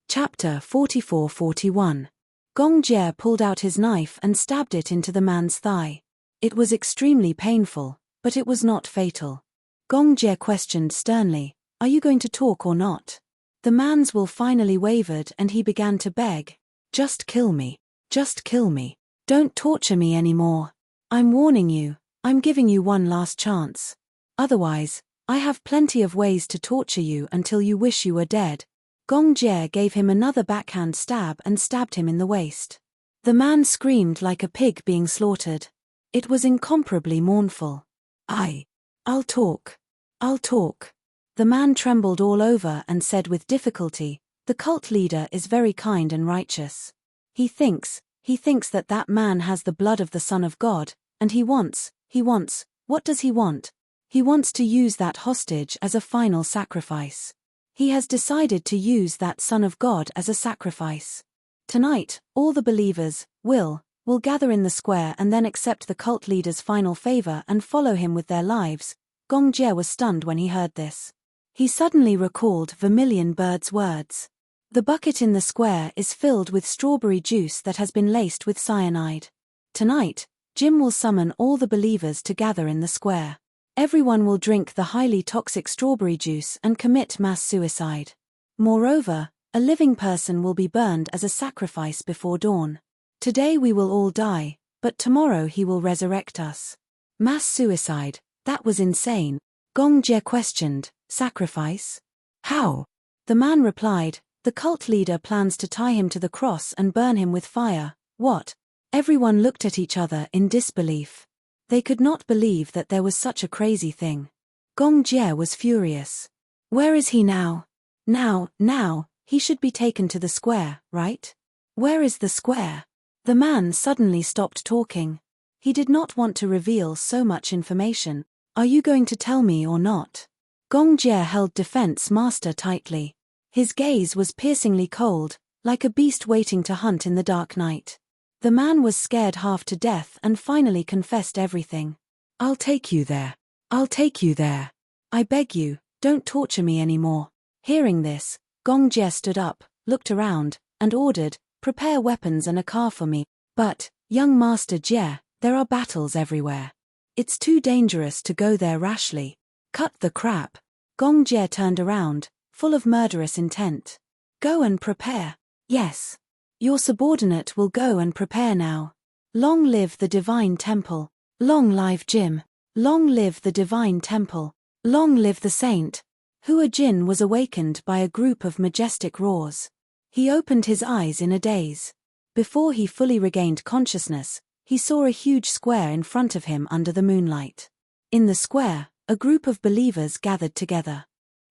Chapter 4441. Gong Jie pulled out his knife and stabbed it into the man's thigh. It was extremely painful, but it was not fatal. Gong Jie questioned sternly, "Are you going to talk or not?" The man's will finally wavered and he began to beg, "Just kill me. Just kill me. Don't torture me anymore. I'm warning you, I'm giving you one last chance. Otherwise, I have plenty of ways to torture you until you wish you were dead." Gong Jie gave him another backhand stab and stabbed him in the waist. The man screamed like a pig being slaughtered. It was incomparably mournful. I'll talk. I'll talk." The man trembled all over and said with difficulty, "The cult leader is very kind and righteous. He thinks that man has the blood of the Son of God, and he wants, what does he want? He wants to use that hostage as a final sacrifice. He has decided to use that Son of God as a sacrifice. Tonight, all the believers will gather in the square and then accept the cult leader's final favor and follow him with their lives." Gong Jie was stunned when he heard this. He suddenly recalled Vermilion Bird's words. The bucket in the square is filled with strawberry juice that has been laced with cyanide. Tonight, Jim will summon all the believers to gather in the square. Everyone will drink the highly toxic strawberry juice and commit mass suicide. Moreover, a living person will be burned as a sacrifice before dawn. Today we will all die, but tomorrow he will resurrect us. Mass suicide, that was insane. Gong Jie questioned, "Sacrifice? How?" The man replied, "The cult leader plans to tie him to the cross and burn him with fire." What? Everyone looked at each other in disbelief. They could not believe that there was such a crazy thing. Gong Jie was furious. "Where is he now? Now, he should be taken to the square, right? Where is the square?" The man suddenly stopped talking. He did not want to reveal so much information. "Are you going to tell me or not?" Gong Jie held Defense Master tightly. His gaze was piercingly cold, like a beast waiting to hunt in the dark night. The man was scared half to death and finally confessed everything. "I'll take you there. I'll take you there. I beg you, don't torture me anymore." Hearing this, Gong Jie stood up, looked around, and ordered, "Prepare weapons and a car for me. But, young Master Jie, there are battles everywhere. It's too dangerous to go there rashly. Cut the crap." Gong Jie turned around, full of murderous intent. "Go and prepare. Yes. Your subordinate will go and prepare now. Long live the Divine Temple. Long live Jim. Long live the Divine Temple. Long live the Saint." Hua Jin was awakened by a group of majestic roars. He opened his eyes in a daze. Before he fully regained consciousness, he saw a huge square in front of him under the moonlight. In the square, a group of believers gathered together.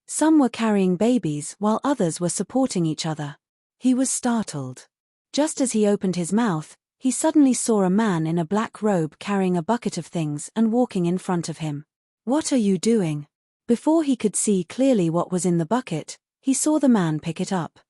Some were carrying babies while others were supporting each other. He was startled. Just as he opened his mouth, he suddenly saw a man in a black robe carrying a bucket of things and walking in front of him. "What are you doing?" Before he could see clearly what was in the bucket, he saw the man pick it up.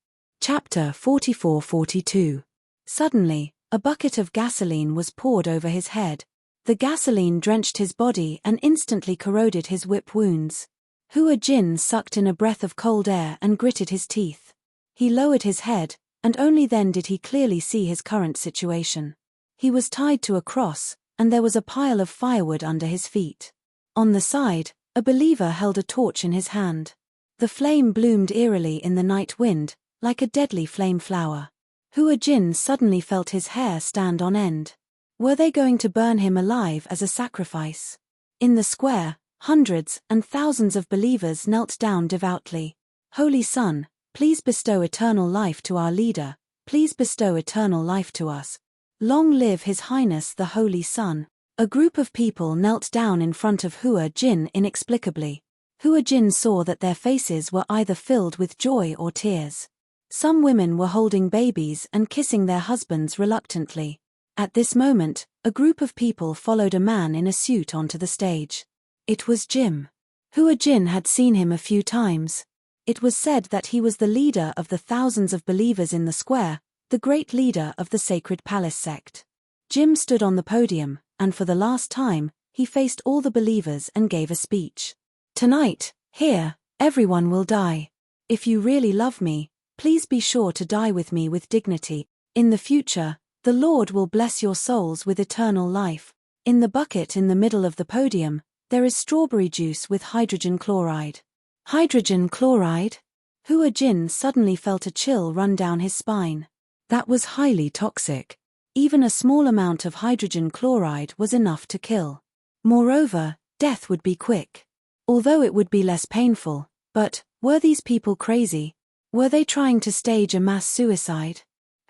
Chapter 44-42. Suddenly, a bucket of gasoline was poured over his head. The gasoline drenched his body and instantly corroded his whip wounds. Hua Jin sucked in a breath of cold air and gritted his teeth. He lowered his head, and only then did he clearly see his current situation. He was tied to a cross, and there was a pile of firewood under his feet. On the side, a believer held a torch in his hand. The flame bloomed eerily in the night wind, like a deadly flame flower. Hua Jin suddenly felt his hair stand on end. Were they going to burn him alive as a sacrifice? In the square, hundreds and thousands of believers knelt down devoutly. "Holy Son, please bestow eternal life to our leader. Please bestow eternal life to us. Long live His Highness the Holy Son." A group of people knelt down in front of Hua Jin inexplicably. Hua Jin saw that their faces were either filled with joy or tears. Some women were holding babies and kissing their husbands reluctantly. At this moment, a group of people followed a man in a suit onto the stage. It was Jim. Hua Jin had seen him a few times. It was said that he was the leader of the thousands of believers in the square, the great leader of the Sacred Palace sect. Jim stood on the podium, and for the last time, he faced all the believers and gave a speech. "Tonight, here, everyone will die. If you really love me, please be sure to die with me with dignity. In the future, the Lord will bless your souls with eternal life. In the bucket in the middle of the podium, there is strawberry juice with hydrogen chloride. Hydrogen chloride? Hua Jin suddenly felt a chill run down his spine. That was highly toxic. Even a small amount of hydrogen chloride was enough to kill. Moreover, death would be quick. Although it would be less painful, but, were these people crazy? Were they trying to stage a mass suicide?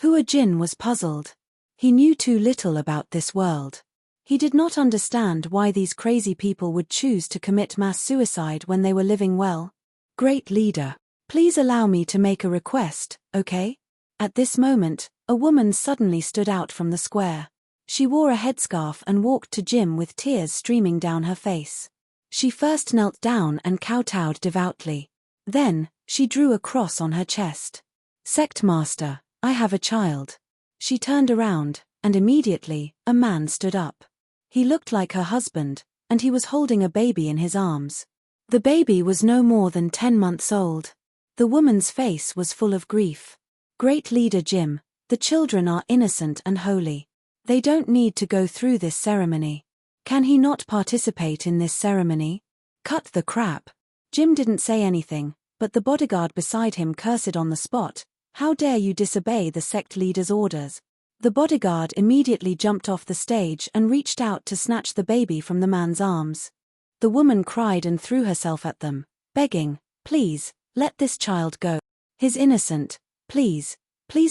Hua Jin was puzzled. He knew too little about this world. He did not understand why these crazy people would choose to commit mass suicide when they were living well. Great leader, please allow me to make a request, okay? At this moment, a woman suddenly stood out from the square. She wore a headscarf and walked to Jim with tears streaming down her face. She first knelt down and kowtowed devoutly. Then, she drew a cross on her chest. Sect Master, I have a child. She turned around, and immediately, a man stood up. He looked like her husband, and he was holding a baby in his arms. The baby was no more than 10 months old. The woman's face was full of grief. Great leader Jim, the children are innocent and holy. They don't need to go through this ceremony. Can he not participate in this ceremony? Cut the crap. Jim didn't say anything, but the bodyguard beside him cursed on the spot. How dare you disobey the sect leader's orders? The bodyguard immediately jumped off the stage and reached out to snatch the baby from the man's arms. The woman cried and threw herself at them, begging, please, let this child go. He's innocent, please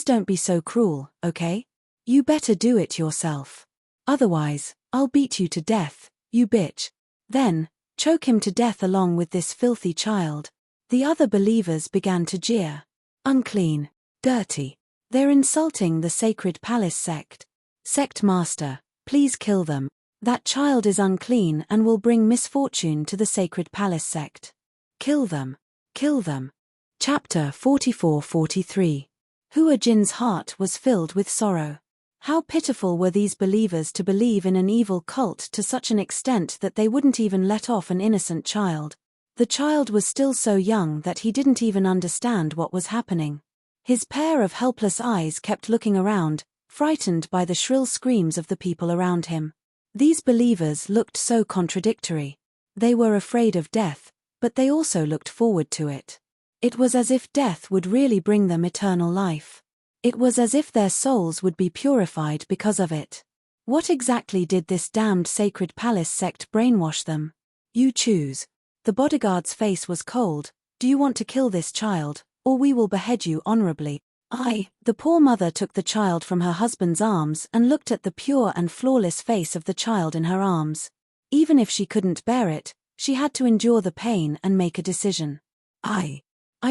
don't be so cruel, okay? You better do it yourself. Otherwise, I'll beat you to death, you bitch. Then, choke him to death along with this filthy child. The other believers began to jeer. Unclean. Dirty. They're insulting the Sacred Palace sect. Sect Master, please kill them. That child is unclean and will bring misfortune to the Sacred Palace sect. Kill them. Kill them. Chapter 44-43. Hua Jin's heart was filled with sorrow. How pitiful were these believers to believe in an evil cult to such an extent that they wouldn't even let off an innocent child. The child was still so young that he didn't even understand what was happening. His pair of helpless eyes kept looking around, frightened by the shrill screams of the people around him. These believers looked so contradictory. They were afraid of death, but they also looked forward to it. It was as if death would really bring them eternal life. It was as if their souls would be purified because of it. What exactly did this damned Sacred Palace sect brainwash them? You choose. The bodyguard's face was cold. Do you want to kill this child, or we will behead you honorably? The poor mother took the child from her husband's arms and looked at the pure and flawless face of the child in her arms. Even if she couldn't bear it, she had to endure the pain and make a decision. I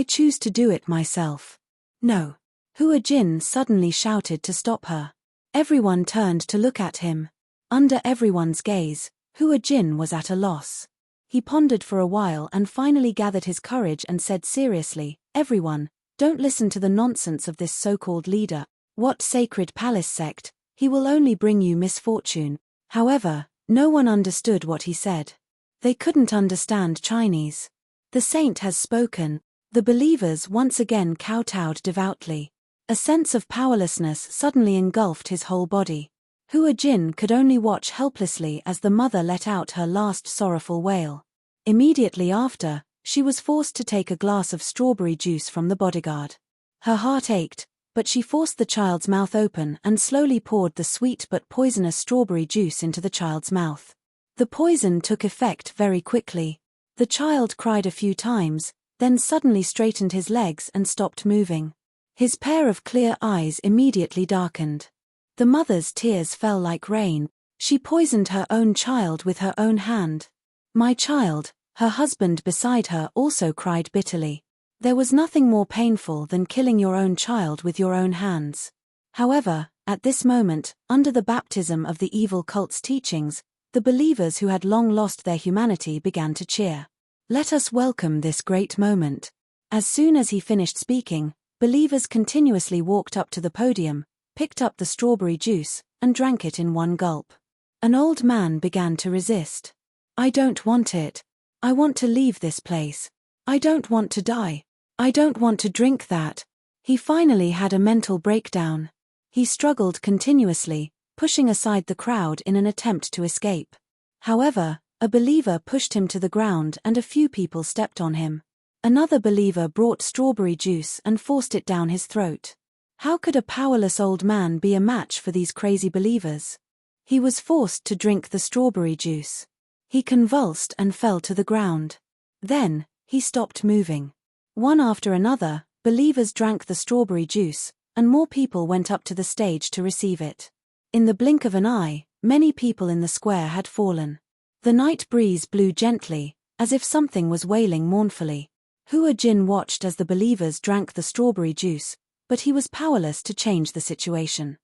choose to do it myself. No. Hua Jin suddenly shouted to stop her. Everyone turned to look at him. Under everyone's gaze, Hua Jin was at a loss. He pondered for a while and finally gathered his courage and said seriously, everyone, don't listen to the nonsense of this so-called leader. What Sacred Palace sect? He will only bring you misfortune. However, no one understood what he said. They couldn't understand Chinese. The saint has spoken. The believers once again kowtowed devoutly. A sense of powerlessness suddenly engulfed his whole body. Hua Jin could only watch helplessly as the mother let out her last sorrowful wail. Immediately after, she was forced to take a glass of strawberry juice from the bodyguard. Her heart ached, but she forced the child's mouth open and slowly poured the sweet but poisonous strawberry juice into the child's mouth. The poison took effect very quickly. The child cried a few times, then suddenly straightened his legs and stopped moving. His pair of clear eyes immediately darkened. The mother's tears fell like rain. She poisoned her own child with her own hand. My child, her husband beside her also cried bitterly. There was nothing more painful than killing your own child with your own hands. However, at this moment, under the baptism of the evil cult's teachings, the believers who had long lost their humanity began to cheer. Let us welcome this great moment. As soon as he finished speaking, believers continuously walked up to the podium, picked up the strawberry juice, and drank it in one gulp. An old man began to resist. I don't want it. I want to leave this place. I don't want to die. I don't want to drink that. He finally had a mental breakdown. He struggled continuously, pushing aside the crowd in an attempt to escape. However, a believer pushed him to the ground and a few people stepped on him. Another believer brought strawberry juice and forced it down his throat. How could a powerless old man be a match for these crazy believers? He was forced to drink the strawberry juice. He convulsed and fell to the ground. Then, he stopped moving. One after another, believers drank the strawberry juice, and more people went up to the stage to receive it. In the blink of an eye, many people in the square had fallen. The night breeze blew gently, as if something was wailing mournfully. Hua Jin watched as the believers drank the strawberry juice, but he was powerless to change the situation.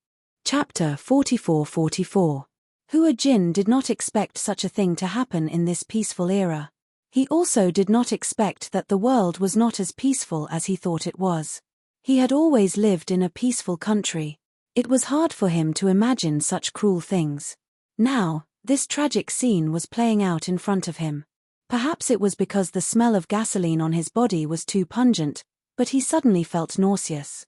Chapter 44-44. Hua Jin did not expect such a thing to happen in this peaceful era. He also did not expect that the world was not as peaceful as he thought it was. He had always lived in a peaceful country. It was hard for him to imagine such cruel things. Now, this tragic scene was playing out in front of him. Perhaps it was because the smell of gasoline on his body was too pungent, but he suddenly felt nauseous.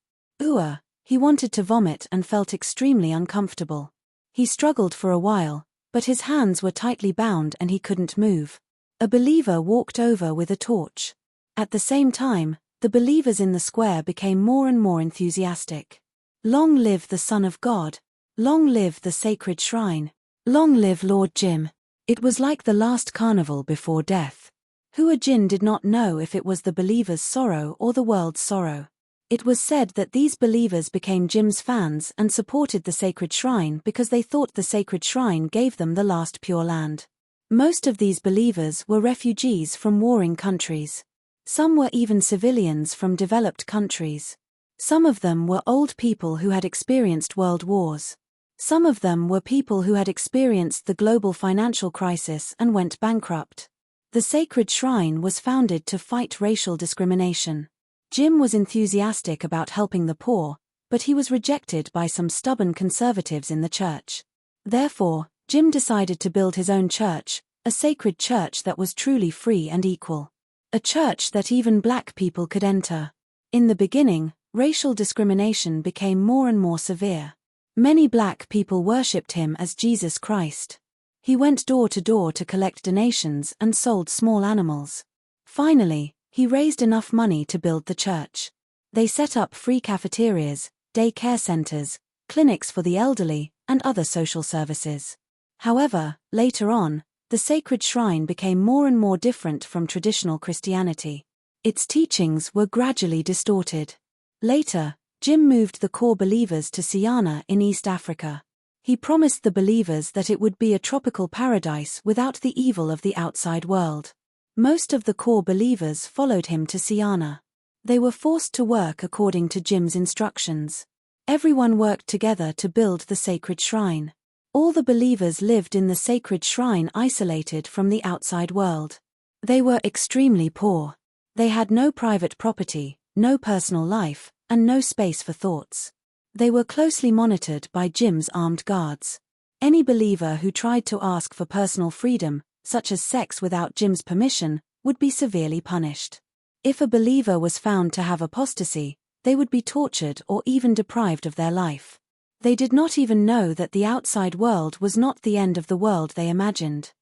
He wanted to vomit and felt extremely uncomfortable. He struggled for a while, but his hands were tightly bound and he couldn't move. A believer walked over with a torch. At the same time, the believers in the square became more and more enthusiastic. Long live the Son of God! Long live the sacred shrine! Long live Lord Jim! It was like the last carnival before death. Hua Jin did not know if it was the believers' sorrow or the world's sorrow. It was said that these believers became Jim's fans and supported the sacred shrine because they thought the sacred shrine gave them the last pure land. Most of these believers were refugees from warring countries. Some were even civilians from developed countries. Some of them were old people who had experienced world wars. Some of them were people who had experienced the global financial crisis and went bankrupt. The sacred shrine was founded to fight racial discrimination. Jim was enthusiastic about helping the poor, but he was rejected by some stubborn conservatives in the church. Therefore, Jim decided to build his own church, a sacred church that was truly free and equal. A church that even black people could enter. In the beginning, racial discrimination became more and more severe. Many black people worshipped him as Jesus Christ. He went door to door to collect donations and sold small animals. Finally, he raised enough money to build the church. They set up free cafeterias, day care centers, clinics for the elderly, and other social services. However, later on, the sacred shrine became more and more different from traditional Christianity. Its teachings were gradually distorted. Later, Jim moved the core believers to Siana in East Africa. He promised the believers that it would be a tropical paradise without the evil of the outside world. Most of the core believers followed him to Siana. They were forced to work according to Jim's instructions. Everyone worked together to build the sacred shrine. All the believers lived in the sacred shrine isolated from the outside world. They were extremely poor. They had no private property, no personal life, and no space for thoughts. They were closely monitored by Jim's armed guards. Any believer who tried to ask for personal freedom, such as sex without Jim's permission, would be severely punished. If a believer was found to have apostasy, they would be tortured or even deprived of their life. They did not even know that the outside world was not the end of the world they imagined.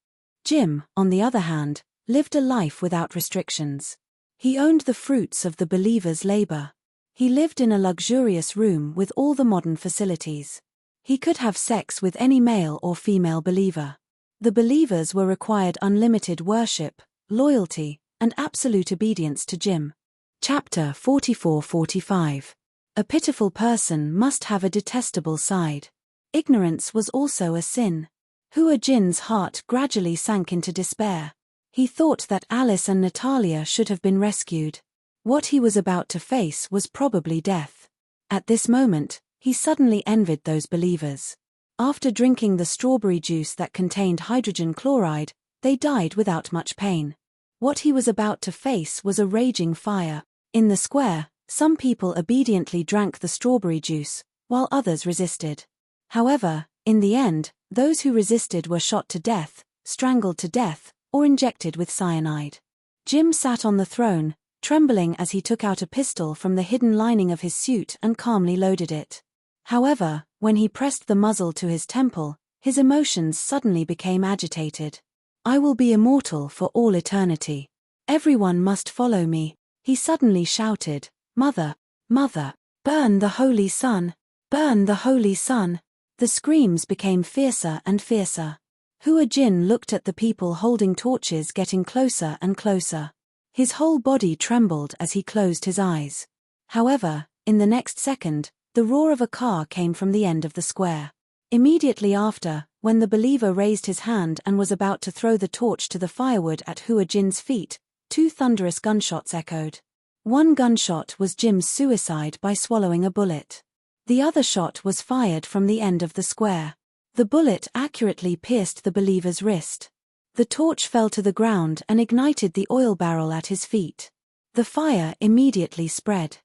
Jim, on the other hand, lived a life without restrictions. He owned the fruits of the believer's labor. He lived in a luxurious room with all the modern facilities. He could have sex with any male or female believer. The believers were required unlimited worship, loyalty, and absolute obedience to Jim. Chapter 44-45. A pitiful person must have a detestable side. Ignorance was also a sin. Hua Jin's heart gradually sank into despair. He thought that Alice and Natalia should have been rescued. What he was about to face was probably death. At this moment, he suddenly envied those believers. After drinking the strawberry juice that contained hydrogen chloride, they died without much pain. What he was about to face was a raging fire. In the square, some people obediently drank the strawberry juice, while others resisted. However, in the end, those who resisted were shot to death, strangled to death, or injected with cyanide. Jim sat on the throne, trembling as he took out a pistol from the hidden lining of his suit and calmly loaded it. However, when he pressed the muzzle to his temple, his emotions suddenly became agitated. I will be immortal for all eternity. Everyone must follow me, he suddenly shouted. Mother, mother, burn the holy sun, burn the holy sun. The screams became fiercer and fiercer. Hua Jin looked at the people holding torches getting closer and closer. His whole body trembled as he closed his eyes. However, in the next second, the roar of a car came from the end of the square. Immediately after, when the believer raised his hand and was about to throw the torch to the firewood at Hua Jin's feet, 2 thunderous gunshots echoed. One gunshot was Jim's suicide by swallowing a bullet. The other shot was fired from the end of the square. The bullet accurately pierced the believer's wrist. The torch fell to the ground and ignited the oil barrel at his feet. The fire immediately spread.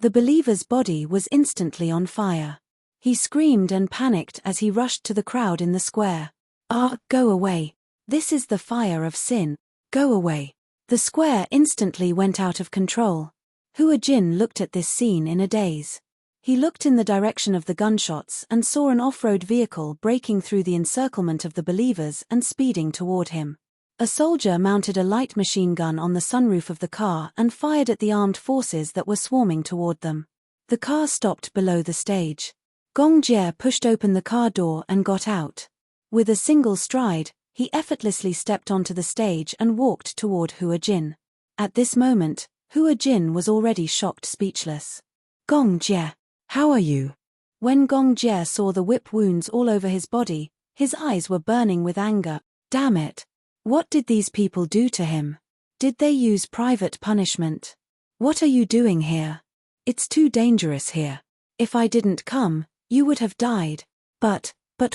The believer's body was instantly on fire. He screamed and panicked as he rushed to the crowd in the square. Ah, go away. This is the fire of sin. Go away. The square instantly went out of control. Hua Jin looked at this scene in a daze. He looked in the direction of the gunshots and saw an off-road vehicle breaking through the encirclement of the believers and speeding toward him. A soldier mounted a light machine gun on the sunroof of the car and fired at the armed forces that were swarming toward them. The car stopped below the stage. Gong Jie pushed open the car door and got out. With a single stride, he effortlessly stepped onto the stage and walked toward Hua Jin. At this moment, Hua Jin was already shocked speechless. Gong Jie, how are you? When Gong Jie saw the whip wounds all over his body, his eyes were burning with anger. Damn it! What did these people do to him? Did they use private punishment? What are you doing here? It's too dangerous here. If I didn't come, you would have died. But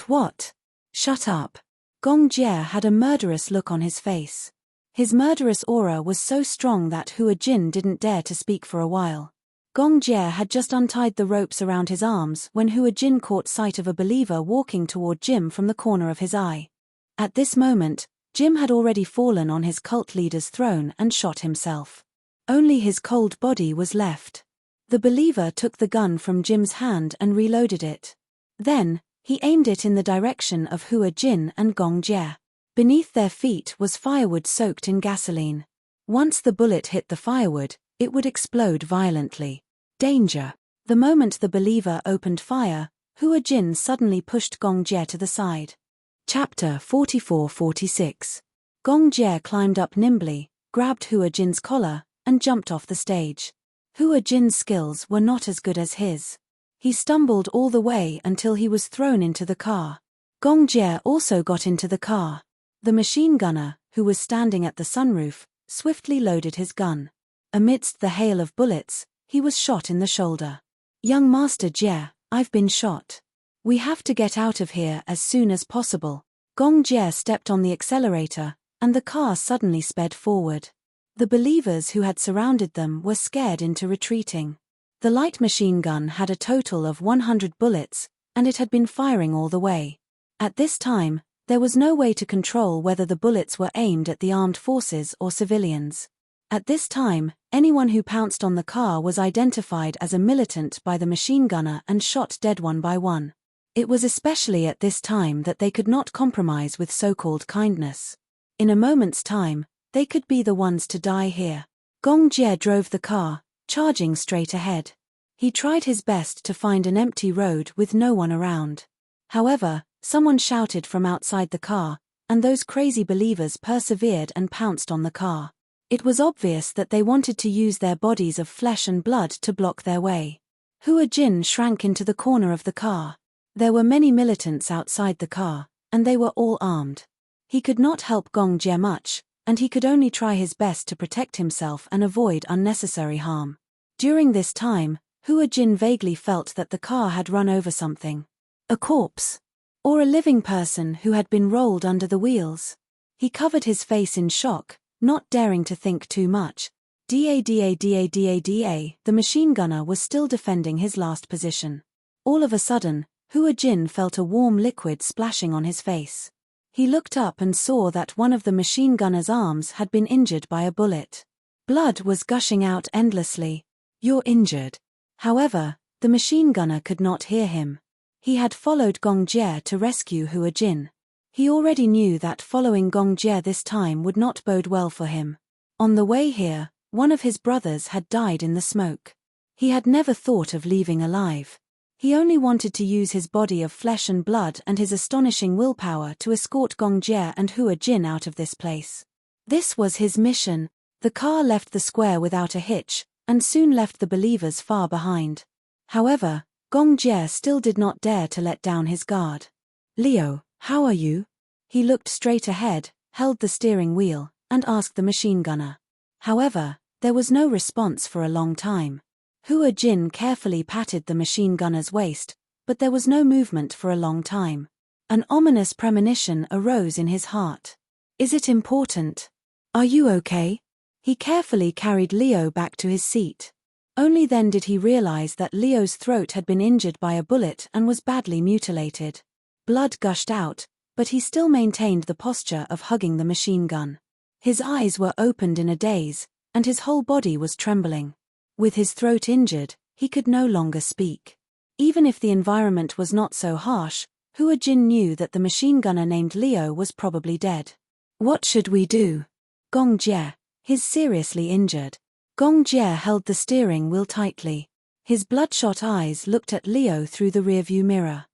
what? Shut up. Gong Jie had a murderous look on his face. His murderous aura was so strong that Hua Jin didn't dare to speak for a while. Gong Jie had just untied the ropes around his arms when Hua Jin caught sight of a believer walking toward Jim from the corner of his eye. At this moment, Jim had already fallen on his cult leader's throne and shot himself. Only his cold body was left. The believer took the gun from Jim's hand and reloaded it. Then, he aimed it in the direction of Hua Jin and Gong Jie. Beneath their feet was firewood soaked in gasoline. Once the bullet hit the firewood, it would explode violently. Danger! The moment the believer opened fire, Hua Jin suddenly pushed Gong Jie to the side. Chapter 44-46. Gong Jie climbed up nimbly, grabbed Hua Jin's collar, and jumped off the stage. Hua Jin's skills were not as good as his. He stumbled all the way until he was thrown into the car. Gong Jie also got into the car. The machine gunner, who was standing at the sunroof, swiftly loaded his gun. Amidst the hail of bullets, he was shot in the shoulder. Young Master Jie, I've been shot. We have to get out of here as soon as possible. Gong Jie stepped on the accelerator, and the car suddenly sped forward. The believers who had surrounded them were scared into retreating. The light machine gun had a total of 100 bullets, and it had been firing all the way. At this time, there was no way to control whether the bullets were aimed at the armed forces or civilians. At this time, anyone who pounced on the car was identified as a militant by the machine gunner and shot dead one by one. It was especially at this time that they could not compromise with so-called kindness. In a moment's time, they could be the ones to die here. Gong Jie drove the car, charging straight ahead. He tried his best to find an empty road with no one around. However, someone shouted from outside the car, and those crazy believers persevered and pounced on the car. It was obvious that they wanted to use their bodies of flesh and blood to block their way. Hua Jin shrank into the corner of the car. There were many militants outside the car, and they were all armed. He could not help Gong Jie much, and he could only try his best to protect himself and avoid unnecessary harm. During this time, Hua Jin vaguely felt that the car had run over something. A corpse. Or a living person who had been rolled under the wheels. He covered his face in shock, not daring to think too much. The machine gunner was still defending his last position. All of a sudden, Hua Jin felt a warm liquid splashing on his face. He looked up and saw that one of the machine gunner's arms had been injured by a bullet. Blood was gushing out endlessly. You're injured. However, The machine gunner could not hear him. He had followed Gong Jie to rescue Hua Jin. He already knew that following Gong Jie this time would not bode well for him. On the way here, one of his brothers had died in the smoke. He had never thought of leaving alive. He only wanted to use his body of flesh and blood and his astonishing willpower to escort Gong Jie and Hua Jin out of this place. This was his mission. The car left the square without a hitch, and soon left the believers far behind. However, Gong Jie still did not dare to let down his guard. "Leo, how are you?" He looked straight ahead, held the steering wheel, and asked the machine gunner. However, there was no response for a long time. Hua Jin carefully patted the machine gunner's waist, but there was no movement for a long time. An ominous premonition arose in his heart. "Is it important? Are you okay?" He carefully carried Leo back to his seat. Only then did he realize that Leo's throat had been injured by a bullet and was badly mutilated. Blood gushed out, but he still maintained the posture of hugging the machine gun. His eyes were opened in a daze, and his whole body was trembling. With his throat injured, he could no longer speak. Even if the environment was not so harsh, Hua Jin knew that the machine gunner named Leo was probably dead. "What should we do?" Gong Jie, he's seriously injured. Gong Jie held the steering wheel tightly. His bloodshot eyes looked at Leo through the rearview mirror.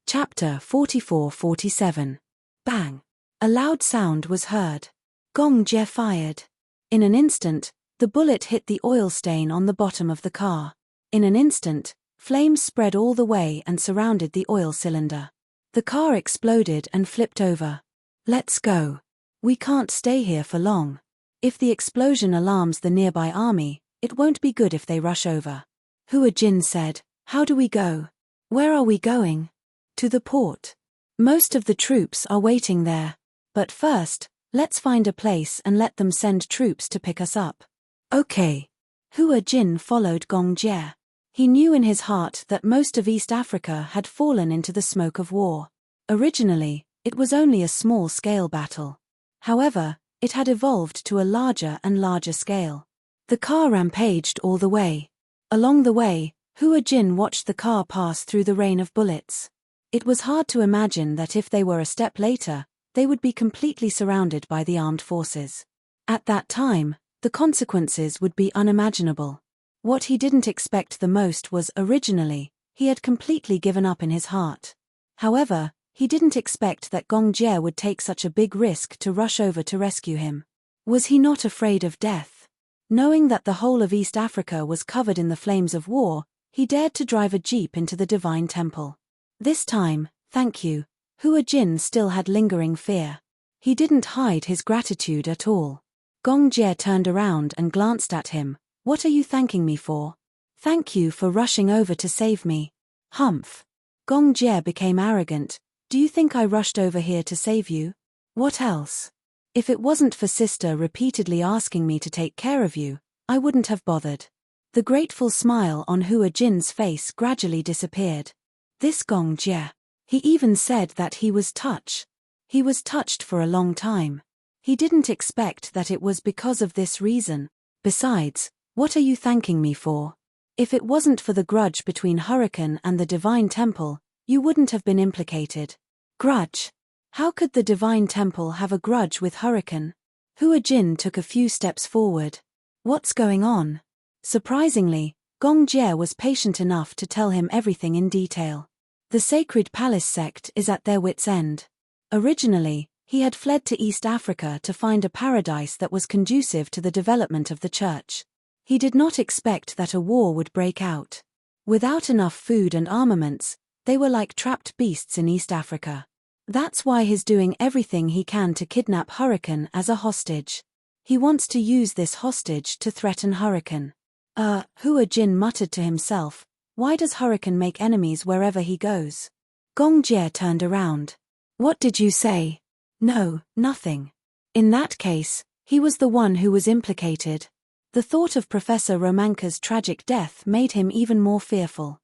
Chapter 44-47. Bang! A loud sound was heard. Gong Jie fired. In an instant, the bullet hit the oil stain on the bottom of the car. In an instant, flames spread all the way and surrounded the oil cylinder. The car exploded and flipped over. "Let's go. We can't stay here for long. If the explosion alarms the nearby army, it won't be good if they rush over." Hua Jin said, "How do we go? Where are we going?" "To the port. Most of the troops are waiting there. But first, let's find a place and let them send troops to pick us up." "Okay." Hua Jin followed Gong Jie. He knew in his heart that most of East Africa had fallen into the smoke of war. Originally, it was only a small-scale battle. However, it had evolved to a larger and larger scale. The car rampaged all the way. Along the way, Hua Jin watched the car pass through the rain of bullets. It was hard to imagine that if they were a step later, they would be completely surrounded by the armed forces. At that time, the consequences would be unimaginable. What he didn't expect the most was, originally, he had completely given up in his heart. However, he didn't expect that Gong Jie would take such a big risk to rush over to rescue him. Was he not afraid of death? Knowing that the whole of East Africa was covered in the flames of war, he dared to drive a jeep into the divine temple. This time, thank you, Hua Jin still had lingering fear. He didn't hide his gratitude at all. Gong Jie turned around and glanced at him. "What are you thanking me for?" "Thank you for rushing over to save me." "Humph." Gong Jie became arrogant. "Do you think I rushed over here to save you? What else? If it wasn't for sister repeatedly asking me to take care of you, I wouldn't have bothered." The grateful smile on Hua Jin's face gradually disappeared. This Gong Jie. He even said that he was touched. He was touched for a long time. He didn't expect that it was because of this reason. Besides, what are you thanking me for? If it wasn't for the grudge between Hurricane and the Divine Temple, you wouldn't have been implicated. Grudge? How could the Divine Temple have a grudge with Hurricane? Hua Jin took a few steps forward. What's going on? Surprisingly, Gong Jie was patient enough to tell him everything in detail. The Sacred Palace sect is at their wits' end. Originally, he had fled to East Africa to find a paradise that was conducive to the development of the church. He did not expect that a war would break out. Without enough food and armaments, they were like trapped beasts in East Africa. That's why he's doing everything he can to kidnap Hurricane as a hostage. He wants to use this hostage to threaten Hurricane. Hua Jin muttered to himself, why does Hurricane make enemies wherever he goes? Gong Jie turned around. What did you say? No, nothing. In that case, he was the one who was implicated. The thought of Professor Romanka's tragic death made him even more fearful.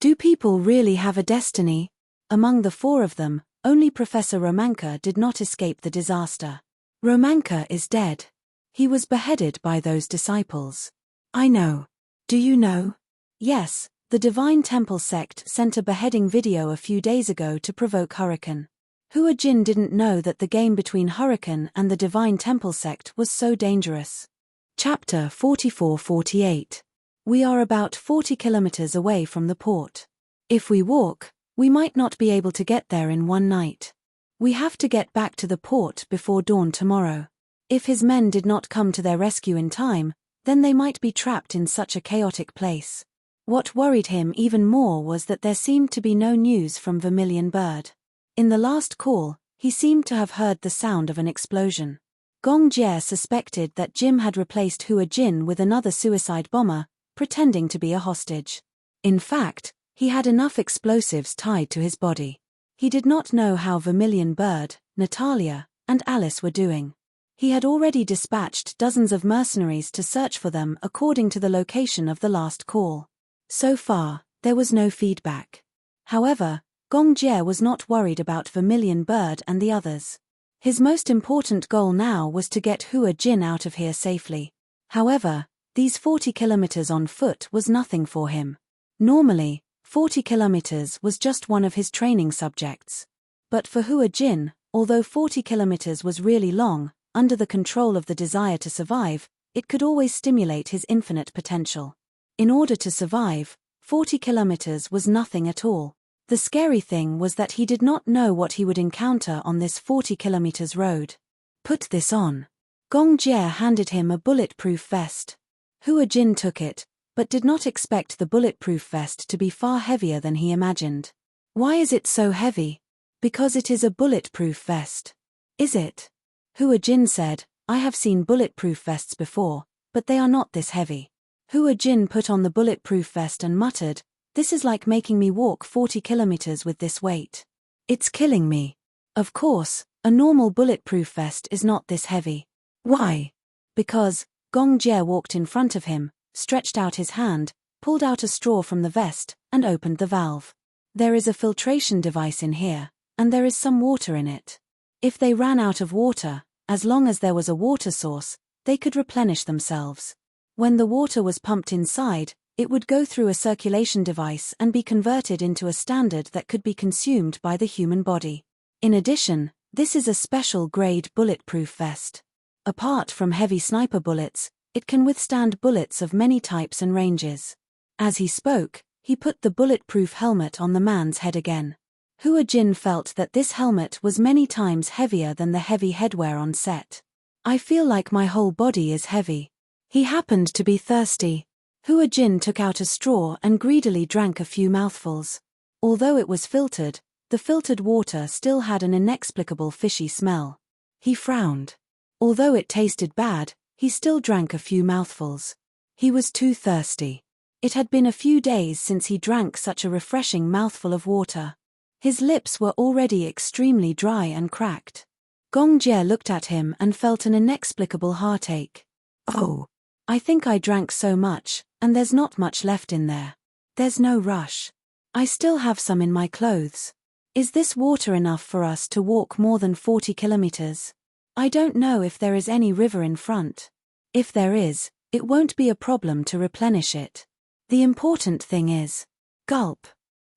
Do people really have a destiny? Among the four of them, only Professor Romanka did not escape the disaster. Romanka is dead. He was beheaded by those disciples. I know. Do you know? Yes, The Divine Temple sect sent a beheading video a few days ago to provoke Hurricane. Hua Jin didn't know that the game between Hurricane and the Divine Temple sect was so dangerous. Chapter 44-48. We are about 40 kilometers away from the port. If we walk, we might not be able to get there in one night. We have to get back to the port before dawn tomorrow. If his men did not come to their rescue in time, then they might be trapped in such a chaotic place. What worried him even more was that there seemed to be no news from Vermilion Bird. In the last call, he seemed to have heard the sound of an explosion. Gong Jie suspected that Jim had replaced Hua Jin with another suicide bomber, pretending to be a hostage. In fact, he had enough explosives tied to his body. He did not know how Vermilion Bird, Natalia, and Alice were doing. He had already dispatched dozens of mercenaries to search for them according to the location of the last call. So far, there was no feedback. However, Gong Jie was not worried about Vermilion Bird and the others. His most important goal now was to get Hua Jin out of here safely. However, these 40 kilometers on foot was nothing for him. Normally, 40 kilometers was just one of his training subjects. But for Hua Jin, although 40 kilometers was really long, under the control of the desire to survive, it could always stimulate his infinite potential. In order to survive, 40 kilometers was nothing at all. The scary thing was that he did not know what he would encounter on this 40 kilometers road. Put this on. Gong Jie handed him a bulletproof vest. Hua Jin took it, but did not expect the bulletproof vest to be far heavier than he imagined. Why is it so heavy? Because it is a bulletproof vest. Is it? Hua Jin said, I have seen bulletproof vests before, but they are not this heavy. Hua Jin put on the bulletproof vest and muttered, this is like making me walk 40 kilometers with this weight. It's killing me. Of course, a normal bulletproof vest is not this heavy. Why? Because, Gong Jie walked in front of him, stretched out his hand, pulled out a straw from the vest, and opened the valve. There is a filtration device in here, and there is some water in it. If they ran out of water, as long as there was a water source, they could replenish themselves. When the water was pumped inside, it would go through a circulation device and be converted into a standard that could be consumed by the human body. In addition, this is a special grade bulletproof vest. Apart from heavy sniper bullets, it can withstand bullets of many types and ranges. As he spoke, he put the bulletproof helmet on the man's head again. Hua Jin felt that this helmet was many times heavier than the heavy headwear on set. I feel like my whole body is heavy. He happened to be thirsty. Hua Jin took out a straw and greedily drank a few mouthfuls. Although it was filtered, the filtered water still had an inexplicable fishy smell. He frowned. Although it tasted bad, he still drank a few mouthfuls. He was too thirsty. It had been a few days since he drank such a refreshing mouthful of water. His lips were already extremely dry and cracked. Gong Jie looked at him and felt an inexplicable heartache. Oh, I think I drank so much, and there's not much left in there. There's no rush. I still have some in my clothes. Is this water enough for us to walk more than 40 kilometers? I don't know if there is any river in front. If there is, it won't be a problem to replenish it. The important thing is. Gulp.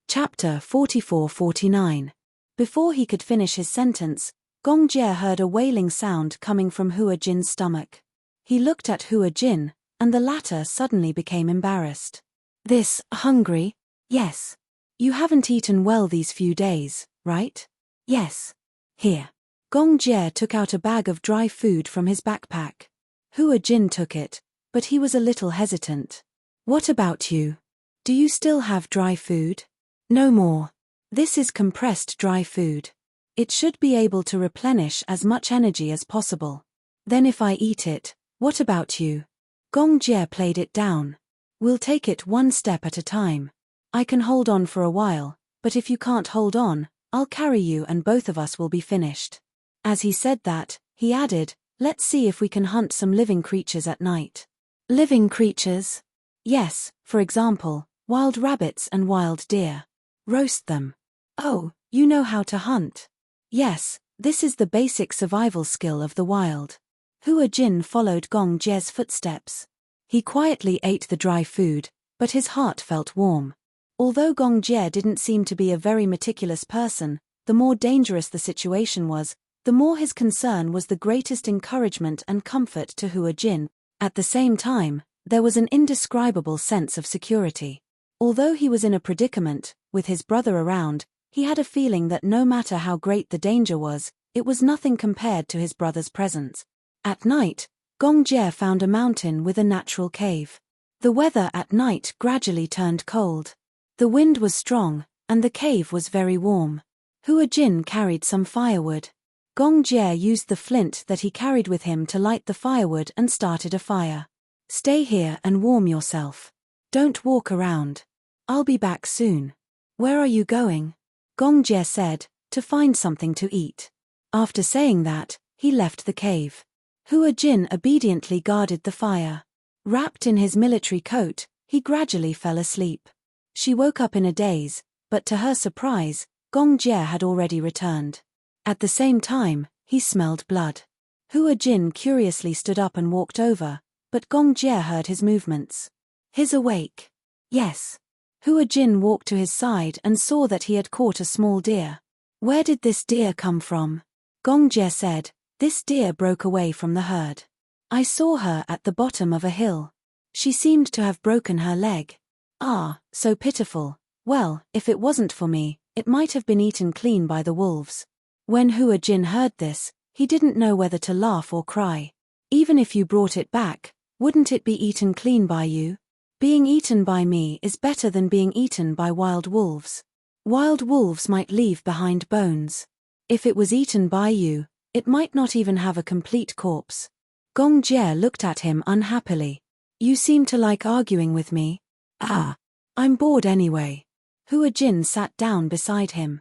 Chapter 44-49. Before he could finish his sentence, Gong Jie heard a wailing sound coming from Hua Jin's stomach. He looked at Hua Jin, and the latter suddenly became embarrassed. This, hungry? Yes. You haven't eaten well these few days, right? Yes. Here. Gong Jie took out a bag of dry food from his backpack. Hua Jin took it, but he was a little hesitant. What about you? Do you still have dry food? No more. This is compressed dry food. It should be able to replenish as much energy as possible. Then if I eat it, what about you? Gong Jie played it down. We'll take it one step at a time. I can hold on for a while, but if you can't hold on, I'll carry you and both of us will be finished. As he said that, he added, let's see if we can hunt some living creatures at night. Living creatures? Yes, for example, wild rabbits and wild deer. Roast them. Oh, you know how to hunt. Yes, this is the basic survival skill of the wild. Hua Jin followed Gong Jie's footsteps. He quietly ate the dry food, but his heart felt warm. Although Gong Jie didn't seem to be a very meticulous person, the more dangerous the situation was, the more his concern was the greatest encouragement and comfort to Hua Jin. At the same time, there was an indescribable sense of security. Although he was in a predicament, with his brother around, he had a feeling that no matter how great the danger was, it was nothing compared to his brother's presence. At night, Gong Jie found a mountain with a natural cave. The weather at night gradually turned cold. The wind was strong, and the cave was very warm. Hua Jin carried some firewood. Gong Jie used the flint that he carried with him to light the firewood and started a fire. "Stay here and warm yourself. Don't walk around. I'll be back soon." "Where are you going?" Gong Jie said, "To find something to eat." After saying that, he left the cave. Hua Jin obediently guarded the fire. Wrapped in his military coat, he gradually fell asleep. She woke up in a daze, but to her surprise, Gong Jie had already returned. At the same time, he smelled blood. Hua Jin curiously stood up and walked over, but Gong Jie heard his movements. "He's awake." "Yes." Hua Jin walked to his side and saw that he had caught a small deer. "Where did this deer come from?" Gong Jie said, "This deer broke away from the herd. I saw her at the bottom of a hill. She seemed to have broken her leg." "Ah, so pitiful. Well, if it wasn't for me, it might have been eaten clean by the wolves." When Hua Jin heard this, he didn't know whether to laugh or cry. "Even if you brought it back, wouldn't it be eaten clean by you? Being eaten by me is better than being eaten by wild wolves. Wild wolves might leave behind bones. If it was eaten by you, it might not even have a complete corpse." Gong Jie looked at him unhappily. "You seem to like arguing with me." "Ah, I'm bored anyway." Hua Jin sat down beside him.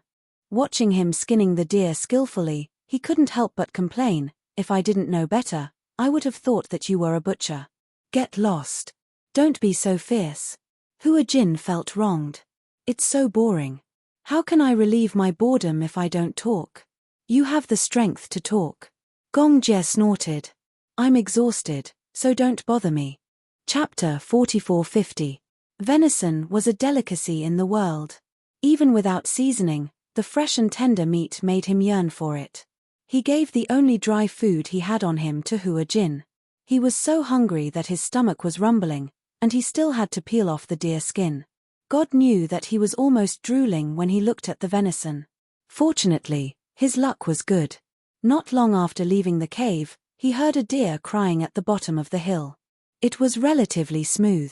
Watching him skinning the deer skillfully, he couldn't help but complain, "If I didn't know better, I would have thought that you were a butcher." "Get lost. Don't be so fierce." Hua Jin felt wronged. "It's so boring. How can I relieve my boredom if I don't talk?" "You have the strength to talk." Gong Jie snorted. "I'm exhausted, so don't bother me." Chapter 4450. Venison was a delicacy in the world. Even without seasoning, the fresh and tender meat made him yearn for it. He gave the only dry food he had on him to Hua Jin. He was so hungry that his stomach was rumbling, and he still had to peel off the deer skin. God knew that he was almost drooling when he looked at the venison. Fortunately, his luck was good. Not long after leaving the cave, he heard a deer crying at the bottom of the hill. It was relatively smooth.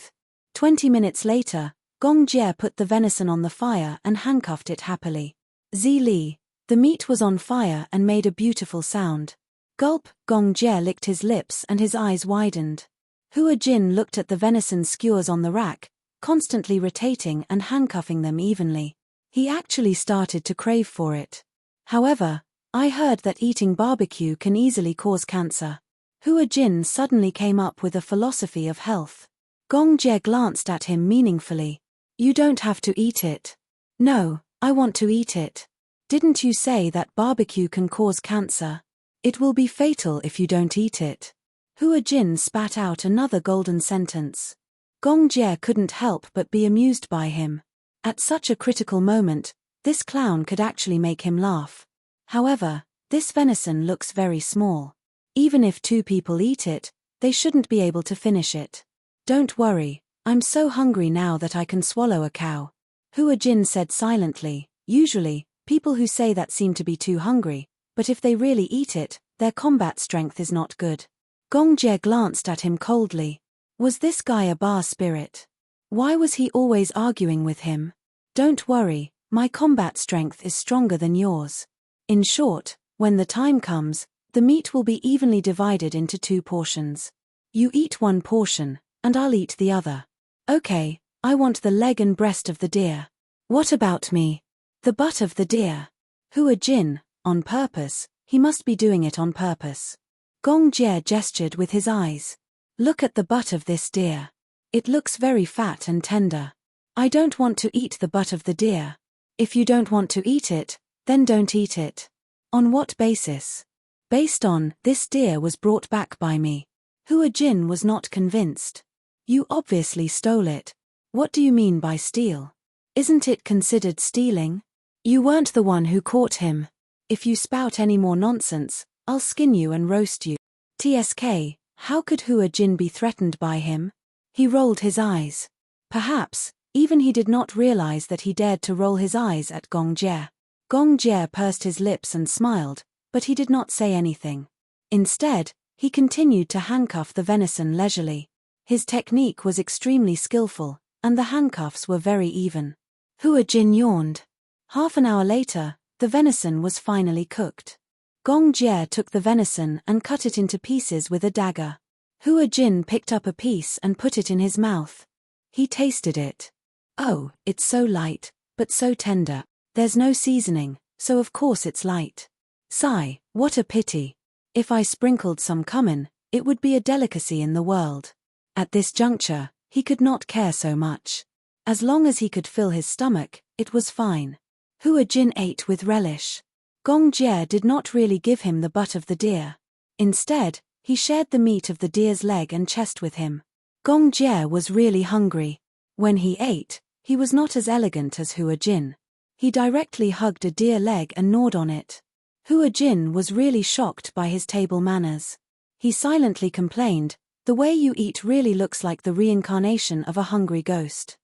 20 minutes later, Gong Jie put the venison on the fire and handcuffed it happily. Zili, the meat was on fire and made a beautiful sound. Gulp, Gong Jie licked his lips and his eyes widened. Hua Jin looked at the venison skewers on the rack, constantly rotating and handcuffing them evenly. He actually started to crave for it. "However, I heard that eating barbecue can easily cause cancer." Hua Jin suddenly came up with a philosophy of health. Gong Jie glanced at him meaningfully. "You don't have to eat it." "No, I want to eat it." "Didn't you say that barbecue can cause cancer? It will be fatal if you don't eat it." Hua Jin spat out another golden sentence. Gong Jie couldn't help but be amused by him. At such a critical moment, this clown could actually make him laugh. "However, this venison looks very small. Even if 2 people eat it, they shouldn't be able to finish it." "Don't worry, I'm so hungry now that I can swallow a cow." Hua Jin said silently. Usually, people who say that seem to be too hungry, but if they really eat it, their combat strength is not good. Gong Jie glanced at him coldly. Was this guy a bar spirit? Why was he always arguing with him? "Don't worry, my combat strength is stronger than yours." In short, when the time comes, the meat will be evenly divided into 2 portions. You eat 1 portion, and I'll eat the other. "Okay, I want the leg and breast of the deer." "What about me?" "The butt of the deer." Hua Jin, on purpose, he must be doing it on purpose. Gong Jie gestured with his eyes. "Look at the butt of this deer. It looks very fat and tender. I don't want to eat the butt of the deer." "If you don't want to eat it, then don't eat it." "On what basis?" "Based on, this deer was brought back by me." Hua Jin was not convinced. "You obviously stole it. What do you mean by steal? Isn't it considered stealing? You weren't the one who caught him. If you spout any more nonsense, I'll skin you and roast you. TSK, how could Hua Jin be threatened by him? He rolled his eyes. Perhaps, even he did not realize that he dared to roll his eyes at Gong Jie. Gong Jie pursed his lips and smiled, but he did not say anything. Instead, he continued to handcuff the venison leisurely. His technique was extremely skillful, and the handcuffs were very even. Hua Jin yawned. Half an hour later, the venison was finally cooked. Gong Jie took the venison and cut it into pieces with a dagger. Hua Jin picked up a piece and put it in his mouth. He tasted it. Oh, it's so light, but so tender. There's no seasoning, so of course it's light. Sigh, what a pity. If I sprinkled some cumin, it would be a delicacy in the world. At this juncture, he could not care so much. As long as he could fill his stomach, it was fine. Hua Jin ate with relish. Gong Jie did not really give him the butt of the deer. Instead, he shared the meat of the deer's leg and chest with him. Gong Jie was really hungry. When he ate, he was not as elegant as Hua Jin. He directly hugged a deer leg and gnawed on it. Hua Jin was really shocked by his table manners. He silently complained, "The way you eat really looks like the reincarnation of a hungry ghost."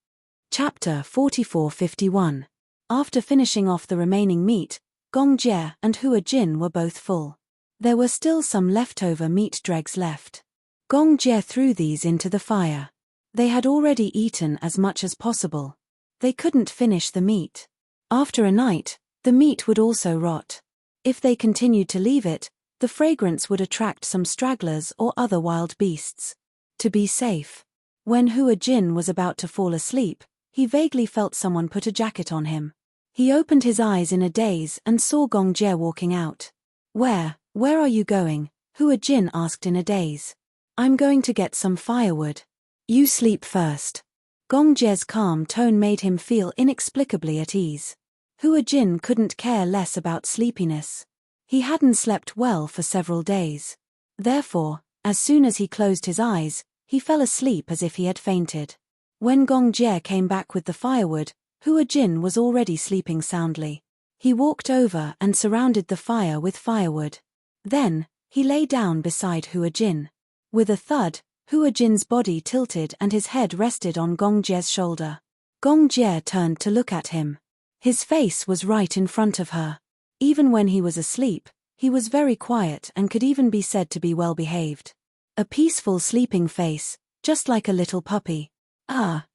Chapter 44-51. After finishing off the remaining meat, Gong Jie and Hua Jin were both full. There were still some leftover meat dregs left. Gong Jie threw these into the fire. They had already eaten as much as possible. They couldn't finish the meat. After a night, the meat would also rot. If they continued to leave it, the fragrance would attract some stragglers or other wild beasts. To be safe. When Hua Jin was about to fall asleep, he vaguely felt someone put a jacket on him. He opened his eyes in a daze and saw Gong Jie walking out. Where are you going?" Hua Jin asked in a daze. "I'm going to get some firewood." "You sleep first." Gong Jie's calm tone made him feel inexplicably at ease. Hua Jin couldn't care less about sleepiness. He hadn't slept well for several days. Therefore, as soon as he closed his eyes, he fell asleep as if he had fainted. When Gong Jie came back with the firewood, Hua Jin was already sleeping soundly. He walked over and surrounded the fire with firewood. Then, he lay down beside Hua Jin. With a thud, Hua Jin's body tilted and his head rested on Gong Jie's shoulder. Gong Jie turned to look at him. His face was right in front of her. Even when he was asleep, he was very quiet and could even be said to be well behaved. A peaceful sleeping face, just like a little puppy.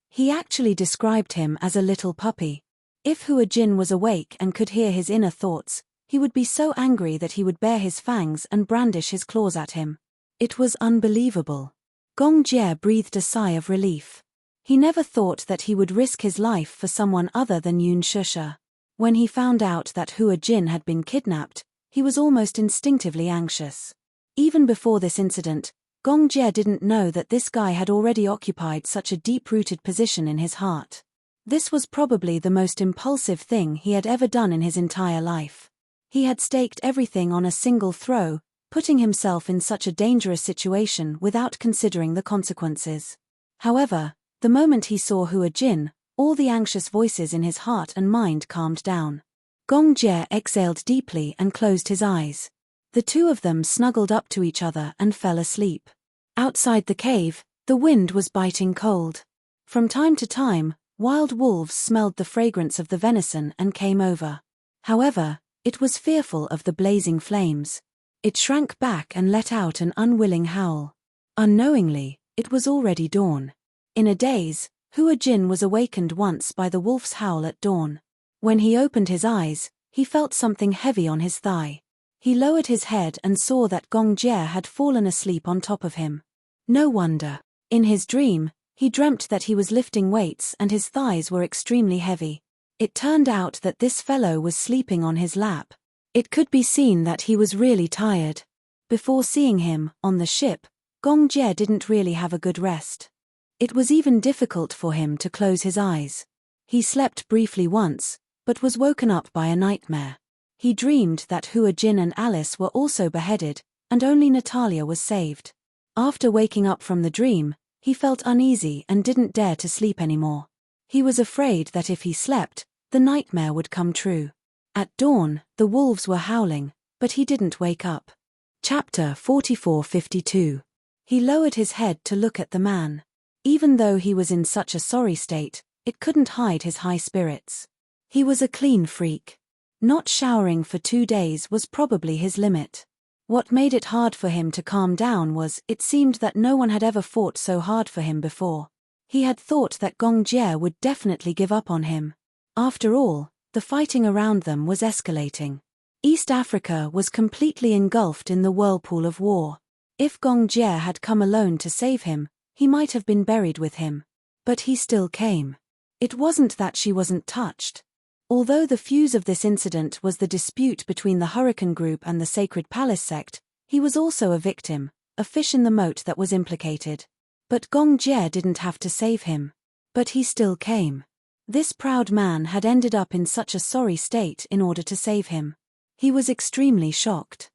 He actually described him as a little puppy. If Hua Jin was awake and could hear his inner thoughts, he would be so angry that he would bare his fangs and brandish his claws at him. It was unbelievable. Gong Jie breathed a sigh of relief. He never thought that he would risk his life for someone other than Yun Shusha. When he found out that Hua Jin had been kidnapped, he was almost instinctively anxious. Even before this incident, Gong Jie didn't know that this guy had already occupied such a deep-rooted position in his heart. This was probably the most impulsive thing he had ever done in his entire life. He had staked everything on a single throw, putting himself in such a dangerous situation without considering the consequences. However, the moment he saw Hua Jin, all the anxious voices in his heart and mind calmed down. Gong Jie exhaled deeply and closed his eyes. The two of them snuggled up to each other and fell asleep. Outside the cave, the wind was biting cold. From time to time, wild wolves smelled the fragrance of the venison and came over. However, it was fearful of the blazing flames. It shrank back and let out an unwilling howl. Unknowingly, it was already dawn. In a daze, Hua Jin was awakened once by the wolf's howl at dawn. When he opened his eyes, he felt something heavy on his thigh. He lowered his head and saw that Gong Jie had fallen asleep on top of him. No wonder. In his dream, he dreamt that he was lifting weights and his thighs were extremely heavy. It turned out that this fellow was sleeping on his lap. It could be seen that he was really tired. Before seeing him, on the ship, Gong Jie didn't really have a good rest. It was even difficult for him to close his eyes. He slept briefly once, but was woken up by a nightmare. He dreamed that Hua Jin and Alice were also beheaded, and only Natalia was saved. After waking up from the dream, He felt uneasy and didn't dare to sleep anymore. He was afraid that if he slept, the nightmare would come true. At dawn, the wolves were howling, but he didn't wake up. Chapter 44:52. He lowered his head to look at the man. Even though he was in such a sorry state, it couldn't hide his high spirits. He was a clean freak. Not showering for 2 days was probably his limit. What made it hard for him to calm down was, it seemed that no one had ever fought so hard for him before. He had thought that Gong Jie would definitely give up on him. After all, the fighting around them was escalating. East Africa was completely engulfed in the whirlpool of war. If Gong Jie had come alone to save him, he might have been buried with him. But he still came. It wasn't that she wasn't touched. Although the fuse of this incident was the dispute between the Hurricane Group and the Sacred Palace sect, he was also a victim, a fish in the moat that was implicated. But Gong Jie didn't have to save him. But he still came. This proud man had ended up in such a sorry state in order to save him. He was extremely shocked.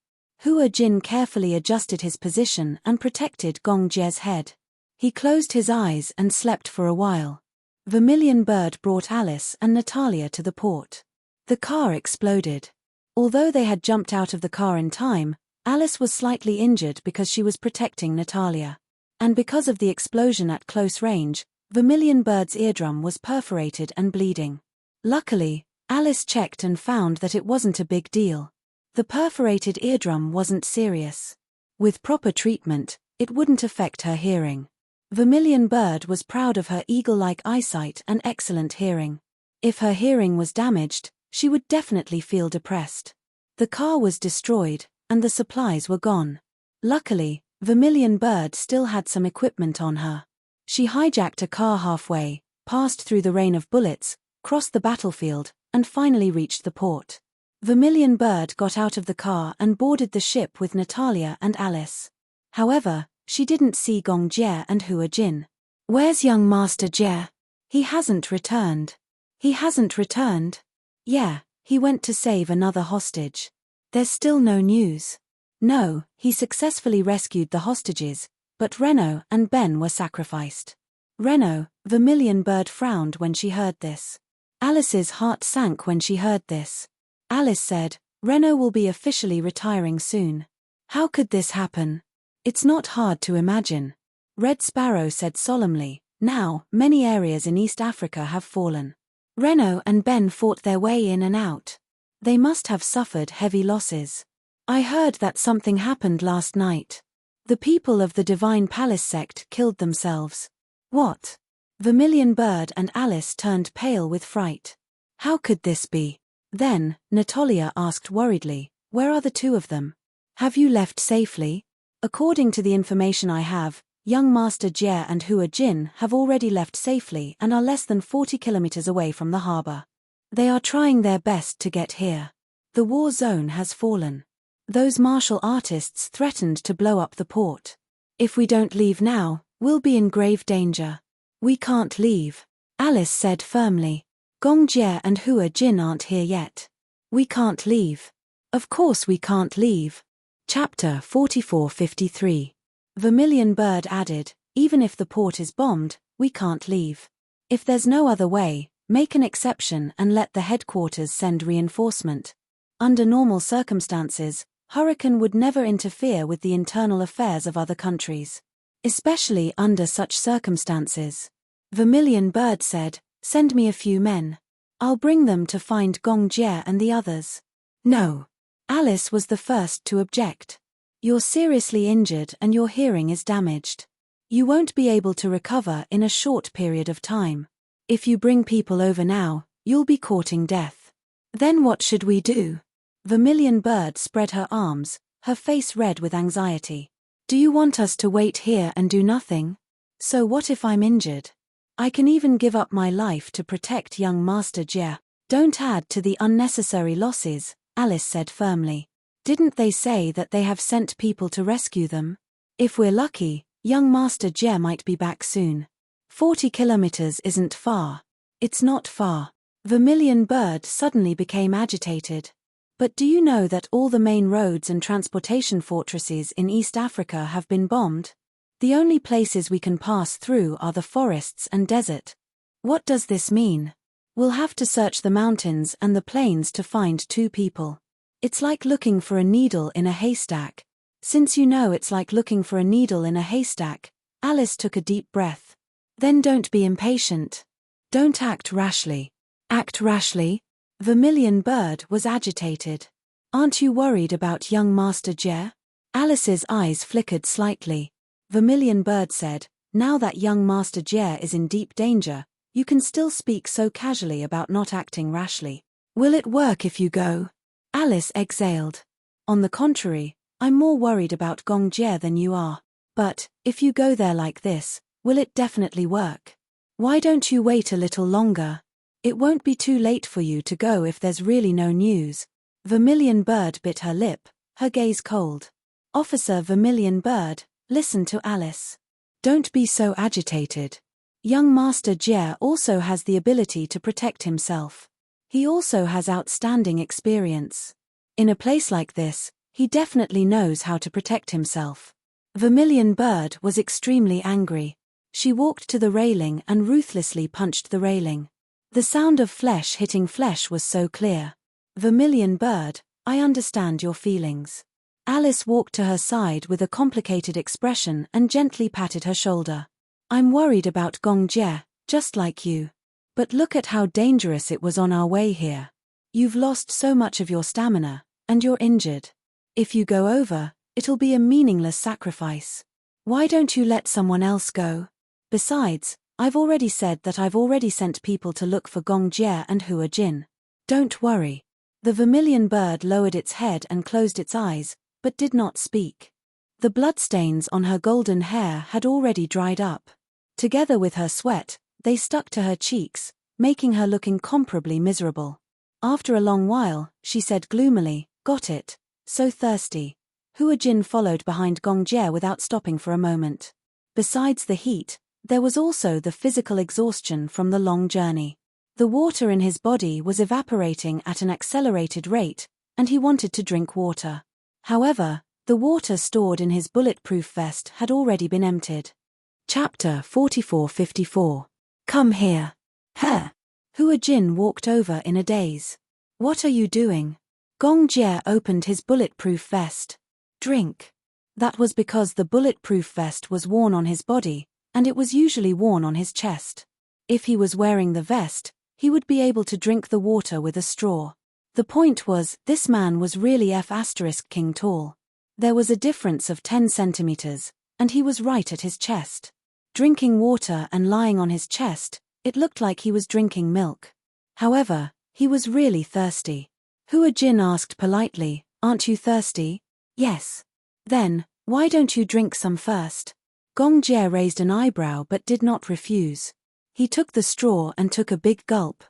Hua Jin carefully adjusted his position and protected Gong Jie's head. He closed his eyes and slept for a while. Vermilion Bird brought Alice and Natalia to the port. The car exploded. Although they had jumped out of the car in time, Alice was slightly injured because she was protecting Natalia. And because of the explosion at close range, Vermilion Bird's eardrum was perforated and bleeding. Luckily, Alice checked and found that it wasn't a big deal. The perforated eardrum wasn't serious. With proper treatment, it wouldn't affect her hearing. Vermilion Bird was proud of her eagle-like eyesight and excellent hearing. If her hearing was damaged, she would definitely feel depressed. The car was destroyed, and the supplies were gone. Luckily, Vermilion Bird still had some equipment on her. She hijacked a car halfway, passed through the rain of bullets, crossed the battlefield, and finally reached the port. Vermilion Bird got out of the car and boarded the ship with Natalia and Alice. However, she didn't see Gong Jie and Hua Jin. "Where's young Master Jie? He hasn't returned." "He hasn't returned?" "Yeah, he went to save another hostage." "There's still no news." "No, he successfully rescued the hostages, but Reno and Ben were sacrificed." Reno, Vermilion Bird frowned when she heard this. Alice's heart sank when she heard this. Alice said, "Reno will be officially retiring soon." "How could this happen?" "It's not hard to imagine." Red Sparrow said solemnly, "Now, many areas in East Africa have fallen. Reno and Ben fought their way in and out. They must have suffered heavy losses. I heard that something happened last night. The people of the Divine Palace sect killed themselves." "What?" Vermilion Bird and Alice turned pale with fright. How could this be? Then, Natalia asked worriedly, "Where are the two of them? Have you left safely?" "According to the information I have, young Master Jie and Hua Jin have already left safely and are less than 40 kilometers away from the harbor. They are trying their best to get here. The war zone has fallen. Those martial artists threatened to blow up the port. If we don't leave now, we'll be in grave danger." "We can't leave," Alice said firmly. "Gong Jie and Hua Jin aren't here yet. We can't leave." "Of course we can't leave." Chapter 44:53. Vermilion Bird added, "Even if the port is bombed, we can't leave. If there's no other way, make an exception and let the headquarters send reinforcement. Under normal circumstances, Hurricane would never interfere with the internal affairs of other countries. Especially under such circumstances." Vermilion Bird said, "Send me a few men. I'll bring them to find Gong Jie and the others." "No." Alice was the first to object. "You're seriously injured and your hearing is damaged. You won't be able to recover in a short period of time. If you bring people over now, you'll be courting death. Then what should we do?" Vermilion Bird spread her arms, her face red with anxiety. "Do you want us to wait here and do nothing? So what if I'm injured? I can even give up my life to protect young Master Jie." "Don't add to the unnecessary losses," Alice said firmly. "Didn't they say that they have sent people to rescue them? If we're lucky, young Master Jie might be back soon. 40 kilometers isn't far." "It's not far." Vermilion Bird suddenly became agitated. "But do you know that all the main roads and transportation fortresses in East Africa have been bombed? The only places we can pass through are the forests and desert. What does this mean? We'll have to search the mountains and the plains to find two people. It's like looking for a needle in a haystack. Since you know it's like looking for a needle in a haystack, Alice took a deep breath. Then don't be impatient. Don't act rashly. Act rashly? Vermilion Bird was agitated. Aren't you worried about young Master Jer? Alice's eyes flickered slightly. Vermilion Bird said, now that young Master Jer is in deep danger, you can still speak so casually about not acting rashly. Will it work if you go? Alice exhaled. On the contrary, I'm more worried about Gong Jer than you are. But, if you go there like this, will it definitely work? Why don't you wait a little longer? It won't be too late for you to go if there's really no news. Vermilion Bird bit her lip, her gaze cold. Officer Vermilion Bird, listen to Alice. Don't be so agitated. Young Master Jer also has the ability to protect himself. He also has outstanding experience. In a place like this, he definitely knows how to protect himself. Vermilion Bird was extremely angry. She walked to the railing and ruthlessly punched the railing. The sound of flesh hitting flesh was so clear. Vermilion Bird, I understand your feelings. Alice walked to her side with a complicated expression and gently patted her shoulder. I'm worried about Gong Jer, just like you. But look at how dangerous it was on our way here. You've lost so much of your stamina, and you're injured. If you go over, it'll be a meaningless sacrifice. Why don't you let someone else go? Besides, I've already said that I've already sent people to look for Gong Jer and Hua Jin. Don't worry. The Vermilion Bird lowered its head and closed its eyes, but did not speak. The bloodstains on her golden hair had already dried up. Together with her sweat, they stuck to her cheeks, making her look incomparably miserable. After a long while, she said gloomily, got it, so thirsty. Hua Jin followed behind Gong Jer without stopping for a moment. Besides the heat, there was also the physical exhaustion from the long journey. The water in his body was evaporating at an accelerated rate, and he wanted to drink water. However, the water stored in his bulletproof vest had already been emptied. Chapter 44-54. Come here. Huh. Hua Jin walked over in a daze. What are you doing? Gong Jer opened his bulletproof vest. Drink. That was because the bulletproof vest was worn on his body, and it was usually worn on his chest. If he was wearing the vest, he would be able to drink the water with a straw. The point was, this man was really F*King tall. There was a difference of 10 centimeters, and he was right at his chest. Drinking water and lying on his chest, it looked like he was drinking milk. However, he was really thirsty. Hua Jin asked politely, aren't you thirsty? Yes. Then, why don't you drink some first? Gong Jer raised an eyebrow but did not refuse. He took the straw and took a big gulp.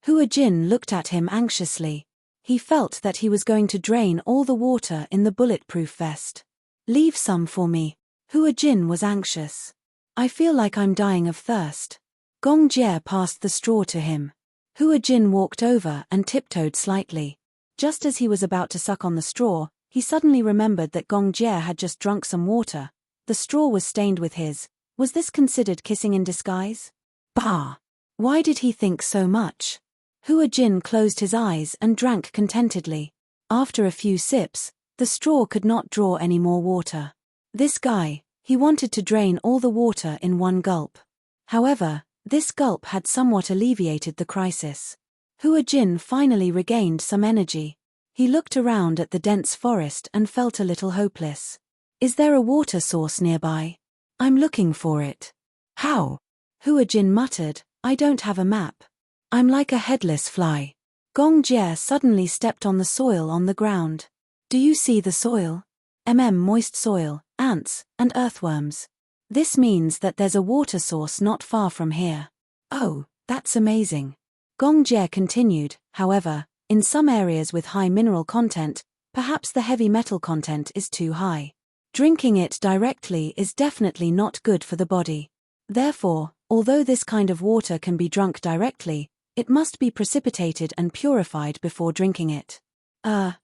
Hua Jin looked at him anxiously. He felt that he was going to drain all the water in the bulletproof vest. Leave some for me. Hua Jin was anxious. I feel like I'm dying of thirst. Gong Jer passed the straw to him. Hua Jin walked over and tiptoed slightly. Just as he was about to suck on the straw, he suddenly remembered that Gong Jer had just drunk some water. The straw was stained with his. Was this considered kissing in disguise? Bah! Why did he think so much? Hua Jin closed his eyes and drank contentedly. After a few sips, the straw could not draw any more water. This guy, he wanted to drain all the water in one gulp. However, this gulp had somewhat alleviated the crisis. Hua Jin finally regained some energy. He looked around at the dense forest and felt a little hopeless. Is there a water source nearby? I'm looking for it. How? Hua Jin muttered, I don't have a map. I'm like a headless fly. Gong Jer suddenly stepped on the soil on the ground. Do you see the soil? Moist soil, ants, and earthworms. This means that there's a water source not far from here. Oh, that's amazing. Gong Jer continued, however, in some areas with high mineral content, perhaps the heavy metal content is too high. Drinking it directly is definitely not good for the body. Therefore, although this kind of water can be drunk directly, it must be precipitated and purified before drinking it.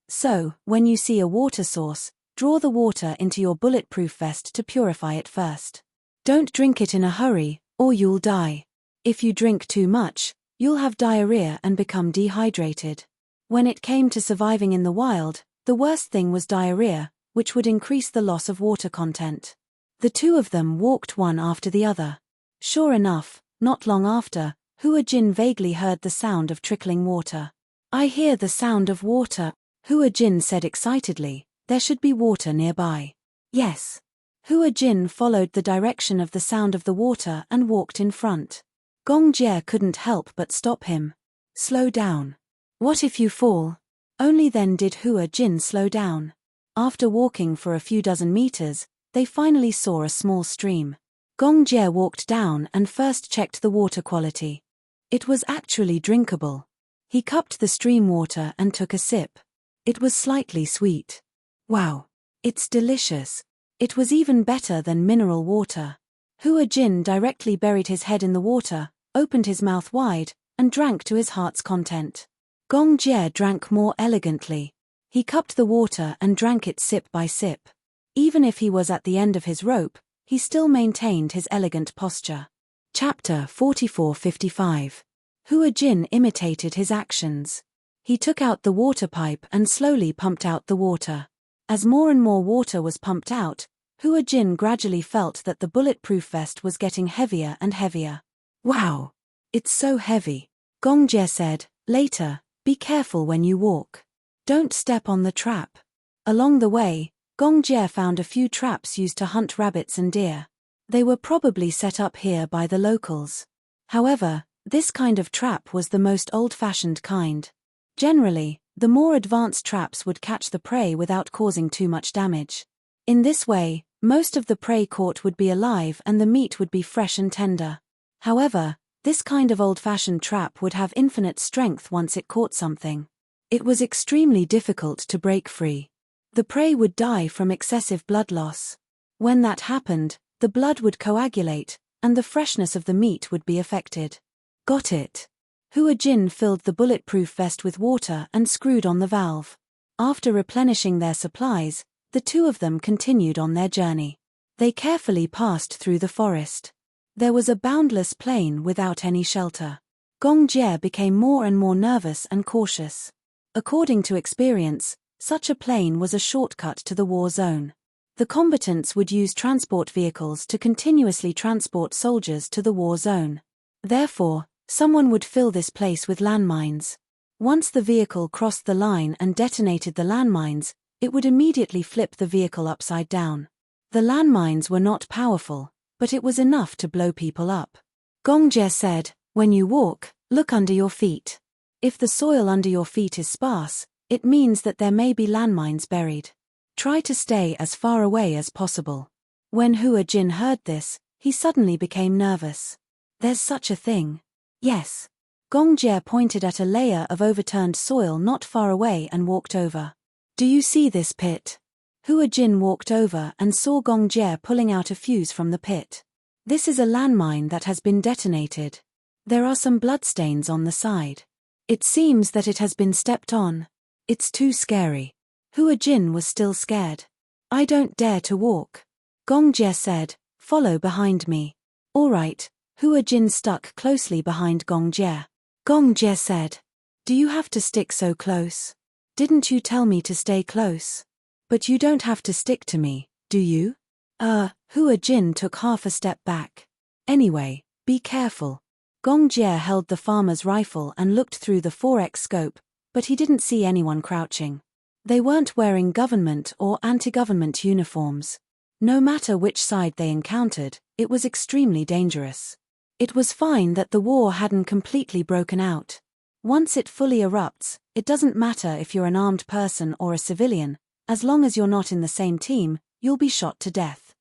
So, when you see a water source, Draw the water into your bulletproof vest to purify it first. Don't drink it in a hurry, or you'll die. If you drink too much, you'll have diarrhea and become dehydrated. When it came to surviving in the wild, the worst thing was diarrhea, which would increase the loss of water content. The two of them walked one after the other. Sure enough, not long after, Hua Jin vaguely heard the sound of trickling water. I hear the sound of water, Hua Jin said excitedly. There should be water nearby. Yes. Hua Jin followed the direction of the sound of the water and walked in front. Gong Jie couldn't help but stop him. Slow down. What if you fall? Only then did Hua Jin slow down. After walking for a few dozen meters, they finally saw a small stream. Gong Jie walked down and first checked the water quality. It was actually drinkable. He cupped the stream water and took a sip. It was slightly sweet. Wow. It's delicious. It was even better than mineral water. Hua Jin directly buried his head in the water, opened his mouth wide, and drank to his heart's content. Gong Jie drank more elegantly. He cupped the water and drank it sip by sip. Even if he was at the end of his rope, he still maintained his elegant posture. Chapter 44-55. Hua Jin imitated his actions. He took out the water pipe and slowly pumped out the water. As more and more water was pumped out, Hua Jin gradually felt that the bulletproof vest was getting heavier and heavier. Wow! It's so heavy. Gong Jie said, later, be careful when you walk. Don't step on the trap. Along the way, Gong Jie found a few traps used to hunt rabbits and deer. They were probably set up here by the locals. However, this kind of trap was the most old-fashioned kind. Generally, the more advanced traps would catch the prey without causing too much damage. In this way, most of the prey caught would be alive and the meat would be fresh and tender. However, this kind of old-fashioned trap would have infinite strength once it caught something. It was extremely difficult to break free. The prey would die from excessive blood loss. When that happened, the blood would coagulate, and the freshness of the meat would be affected. Got it. Hua Jin filled the bulletproof vest with water and screwed on the valve. After replenishing their supplies, the two of them continued on their journey. They carefully passed through the forest. There was a boundless plain without any shelter. Gong Jie became more and more nervous and cautious. According to experience, such a plain was a shortcut to the war zone. The combatants would use transport vehicles to continuously transport soldiers to the war zone. Therefore, someone would fill this place with landmines. Once the vehicle crossed the line and detonated the landmines, it would immediately flip the vehicle upside down. The landmines were not powerful, but it was enough to blow people up. Gong Jie said, when you walk, look under your feet. If the soil under your feet is sparse, it means that there may be landmines buried. Try to stay as far away as possible. When Hua Jin heard this, he suddenly became nervous. There's such a thing. Yes. Gong Jie pointed at a layer of overturned soil not far away and walked over. Do you see this pit? Hua Jin walked over and saw Gong Jie pulling out a fuse from the pit. This is a landmine that has been detonated. There are some bloodstains on the side. It seems that it has been stepped on. It's too scary. Hua Jin was still scared. I don't dare to walk. Gong Jie said, follow behind me. All right. Hua Jin stuck closely behind Gong Jie. Gong Jie said, do you have to stick so close? Didn't you tell me to stay close? But you don't have to stick to me, do you? Hua Jin took half a step back. Anyway, be careful. Gong Jie held the farmer's rifle and looked through the 4x scope, but he didn't see anyone crouching. They weren't wearing government or anti-government uniforms. No matter which side they encountered, it was extremely dangerous. It was fine that the war hadn't completely broken out. Once it fully erupts, it doesn't matter if you're an armed person or a civilian, as long as you're not in the same team, you'll be shot to death.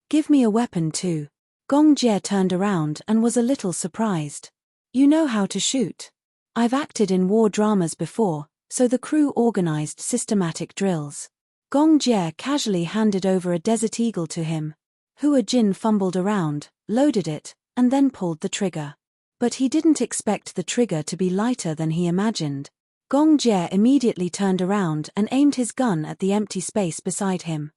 Give me a weapon too. Gong Jie turned around and was a little surprised. You know how to shoot. I've acted in war dramas before, so the crew organized systematic drills. Gong Jie casually handed over a Desert Eagle to him. Hua Jin fumbled around, loaded it, and then pulled the trigger. But he didn't expect the trigger to be lighter than he imagined. Gong Jie immediately turned around and aimed his gun at the empty space beside him.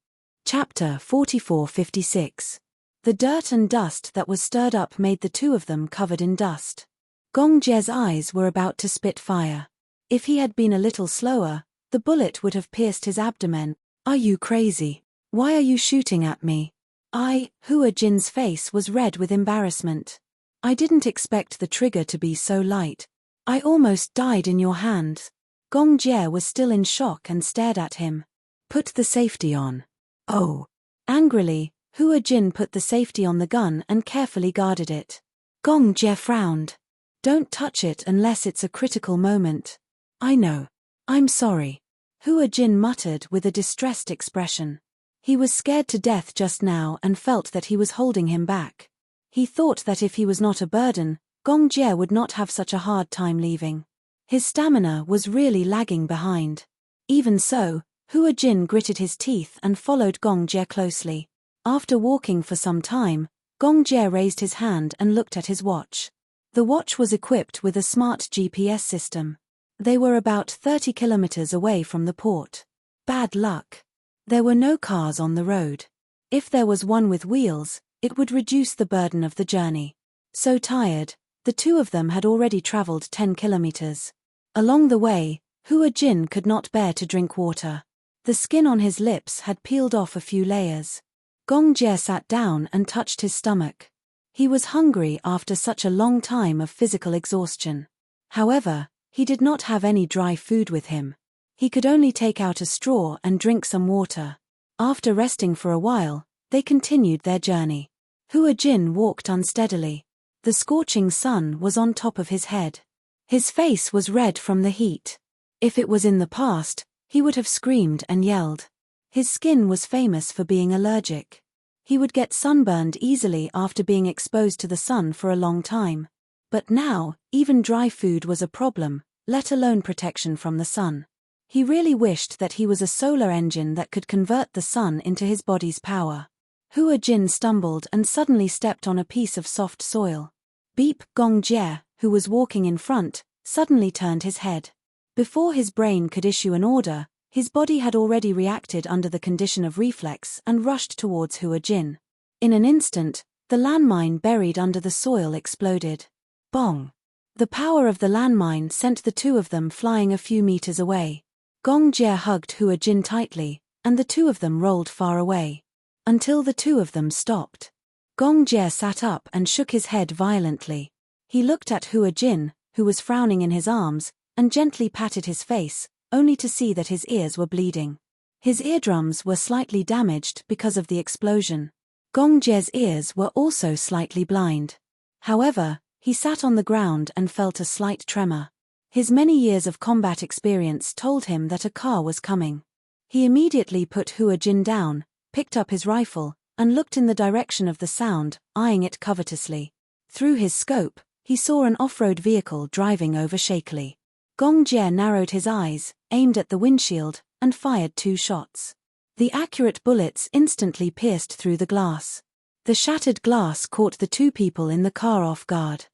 Chapter 44:56. The dirt and dust that was stirred up made the two of them covered in dust. Gong Jie's eyes were about to spit fire. If he had been a little slower, the bullet would have pierced his abdomen. "Are you crazy? Why are you shooting at me?" Hua Jin's face was red with embarrassment. "I didn't expect the trigger to be so light. I almost died in your hands." Gong Jie was still in shock and stared at him. "Put the safety on." "Oh." Angrily, Hua Jin put the safety on the gun and carefully guarded it. Gong Jie frowned. "Don't touch it unless it's a critical moment." "I know. I'm sorry." Hua Jin muttered with a distressed expression. He was scared to death just now and felt that he was holding him back. He thought that if he was not a burden, Gong Jie would not have such a hard time leaving. His stamina was really lagging behind. Even so, Hua Jin gritted his teeth and followed Gong Jie closely. After walking for some time, Gong Jie raised his hand and looked at his watch. The watch was equipped with a smart GPS system. They were about 30 kilometers away from the port. Bad luck. There were no cars on the road. If there was one with wheels, it would reduce the burden of the journey. So tired, the two of them had already traveled 10 kilometers. Along the way, Hua Jin could not bear to drink water. The skin on his lips had peeled off a few layers. Gong Jie sat down and touched his stomach. He was hungry after such a long time of physical exhaustion. However, he did not have any dry food with him. He could only take out a straw and drink some water. After resting for a while, they continued their journey. Hua Jin walked unsteadily. The scorching sun was on top of his head. His face was red from the heat. If it was in the past, he would have screamed and yelled. His skin was famous for being allergic. He would get sunburned easily after being exposed to the sun for a long time. But now, even dry food was a problem, let alone protection from the sun. He really wished that he was a solar engine that could convert the sun into his body's power. Hua Jin stumbled and suddenly stepped on a piece of soft soil. Beep! Gong Jie, who was walking in front, suddenly turned his head. Before his brain could issue an order, his body had already reacted under the condition of reflex and rushed towards Hua Jin. In an instant, the landmine buried under the soil exploded. Bong! The power of the landmine sent the two of them flying a few meters away. Gong Jie hugged Hua Jin tightly, and the two of them rolled far away. Until the two of them stopped. Gong Jie sat up and shook his head violently. He looked at Hua Jin, who was frowning in his arms, and gently patted his face, only to see that his ears were bleeding. His eardrums were slightly damaged because of the explosion. Gong Jie's ears were also slightly blind. However, he sat on the ground and felt a slight tremor. His many years of combat experience told him that a car was coming. He immediately put Hua Jin down, picked up his rifle, and looked in the direction of the sound, eyeing it covetously. Through his scope, he saw an off-road vehicle driving over shakily. Gong Jie narrowed his eyes, aimed at the windshield, and fired 2 shots. The accurate bullets instantly pierced through the glass. The shattered glass caught the two people in the car off guard.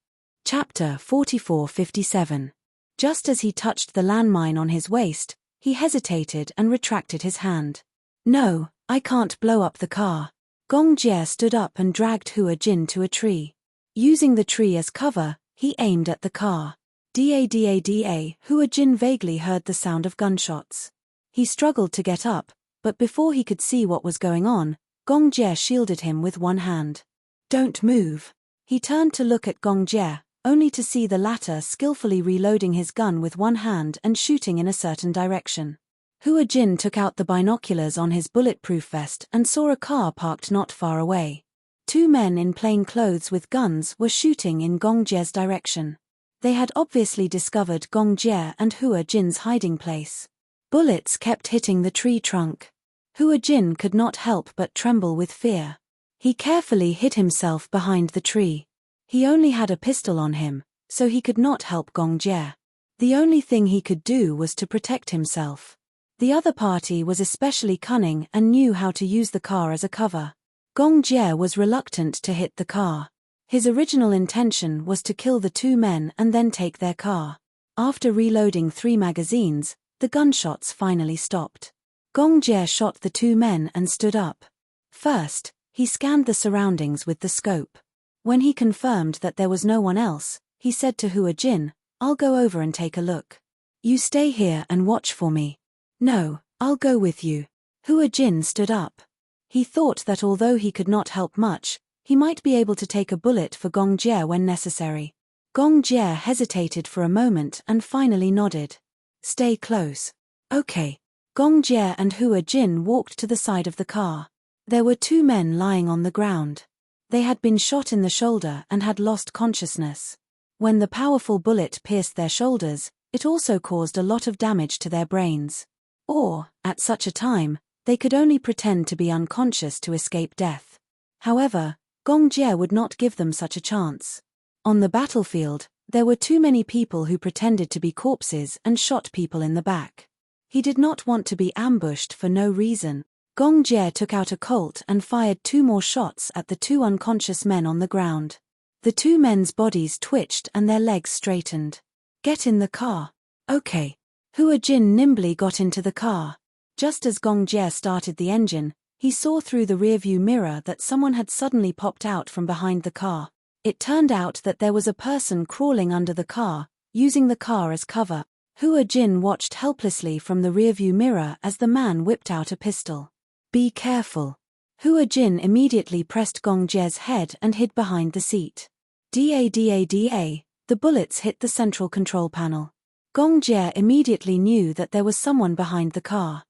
Chapter 44:57. Just as he touched the landmine on his waist, he hesitated and retracted his hand. "No, I can't blow up the car." Gong Jie stood up and dragged Hua Jin to a tree. Using the tree as cover, he aimed at the car. Da. Hua Jin vaguely heard the sound of gunshots. He struggled to get up, but before he could see what was going on, Gong Jie shielded him with one hand. "Don't move." He turned to look at Gong Jie, only to see the latter skillfully reloading his gun with one hand and shooting in a certain direction. Hua Jin took out the binoculars on his bulletproof vest and saw a car parked not far away. 2 men in plain clothes with guns were shooting in Gong Jie's direction. They had obviously discovered Gong Jie and Hua Jin's hiding place. Bullets kept hitting the tree trunk. Hua Jin could not help but tremble with fear. He carefully hid himself behind the tree. He only had a pistol on him, so he could not help Gong Jie. The only thing he could do was to protect himself. The other party was especially cunning and knew how to use the car as a cover. Gong Jie was reluctant to hit the car. His original intention was to kill the 2 men and then take their car. After reloading 3 magazines, the gunshots finally stopped. Gong Jie shot the 2 men and stood up. First, he scanned the surroundings with the scope. When he confirmed that there was no one else, he said to Hua Jin, "I'll go over and take a look. You stay here and watch for me." "No, I'll go with you." Hua Jin stood up. He thought that although he could not help much, he might be able to take a bullet for Gong Jie when necessary. Gong Jie hesitated for a moment and finally nodded. "Stay close." "Okay." Gong Jie and Hua Jin walked to the side of the car. There were 2 men lying on the ground. They had been shot in the shoulder and had lost consciousness. When the powerful bullet pierced their shoulders, it also caused a lot of damage to their brains. Or, at such a time, they could only pretend to be unconscious to escape death. However, Gong Jie would not give them such a chance. On the battlefield, there were too many people who pretended to be corpses and shot people in the back. He did not want to be ambushed for no reason. Gong Jie took out a Colt and fired 2 more shots at the 2 unconscious men on the ground. The 2 men's bodies twitched and their legs straightened. "Get in the car." "Okay." Hua Jin nimbly got into the car. Just as Gong Jie started the engine, he saw through the rearview mirror that someone had suddenly popped out from behind the car. It turned out that there was a person crawling under the car, using the car as cover. Hua Jin watched helplessly from the rearview mirror as the man whipped out a pistol. "Be careful." Hua Jin immediately pressed Gong Jie's head and hid behind the seat. Da. The bullets hit the central control panel. Gong Jie immediately knew that there was someone behind the car.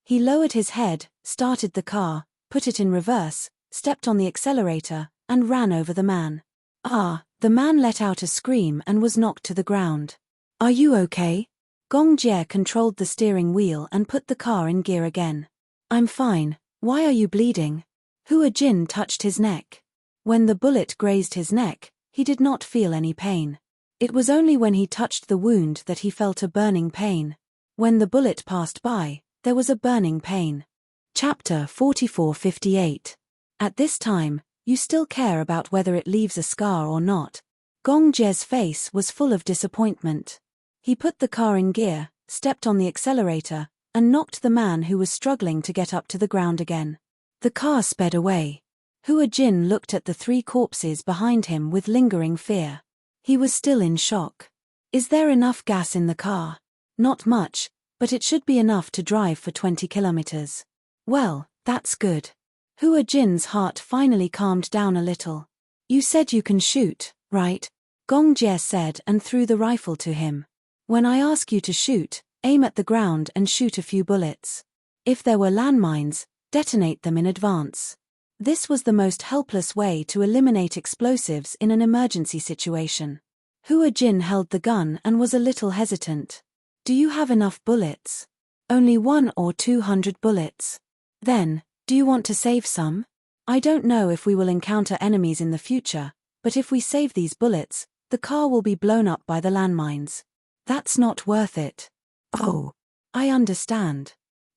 He lowered his head, started the car, put it in reverse, stepped on the accelerator, and ran over the man. The man let out a scream and was knocked to the ground. "Are you okay?" Gong Jie controlled the steering wheel and put the car in gear again. "I'm fine. Why are you bleeding?" Hua Jin touched his neck. When the bullet grazed his neck, he did not feel any pain. It was only when he touched the wound that he felt a burning pain. When the bullet passed by, there was a burning pain. Chapter 4458. At this time, you still care about whether it leaves a scar or not. Gong Jie's face was full of disappointment. He put the car in gear, stepped on the accelerator, and knocked the man who was struggling to get up to the ground again. The car sped away. Hua Jin looked at the 3 corpses behind him with lingering fear. He was still in shock. "Is there enough gas in the car?" "Not much, but it should be enough to drive for 20 kilometers. "Well, that's good." Hua Jin's heart finally calmed down a little. "You said you can shoot, right?" Gong Jie said and threw the rifle to him. "When I ask you to shoot, aim at the ground and shoot a few bullets. If there were landmines, detonate them in advance." This was the most helpless way to eliminate explosives in an emergency situation. Hua Jin held the gun and was a little hesitant. "Do you have enough bullets?" "Only 100 or 200 bullets." "Then, do you want to save some? I don't know if we will encounter enemies in the future, but if we save these bullets, the car will be blown up by the landmines. That's not worth it." "Oh, I understand."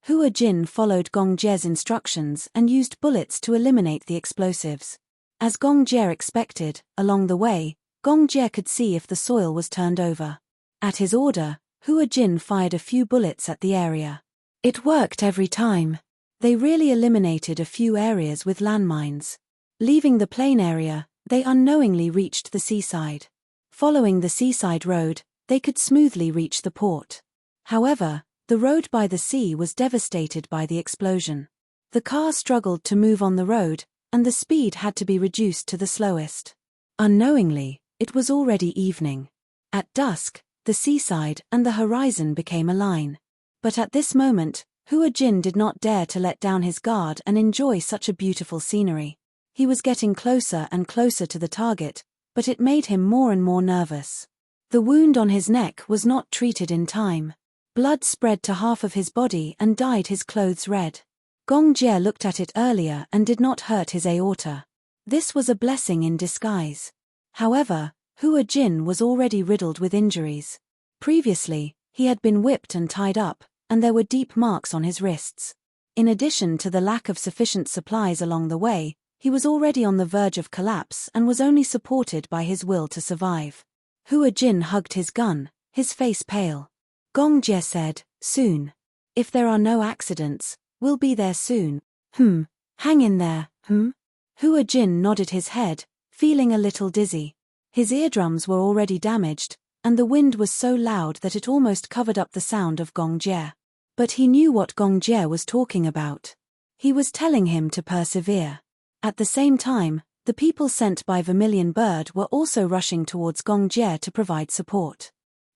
Hua Jin followed Gong Jie's instructions and used bullets to eliminate the explosives. As Gong Jie expected, along the way, Gong Jie could see if the soil was turned over. At his order, Hua Jin fired a few bullets at the area. It worked every time. They really eliminated a few areas with landmines. Leaving the plain area, they unknowingly reached the seaside. Following the seaside road, they could smoothly reach the port. However, the road by the sea was devastated by the explosion. The car struggled to move on the road, and the speed had to be reduced to the slowest. Unknowingly, it was already evening. At dusk, the seaside and the horizon became a line. But at this moment, Hua Jin did not dare to let down his guard and enjoy such a beautiful scenery. He was getting closer and closer to the target, but it made him more and more nervous. The wound on his neck was not treated in time. Blood spread to half of his body and dyed his clothes red. Gong Jie looked at it earlier and did not hurt his aorta. This was a blessing in disguise. However, Hua Jin was already riddled with injuries. Previously, he had been whipped and tied up, and there were deep marks on his wrists. In addition to the lack of sufficient supplies along the way, he was already on the verge of collapse and was only supported by his will to survive. Hua Jin hugged his gun, his face pale. Gong Jie said, "Soon. If there are no accidents, we'll be there soon." Hang in there, Hua Jin nodded his head, feeling a little dizzy. His eardrums were already damaged, and the wind was so loud that it almost covered up the sound of Gong Jie. But he knew what Gong Jie was talking about. He was telling him to persevere. At the same time, the people sent by Vermilion Bird were also rushing towards Gong Jie to provide support.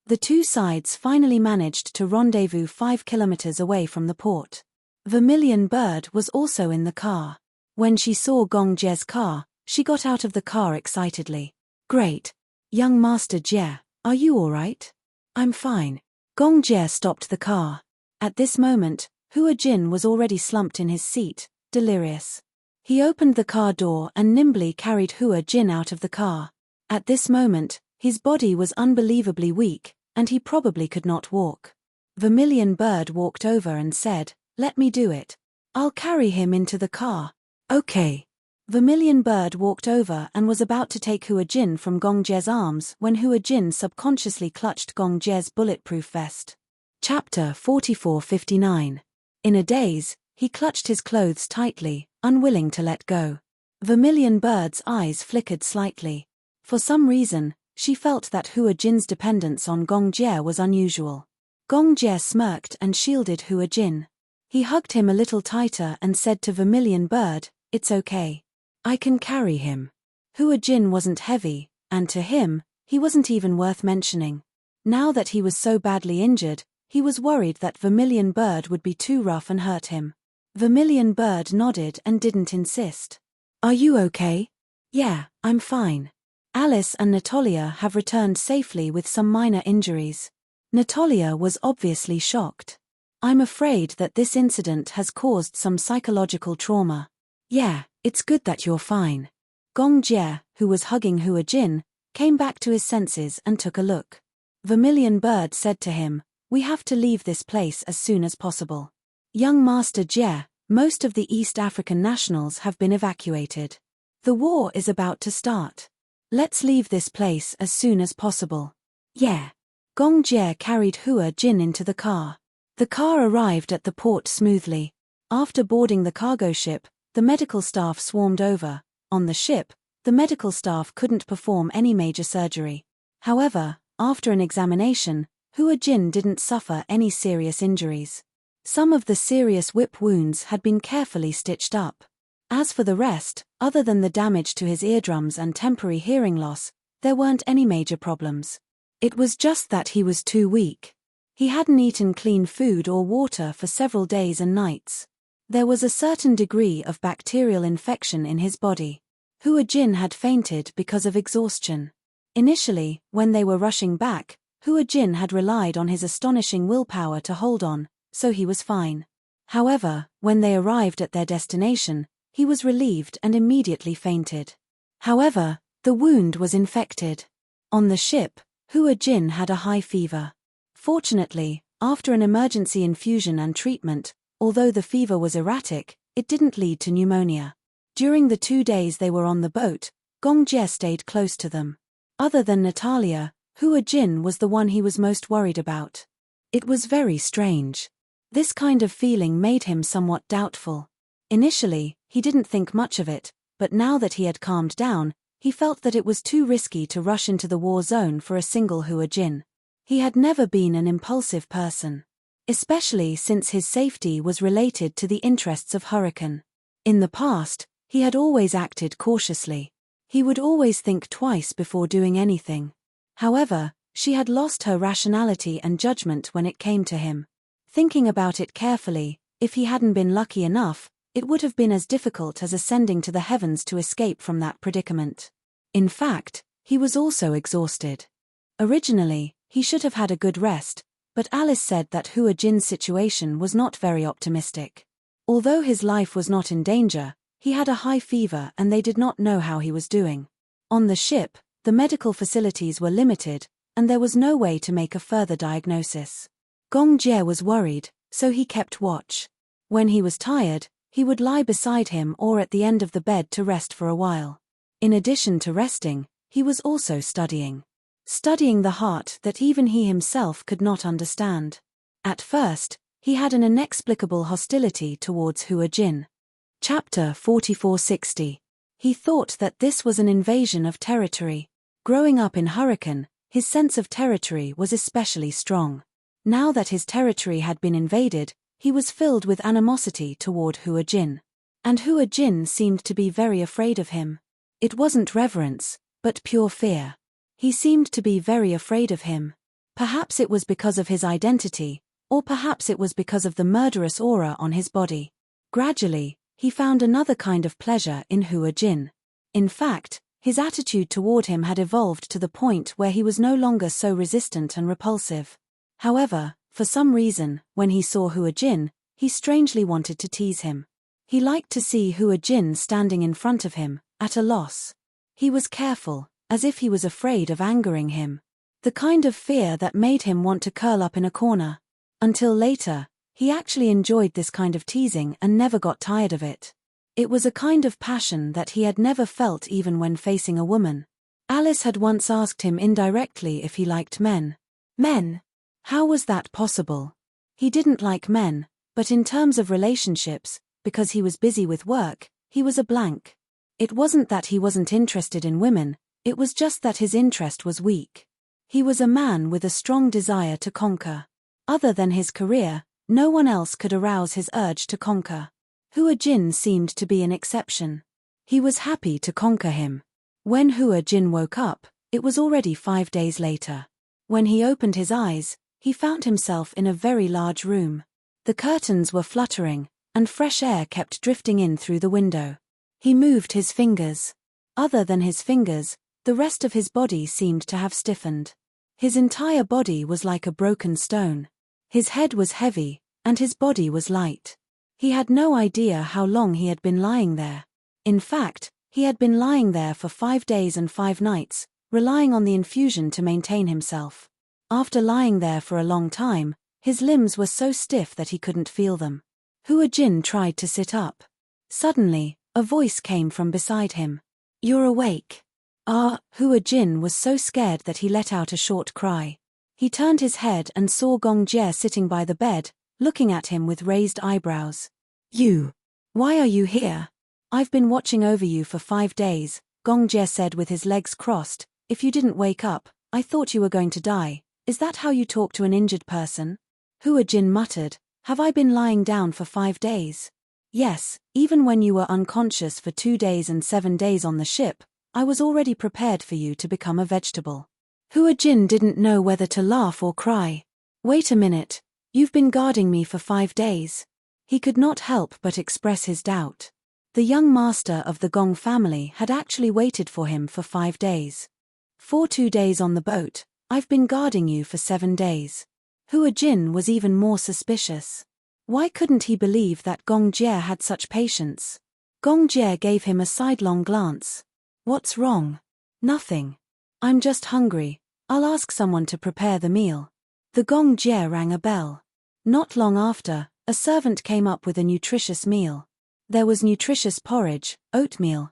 The two sides finally managed to rendezvous 5 kilometers away from the port. Vermilion Bird was also in the car. When she saw Gong Jie's car, she got out of the car excitedly. "Great. Young Master Jie, are you all right?" "I'm fine." Gong Jie stopped the car. At this moment, Hua Jin was already slumped in his seat, delirious. He opened the car door and nimbly carried Hua Jin out of the car. At this moment, his body was unbelievably weak, and he probably could not walk. Vermilion Bird walked over and said, "Let me do it. I'll carry him into the car." "Okay." Vermilion Bird walked over and was about to take Hua Jin from Gong Jie's arms when Hua Jin subconsciously clutched Gong Jie's bulletproof vest. Chapter 44:59. In a daze, he clutched his clothes tightly, unwilling to let go. Vermilion Bird's eyes flickered slightly. For some reason, she felt that Hua Jin's dependence on Gong Jie was unusual. Gong Jie smirked and shielded Hua Jin. He hugged him a little tighter and said to Vermilion Bird, "It's okay. I can carry him." Hua Jin wasn't heavy, and to him, he wasn't even worth mentioning. Now that he was so badly injured, he was worried that Vermilion Bird would be too rough and hurt him. Vermilion Bird nodded and didn't insist. "Are you okay?" "Yeah, I'm fine. Alice and Natalia have returned safely with some minor injuries." Natalia was obviously shocked. "I'm afraid that this incident has caused some psychological trauma." "Yeah, it's good that you're fine." Gong Jie, who was hugging Hua Jin, came back to his senses and took a look. Vermilion Bird said to him, "We have to leave this place as soon as possible. Young Master Jie, most of the East African nationals have been evacuated. The war is about to start. Let's leave this place as soon as possible." "Yeah." Gong Jie carried Hua Jin into the car. The car arrived at the port smoothly. After boarding the cargo ship, the medical staff swarmed over. On the ship, the medical staff couldn't perform any major surgery. However, after an examination, Hua Jin didn't suffer any serious injuries. Some of the serious whip wounds had been carefully stitched up. As for the rest, other than the damage to his eardrums and temporary hearing loss, there weren't any major problems. It was just that he was too weak. He hadn't eaten clean food or water for several days and nights. There was a certain degree of bacterial infection in his body. Hua Jin had fainted because of exhaustion. Initially, when they were rushing back, Hua Jin had relied on his astonishing willpower to hold on, so he was fine. However, when they arrived at their destination, he was relieved and immediately fainted. However, the wound was infected. On the ship, Hua Jin had a high fever. Fortunately, after an emergency infusion and treatment, although the fever was erratic, it didn't lead to pneumonia. During the 2 days they were on the boat, Gong Jie stayed close to them. Other than Natalia, Hua Jin was the one he was most worried about. It was very strange. This kind of feeling made him somewhat doubtful. Initially, he didn't think much of it, but now that he had calmed down, he felt that it was too risky to rush into the war zone for a single Hua Jin. He had never been an impulsive person. Especially since his safety was related to the interests of Hurricane. In the past, he had always acted cautiously. He would always think twice before doing anything. However, she had lost her rationality and judgment when it came to him. Thinking about it carefully, if he hadn't been lucky enough, it would have been as difficult as ascending to the heavens to escape from that predicament. In fact, he was also exhausted. Originally, he should have had a good rest, but Alice said that Hua Jin's situation was not very optimistic. Although his life was not in danger, he had a high fever and they did not know how he was doing. On the ship, the medical facilities were limited, and there was no way to make a further diagnosis. Gong Jie was worried, so he kept watch. When he was tired, he would lie beside him or at the end of the bed to rest for a while. In addition to resting, he was also studying. studying the heart that even he himself could not understand. At first, he had an inexplicable hostility towards Hua Jin. Chapter 4460. He thought that this was an invasion of territory. Growing up in Hurricane, his sense of territory was especially strong. Now that his territory had been invaded, he was filled with animosity toward Hua Jin. And Hua Jin seemed to be very afraid of him. It wasn't reverence, but pure fear. He seemed to be very afraid of him. Perhaps it was because of his identity, or perhaps it was because of the murderous aura on his body. Gradually, he found another kind of pleasure in Hua Jin. In fact, his attitude toward him had evolved to the point where he was no longer so resistant and repulsive. However, for some reason, when he saw Hua Jin, he strangely wanted to tease him. He liked to see Hua Jin standing in front of him, at a loss. He was careful, as if he was afraid of angering him. The kind of fear that made him want to curl up in a corner. Until later, he actually enjoyed this kind of teasing and never got tired of it. It was a kind of passion that he had never felt even when facing a woman. Alice had once asked him indirectly if he liked men. Men? How was that possible? He didn't like men, but in terms of relationships, because he was busy with work, he was a blank. It wasn't that he wasn't interested in women, it was just that his interest was weak. He was a man with a strong desire to conquer. Other than his career, no one else could arouse his urge to conquer. Hua Jin seemed to be an exception. He was happy to conquer him. When Hua Jin woke up, it was already 5 days later. When he opened his eyes, he found himself in a very large room. The curtains were fluttering, and fresh air kept drifting in through the window. He moved his fingers. Other than his fingers, the rest of his body seemed to have stiffened. His entire body was like a broken stone. His head was heavy, and his body was light. He had no idea how long he had been lying there. In fact, he had been lying there for 5 days and 5 nights, relying on the infusion to maintain himself. After lying there for a long time, his limbs were so stiff that he couldn't feel them. Hua Jin tried to sit up. Suddenly, a voice came from beside him. "You're awake." Hua Jin was so scared that he let out a short cry. He turned his head and saw Gong Jie sitting by the bed, looking at him with raised eyebrows. Why are you here?" "I've been watching over you for 5 days, Gong Jie said with his legs crossed. "If you didn't wake up, I thought you were going to die. Is that how you talk to an injured person?" Hua Jin muttered, "Have I been lying down for 5 days? Yes, even when you were unconscious for 2 days and 7 days on the ship, I was already prepared for you to become a vegetable." Hua Jin didn't know whether to laugh or cry. "Wait a minute, you've been guarding me for 5 days. He could not help but express his doubt. The young master of the Gong family had actually waited for him for 5 days. For 2 days on the boat, I've been guarding you for 7 days. Hua Jin was even more suspicious. Why couldn't he believe that Gong Jie had such patience? Gong Jie gave him a sidelong glance. "What's wrong?" "Nothing. I'm just hungry. I'll ask someone to prepare the meal." The Gong Jie rang a bell. Not long after, a servant came up with a nutritious meal. There was nutritious porridge, oatmeal,